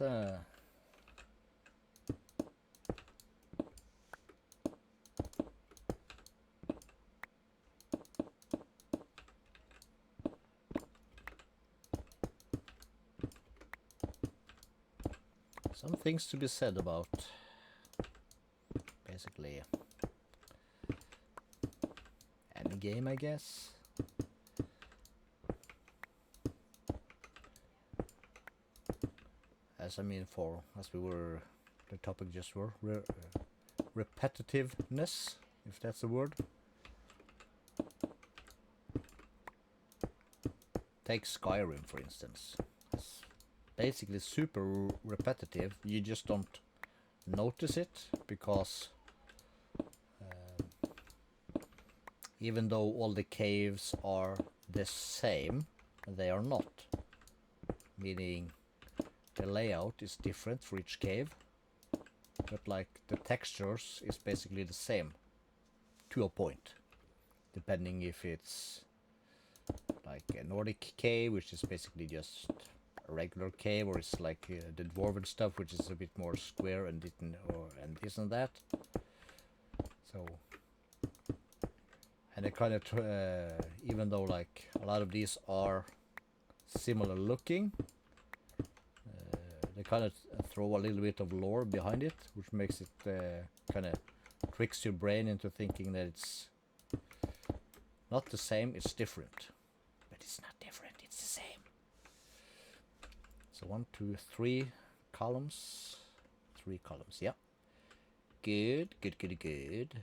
some things to be said about basically any game, I guess. As I mean, as the topic just were, repetitiveness, if that's a word. Take Skyrim, for instance. It's basically super repetitive. You just don't notice it because even though all the caves are the same, they are not. Meaning the layout is different for each cave, but like the textures is basically the same to a point, depending if it's like a Nordic cave, which is basically just a regular cave, or it's like the dwarven stuff, which is a bit more square and and this and that. So, and it kind of even though like a lot of these are similar looking, they kind of throw a little bit of lore behind it, which makes it kind of tricks your brain into thinking that it's not the same, it's different. But it's not different, it's the same. So 1, 2, 3 columns. 3 columns, yeah. Good, good, good, good.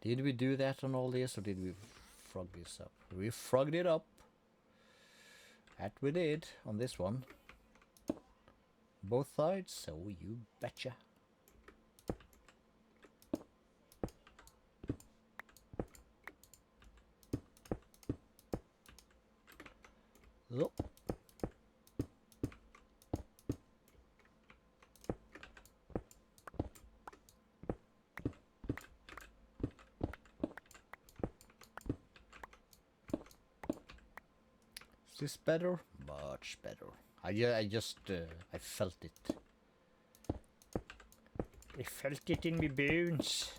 Did we do that on all this, or did we frog this up? We frogged it up. That we did on this one. Both sides, so you betcha. Oh. Is this better? Much better. I felt it. I felt it in my bones.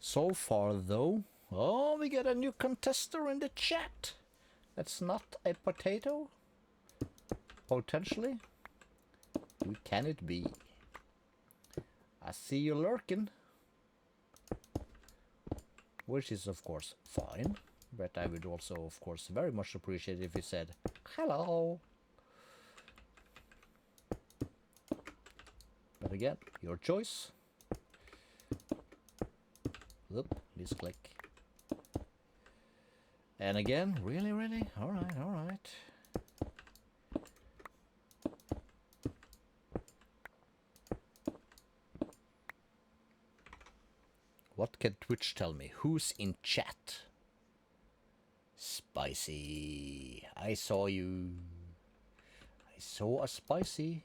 So far, though, oh, we got a new contester in the chat. That's not a potato. Potentially. Who can it be? I see you lurking. Which is, of course, fine. But I would also, of course, very much appreciate if you said, hello. But again, your choice. Oop, misclick. And again, really? Alright, alright. What can Twitch tell me? Who's in chat? Spicy. I saw you. I saw a spicy.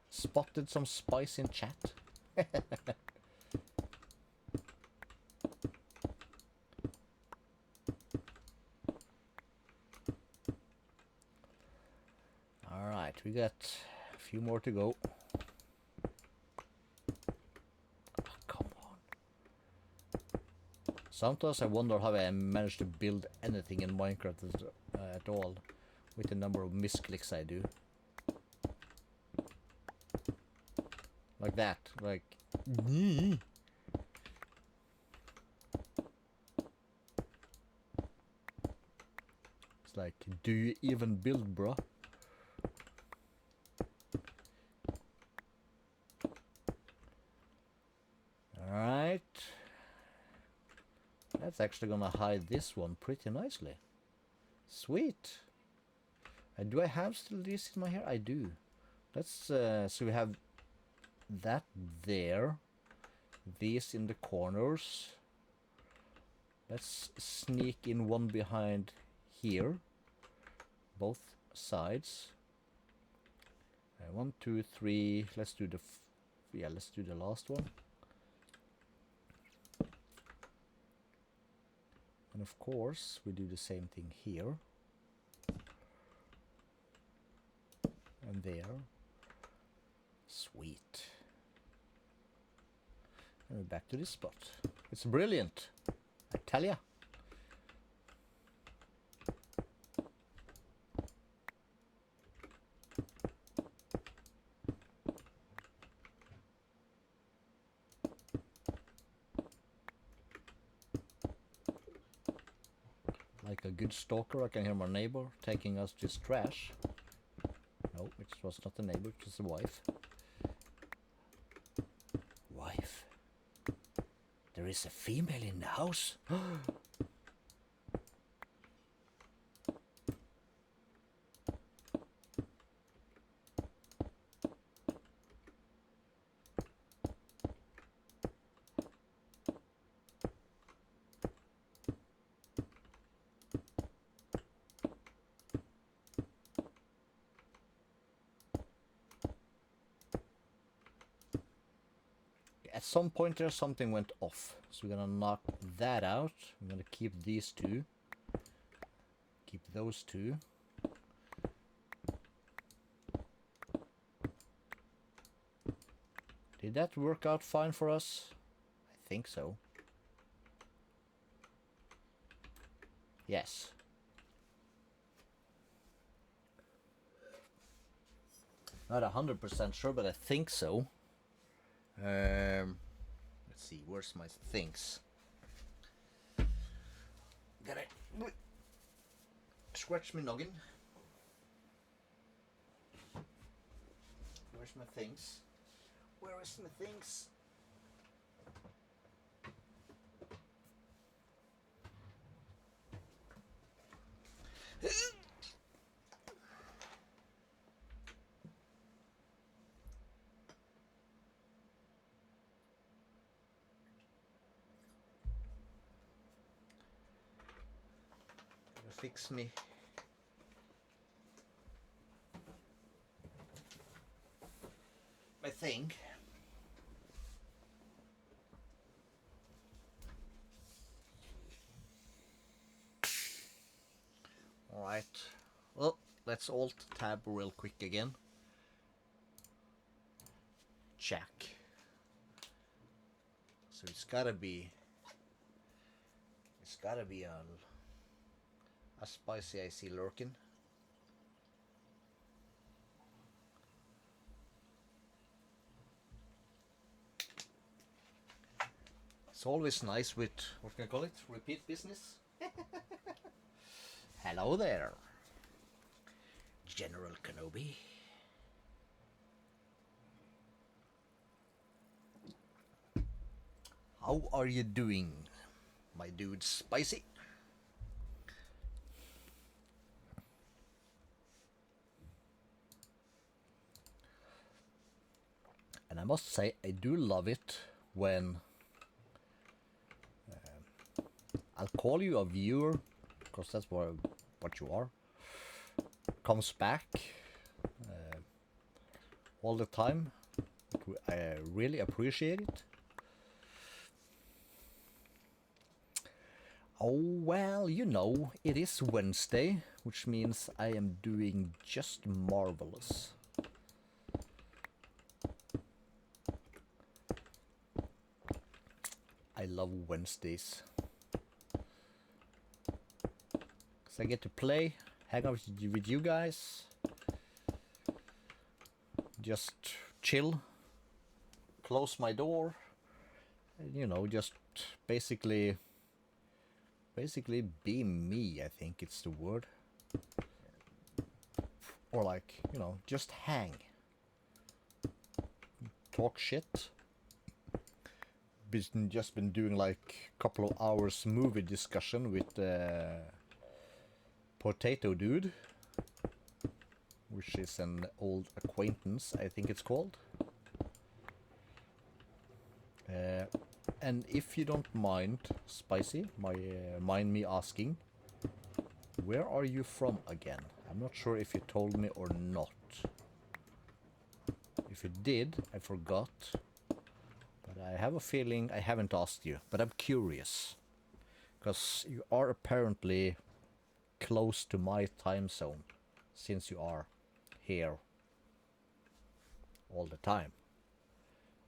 Spotted some spice in chat. Alright, we got a few more to go. Sometimes I wonder how I managed to build anything in Minecraft at all, with the number of misclicks I do. Like that, like... It's like, do you even build, bruh? That's actually gonna hide this one pretty nicely. Sweet. Do I have still this in my hair? I do. Let's so we have that there. These in the corners. Let's sneak in one behind here. Both sides. 1, 2, 3. Let's do the let's do the last one. And of course, we do the same thing here. And there. Sweet. And we're back to this spot. It's brilliant, I tell ya. Like a good stalker, I can hear my neighbor taking us to his trash. No, it was not a neighbor, it was a wife. Wife? There is a female in the house? At some point there something went off, so we're gonna knock that out. I'm gonna keep these two, keep those two. Did that work out fine for us? I think so. Yes. Not 100% sure, but I think so. Let's see, where's my things? Gotta scratch me noggin. Where's my things? Where is my things? Fix me. My thing. All right. Well, let's alt tab real quick again. Check. So it's gotta be a spicy I see lurking. It's always nice with, what can I call it? Repeat business. Hello there, General Kenobi. How are you doing, my dude Spicy? And I must say, I do love it when I'll call you a viewer, because that's what you are, comes back all the time. I really appreciate it. Oh, well, you know, it is Wednesday, which means I am doing just marvelous. I love Wednesdays. Because I get to play, hang out with you guys, just chill, close my door, and, you know, just basically be me, I think it's the word. Or like, you know, just hang. Talk shit. just been doing like a couple of hours movie discussion with Potato Dude, which is an old acquaintance, I think it's called. And if you don't mind, Spicy, mind me asking, where are you from again? I'm not sure if you told me or not. If you did, I forgot. But I have a feeling I haven't asked you, but I'm curious. Because you are apparently close to my time zone, since you are here all the time.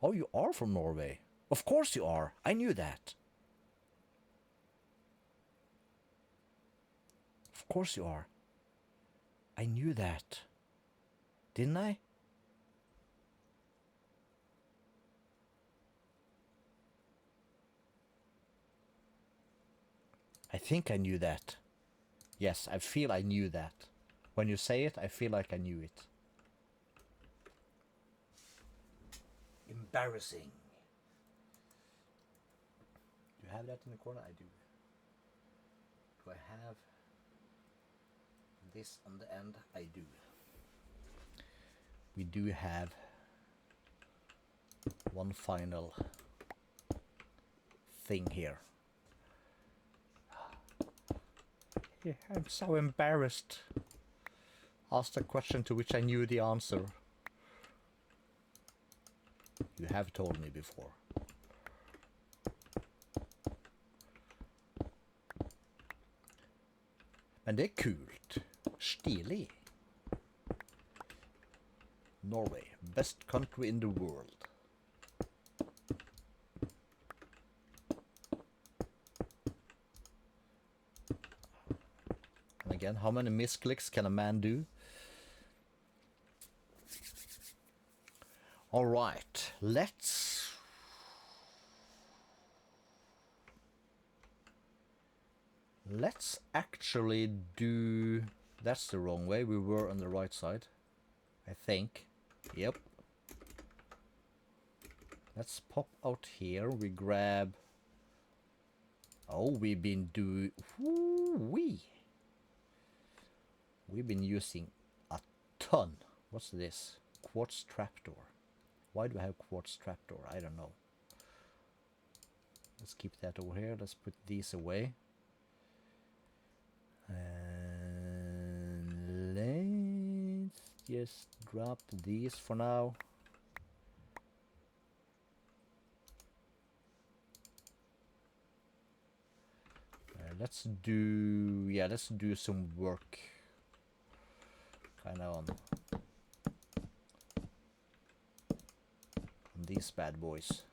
Oh, you are from Norway. Of course you are. I knew that. Of course you are. I knew that. Didn't I? I think I knew that. Yes, I feel I knew that. When you say it, I feel like I knew it. Embarrassing. Do you have that in the corner? I do. Do I have this on the end? I do. We do have one final thing here. Yeah, I'm so embarrassed. Asked a question to which I knew the answer. You have told me before. Men det är kult. Stilig. Norway, best country in the world. And again, how many misclicks can a man do? All right, let's actually do. That's the wrong way. We were on the right side, I think. Yep. Let's pop out here. We grab. Oh, we've been doing. We've been using a ton. What's this? Quartz trapdoor. Why do I have quartz trapdoor? I don't know. Let's keep that over here. Let's put these away. And let's just drop these for now. Let's do some work kind of on these bad boys.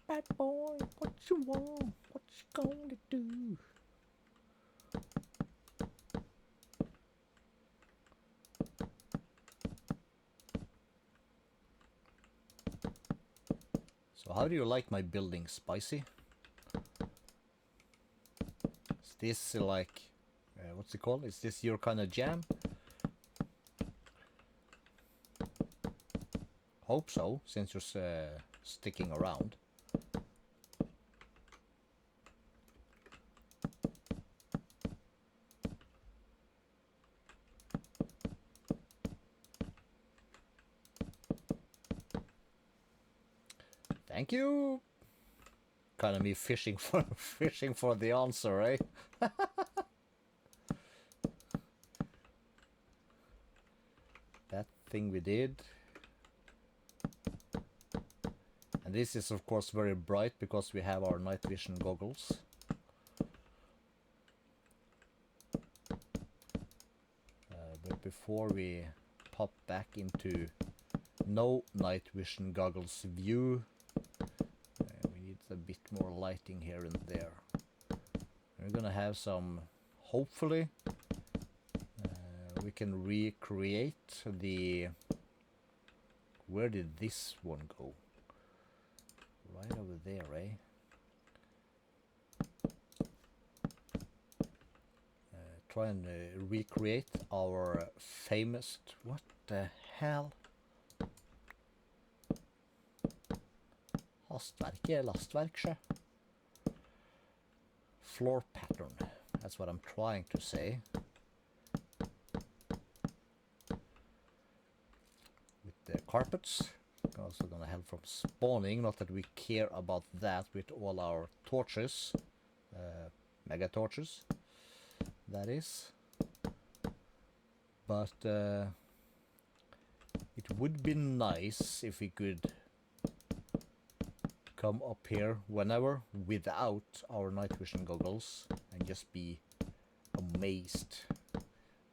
Bad boy, what you want? What you gonna do? So how do you like my building, Spicy? Is this like, what's it called? Is this your kind of jam? Hope so, since you're sticking around. Thank you. Kind of me fishing for the answer, eh? That thing we did. And this is of course very bright because we have our night vision goggles. But before we pop back into no night vision goggles view, we need a bit more lighting here and there. We're gonna have some, hopefully, we can recreate the, where did this one go? Right over there, eh? try and recreate our famous... What the hell? Hastverk, lastverk, sjø. Floor pattern. That's what I'm trying to say. With the carpets. Also gonna help from spawning. Not that we care about that with all our torches. Mega torches. That is. But it would be nice if we could come up here whenever without our night vision goggles and just be amazed.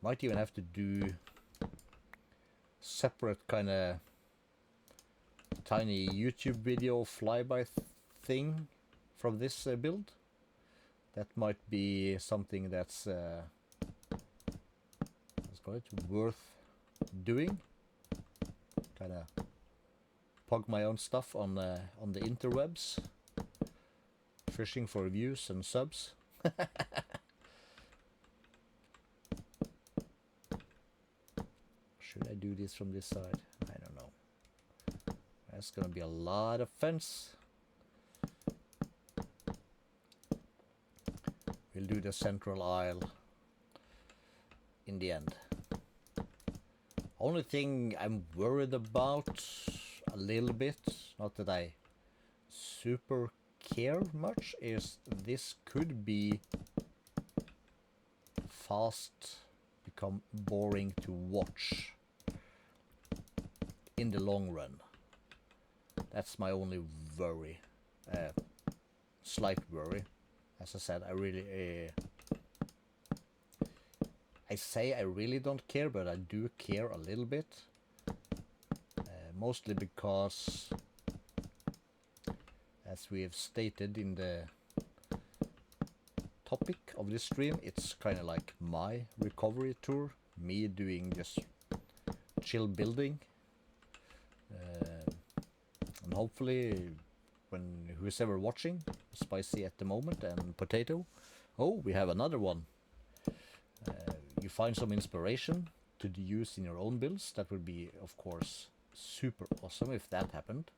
Might even have to do separate kind of tiny YouTube video flyby thing from this build. That might be something that's worth doing. Kind of pug my own stuff on the interwebs, fishing for views and subs. Should I do this from this side? I don't know. That's gonna be a lot of fence. We'll do the central aisle in the end. Only thing I'm worried about a little bit, not that I super care much, is this could be fast become boring to watch in the long run. That's my only worry, slight worry. As I said, I really don't care, but I do care a little bit. Mostly because, as we have stated in the topic of this stream, it's kind of like my recovery tour. Me doing just chill building. And hopefully, when who's ever watching, Spicy at the moment and Potato, oh, we have another one. You find some inspiration to use in your own builds. That would be, of course, super awesome if that happened.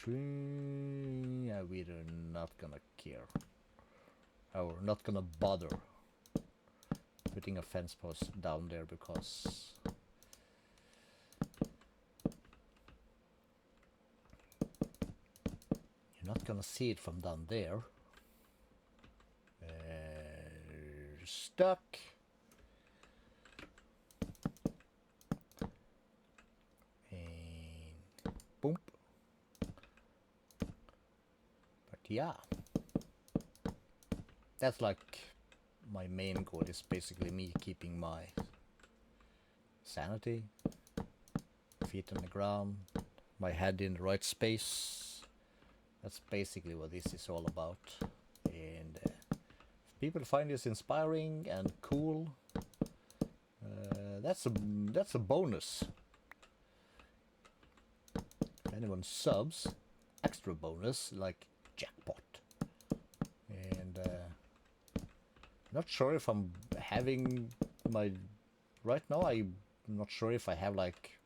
Yeah, we're not gonna care. Or not gonna bother putting a fence post down there because you're not gonna see it from down there. Stuck. And boom. But yeah, that's like my main goal, is basically me keeping my sanity, feet on the ground, my head in the right space. That's basically what this is all about. And if people find this inspiring and cool, that's a bonus. If anyone subs, extra bonus, like jackpot. And not sure if I'm having my... Right now I'm not sure if I have like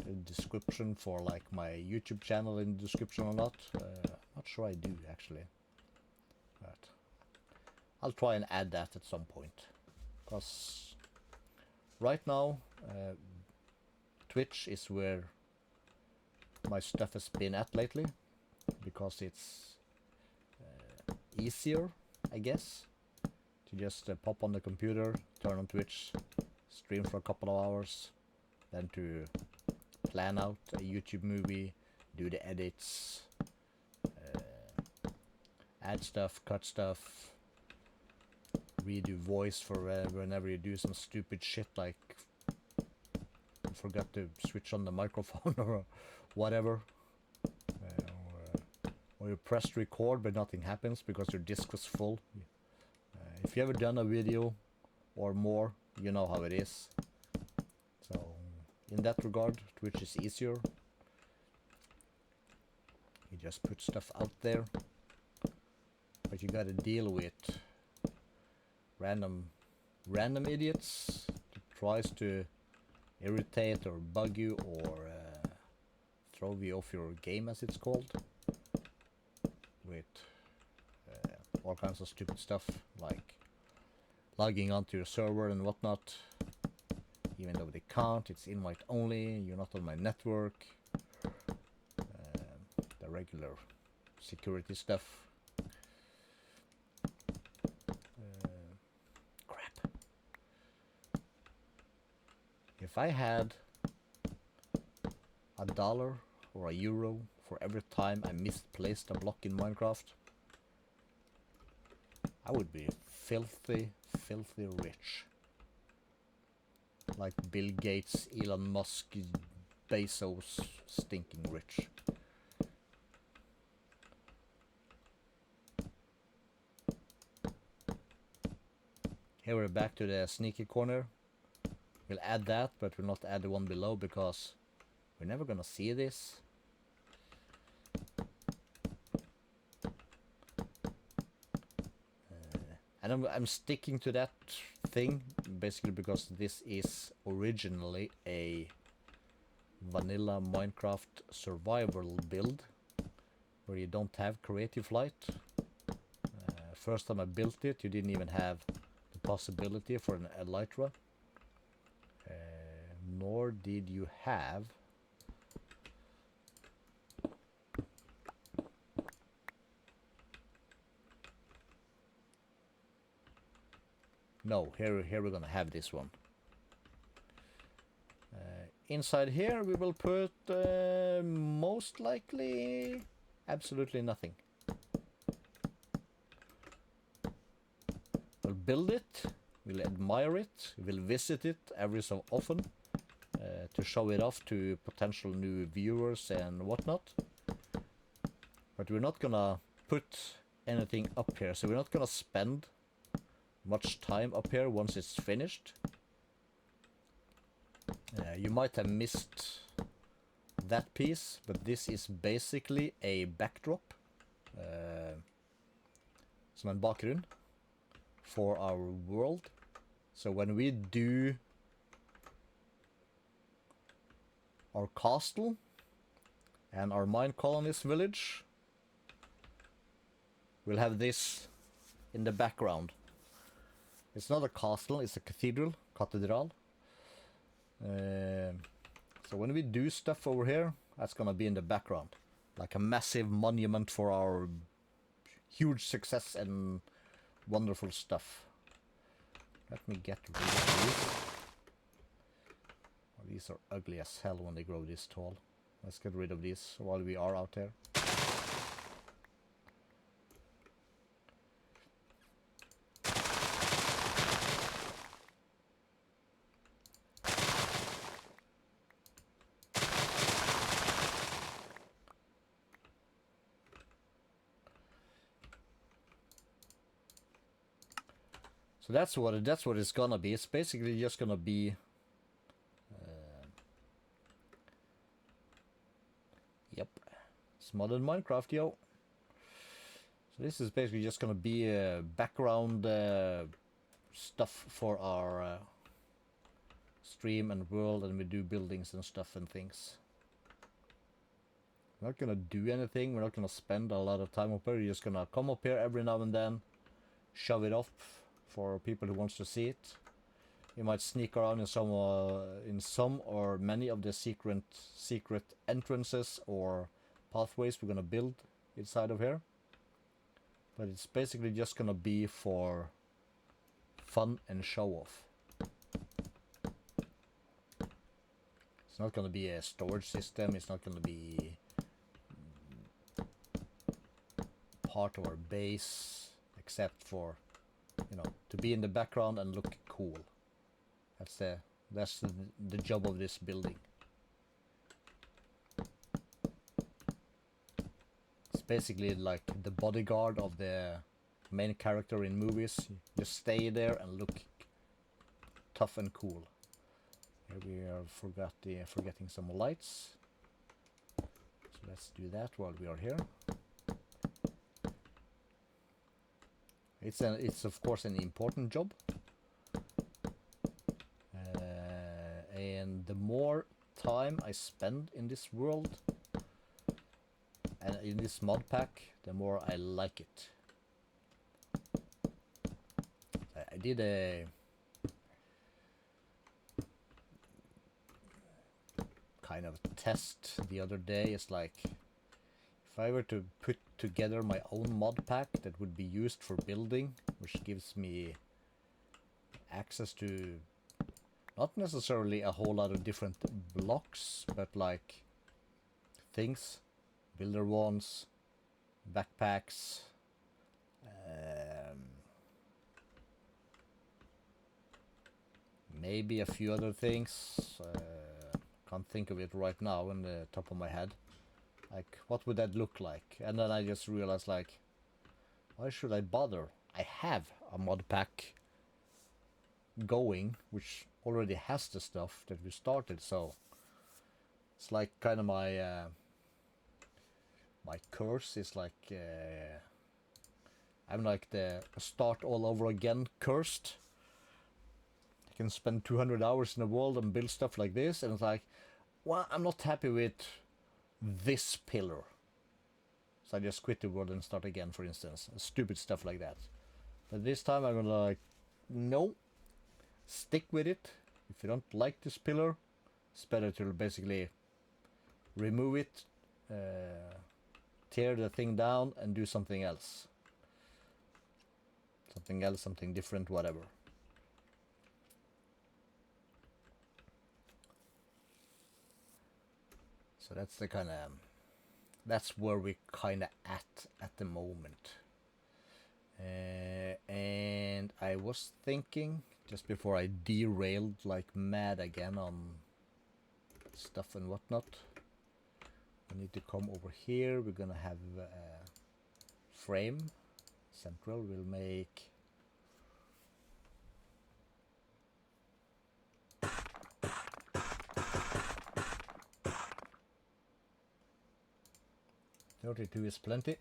a description for like my YouTube channel in the description or not. Not sure I do actually. But I'll try and add that at some point. Because right now Twitch is where my stuff has been at lately. Because it's easier, I guess, to just pop on the computer, turn on Twitch, stream for a couple of hours, then to plan out a YouTube movie, do the edits, add stuff, cut stuff, redo voice for whenever you do some stupid shit like forgot to switch on the microphone or whatever. Or you press record but nothing happens because your disk was full. If you ever done a video or more, you know how it is. So in that regard, Twitch is easier. You just put stuff out there. But Because you gotta deal with random idiots that tries to irritate or bug you or throw you off your game, as it's called, with all kinds of stupid stuff like logging onto your server and whatnot, even though they can't. It's invite only, you're not on my network, the regular security stuff. Crap. If I had $1 or €1 for every time I misplaced a block in Minecraft, I would be filthy rich. Like Bill Gates, Elon Musk, Bezos, stinking rich. Here we're back to the sneaky corner. We'll add that, but we'll not add the one below because we're never gonna see this. And I'm sticking to that thing basically because this is originally a vanilla Minecraft survival build where you don't have creative light. First time I built it, you didn't even have the possibility for an elytra, nor did you have here we're gonna have this one. Inside here we will put most likely absolutely nothing. We'll build it, we'll admire it, we'll visit it every so often to show it off to potential new viewers and whatnot. But we're not gonna put anything up here, so we're not gonna spend much time up here once it's finished. You might have missed that piece, but this is basically a backdrop, som en bakgrunn for our world. So when we do our castle and our mine colonist village, we'll have this in the background. It's not a castle, it's a cathedral. So when we do stuff over here, that's gonna be in the background, like a massive monument for our huge success and wonderful stuff. Let me get rid of these. Oh, these are ugly as hell when they grow this tall. Let's get rid of these while we are out there. So that's what it's gonna be. It's basically just gonna be yep, it's modern Minecraft, yo. So this is basically just gonna be background stuff for our stream and world, and we do buildings and stuff and things. We're not gonna do anything, we're not gonna spend a lot of time up here. You're just gonna come up here every now and then, shove it off for people who wants to see it. You might sneak around in some or many of the secret entrances or pathways we're gonna build inside of here. But it's basically just gonna be for fun and show off. It's not gonna be a storage system, it's not gonna be part of our base, except for, you know, to be in the background and look cool. That's the job of this building. It's basically like the bodyguard of the main character in movies. You just stay there and look tough and cool. Here we are forgetting some lights. So let's do that while we are here. It's of course an important job. And the more time I spend in this world and in this mod pack, the more I like it. I did a kind of test the other day. It's like, if I were to put together my own mod pack that would be used for building, which gives me access to not necessarily a whole lot of different blocks, but like things, builder wands, backpacks, maybe a few other things. Can't think of it right now on the top of my head. Like, what would that look like? And then I just realized, like, why should I bother? I have a mod pack going, which already has the stuff that we started, so it's like kind of my my curse is like I'm like the start all over again cursed. I can spend 200 hours in the world and build stuff like this, and it's like, well, I'm not happy with this pillar, so I just quit the world and start again, for instance. Stupid stuff like that. But this time I'm gonna like, no, stick with it. If you don't like this pillar, it's better to basically remove it, tear the thing down and do something else. Something else, something different, whatever. So that's the kind of, that's where we kind of at the moment. And I was thinking, just before I derailed like mad again on stuff and whatnot, we need to come over here. We're gonna have a frame central. We'll make $32 is plenty.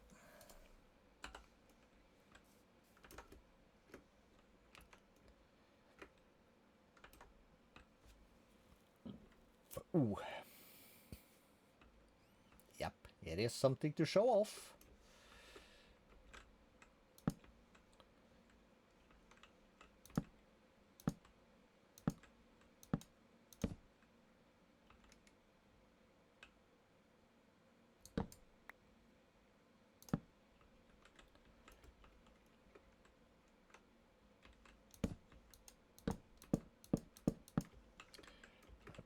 Ooh. Yep, it is something to show off.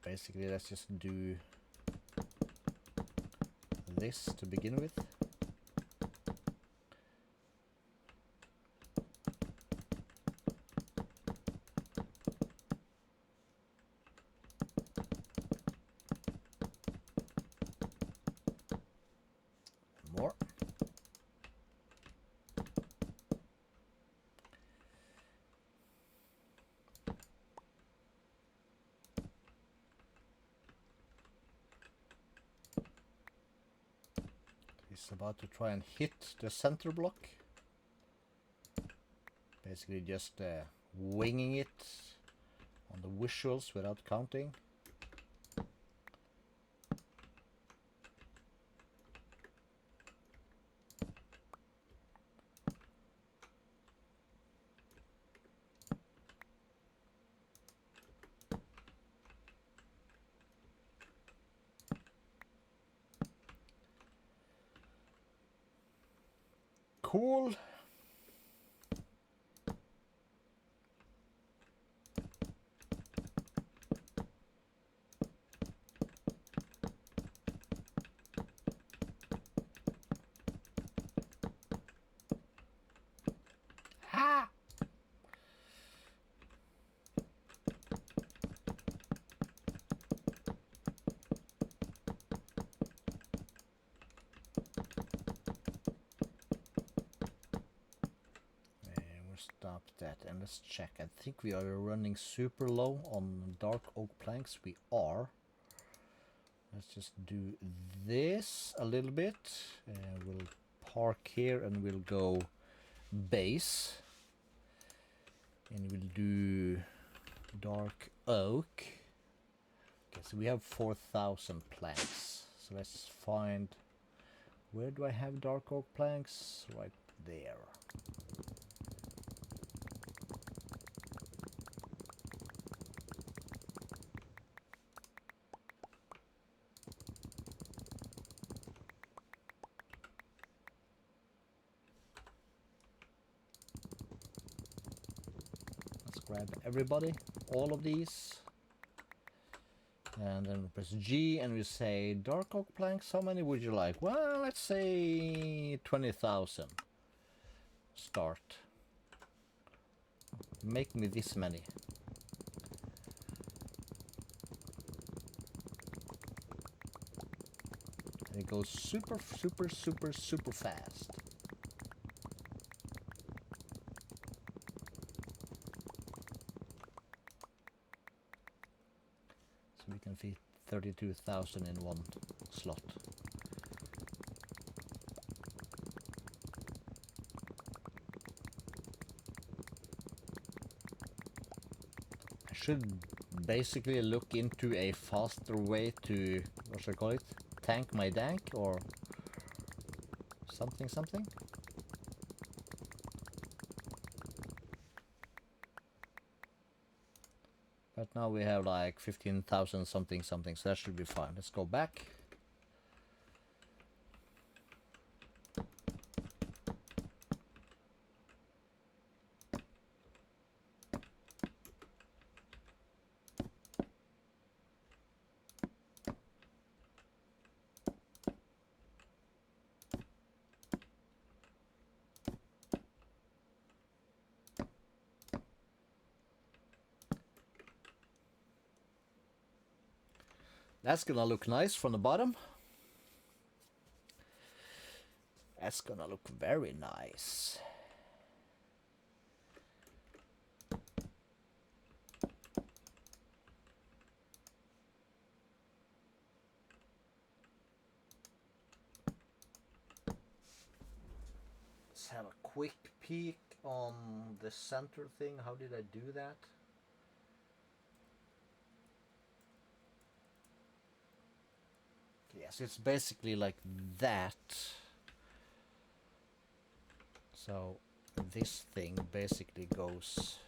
Basically, let's just do this to begin with. More. He's about to try and hit the center block. Basically just winging it on the visuals without counting. Cool. Ha! Stop that and let's check. I think we are running super low on dark oak planks. We are. Let's just do this a little bit. We'll park here and we'll go base. And we'll do dark oak. Okay, so we have 4,000 planks. So let's find, where do I have dark oak planks? Right there. Let's grab everybody, all of these. And then we press G and we say dark oak planks, how many would you like? Well, let's say 20,000. Start. Make me this many. And it goes super, super, super, super fast. So we can fit 32,000 in one slot. I should basically look into a faster way to, what should I call it? Tank my dank or something something. But now we have like 15,000 something something, so that should be fine. Let's go back. That's gonna look nice from the bottom. That's gonna look very nice. Let's have a quick peek on the center thing. How did I do that? Yes, it's basically like that. So this thing basically goes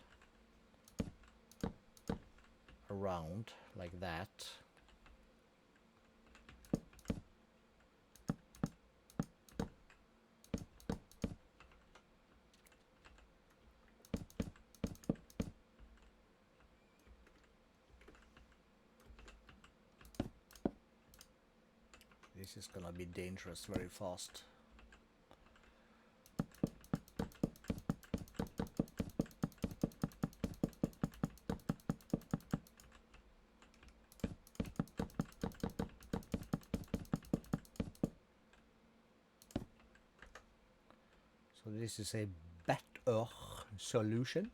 around like that. This is gonna be dangerous very fast. So this is a better solution.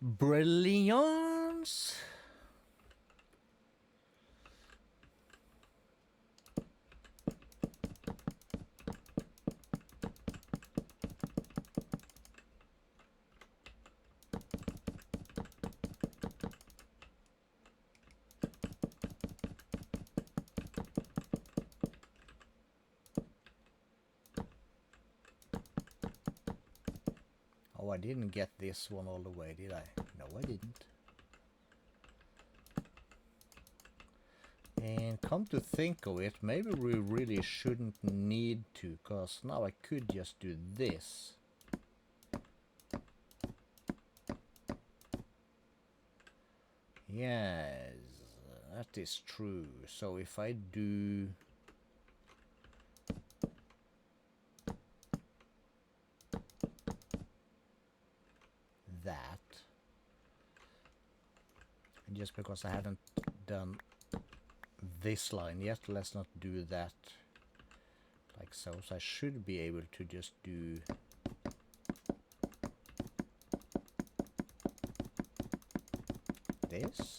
Brilliance. Oh, I didn't get this one all the way, did I? No, I didn't. And come to think of it, maybe we really shouldn't need to, because now I could just do this. Yes, that is true. So if I do that, and just because I haven't done this line yet, let's not do that like so. So I should be able to just do this.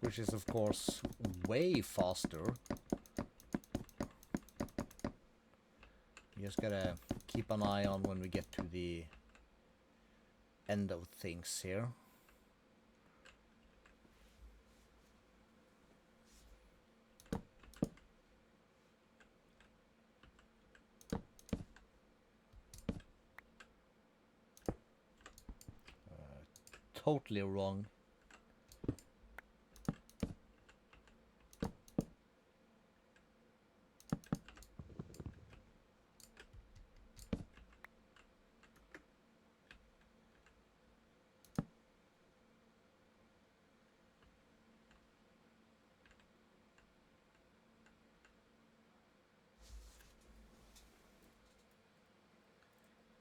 Which is of course way faster. You just gotta keep an eye on when we get to the end of things here. Totally wrong.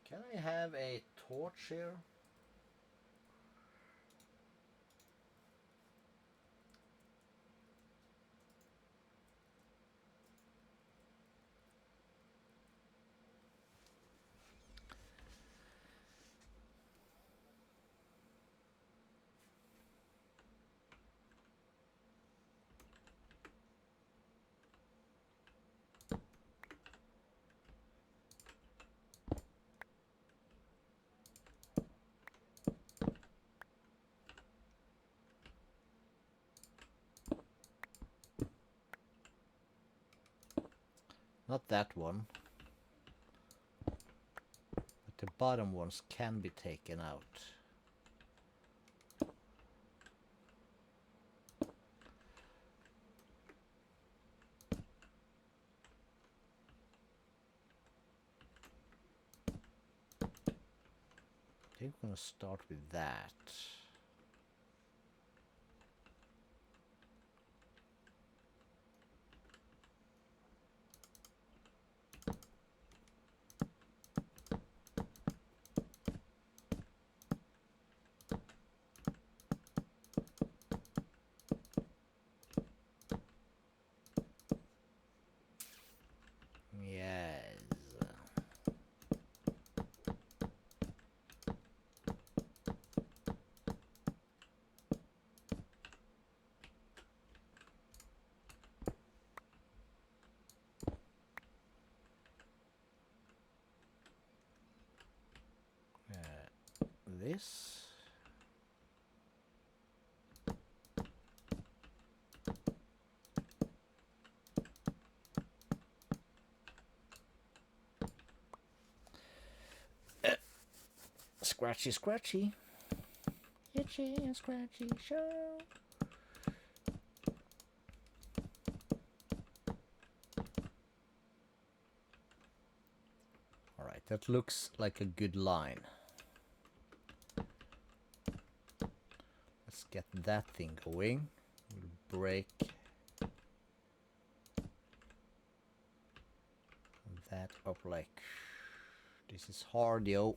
Can I have a torch here? Not that one. But the bottom ones can be taken out. I think we're gonna start with that. Yes. This. Scratchy, scratchy. Itchy and scratchy show. Alright, that looks like a good line. Let's get that thing going. We'll break that up like... This is hard, yo.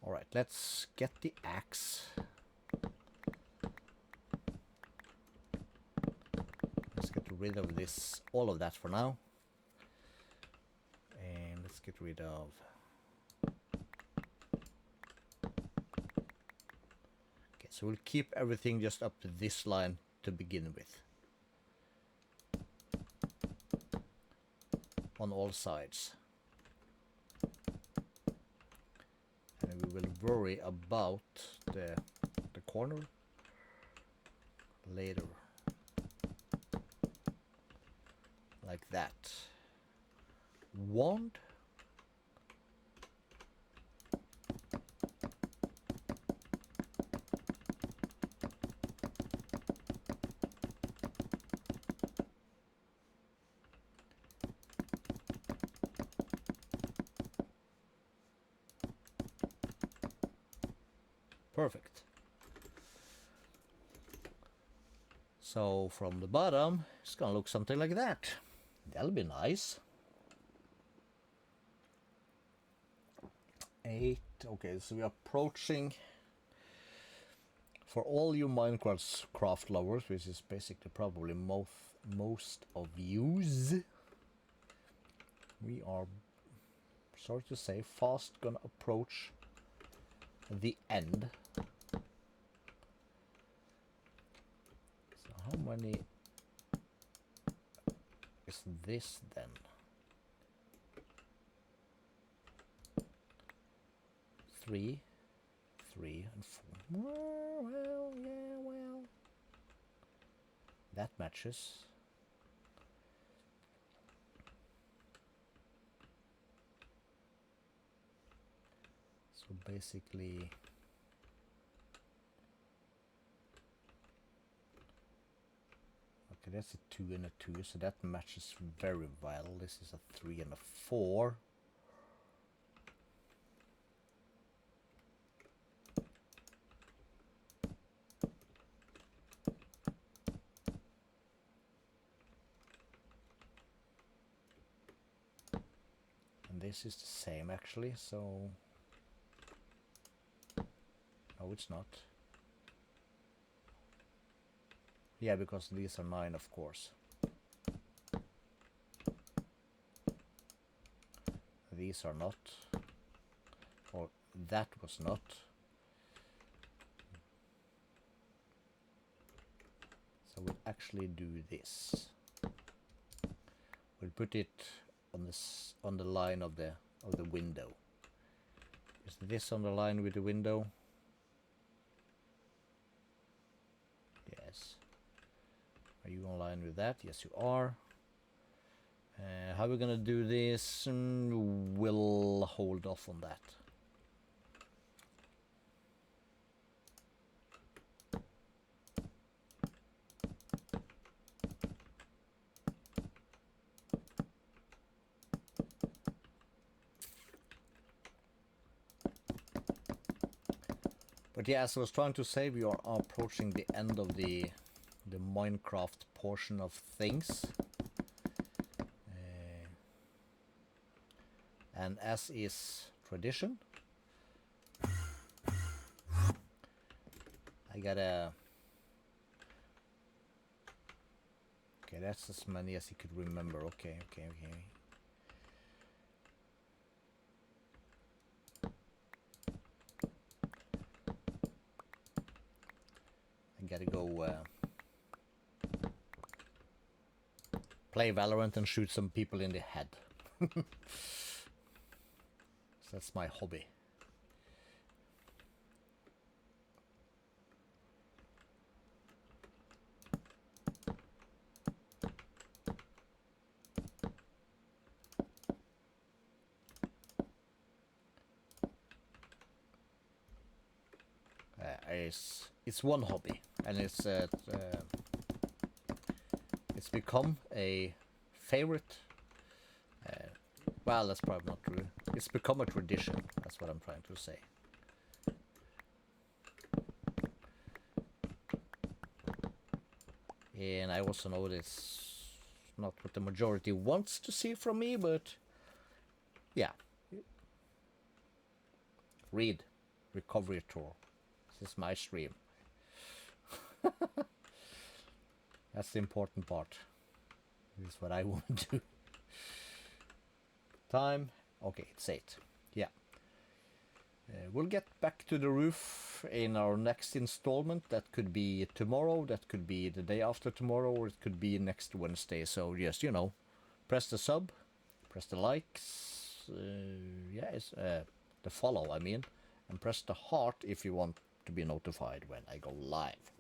Alright, let's get the axe. Let's get rid of this, all of that for now. And let's get rid of... Okay, so we'll keep everything just up to this line to begin with. On all sides. And we will worry about the corner later. Like that. Wand. Perfect. So from the bottom, it's gonna look something like that. That'll be nice. 8. Okay, so we're approaching, for all you Minecraft craft lovers, which is basically probably most of yous, we are, sorry to say, fast gonna approach the end. So how many is this then? 3, 3, and 4. Well, yeah, well. That matches. So basically, okay, that's a 2 and a 2, so that matches very well. This is a 3 and a 4. And this is the same actually, so no, it's not. Yeah, because these are 9, of course. These are not. Or that was not. So we'll actually do this. We'll put it on this, on the line of the window. Is this on the line with the window? Yes. Are you on line with that? Yes, you are. How are we gonna do this? We'll hold off on that. But yeah, as I was trying to say, we are approaching the end of the Minecraft portion of things. And as is tradition, I gotta... Okay, that's as many as you could remember. Okay. I gotta go play Valorant and shoot some people in the head. So that's my hobby. It's one hobby, and it's become a favorite. Well, that's probably not true. It's become a tradition. That's what I'm trying to say. And I also know it's not what the majority wants to see from me, but yeah. Read Recovery Tour. This is my stream. That's the important part. This is what I want to do. Time. Okay, it's 8. Yeah. We'll get back to the roof in our next installment. That could be tomorrow, that could be the day after tomorrow, or it could be next Wednesday. So just, you know, press the sub, press the likes, yes, the follow, I mean, and press the heart if you want to be notified when I go live.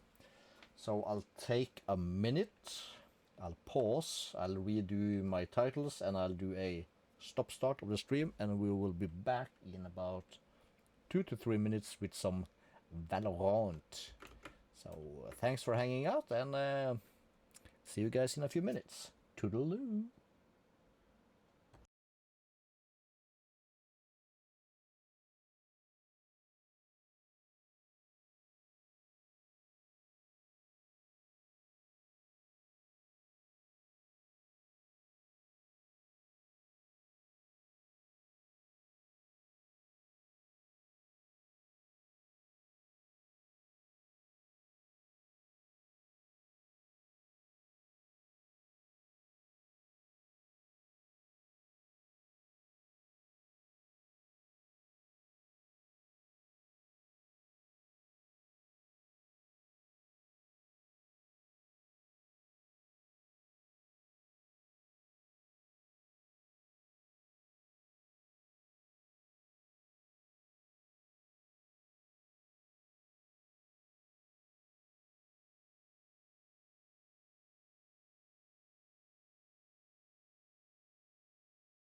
So I'll take a minute, I'll pause, I'll redo my titles, and I'll do a start of the stream, and we will be back in about 2 to 3 minutes with some Valorant. So thanks for hanging out, and see you guys in a few minutes. Toodaloo.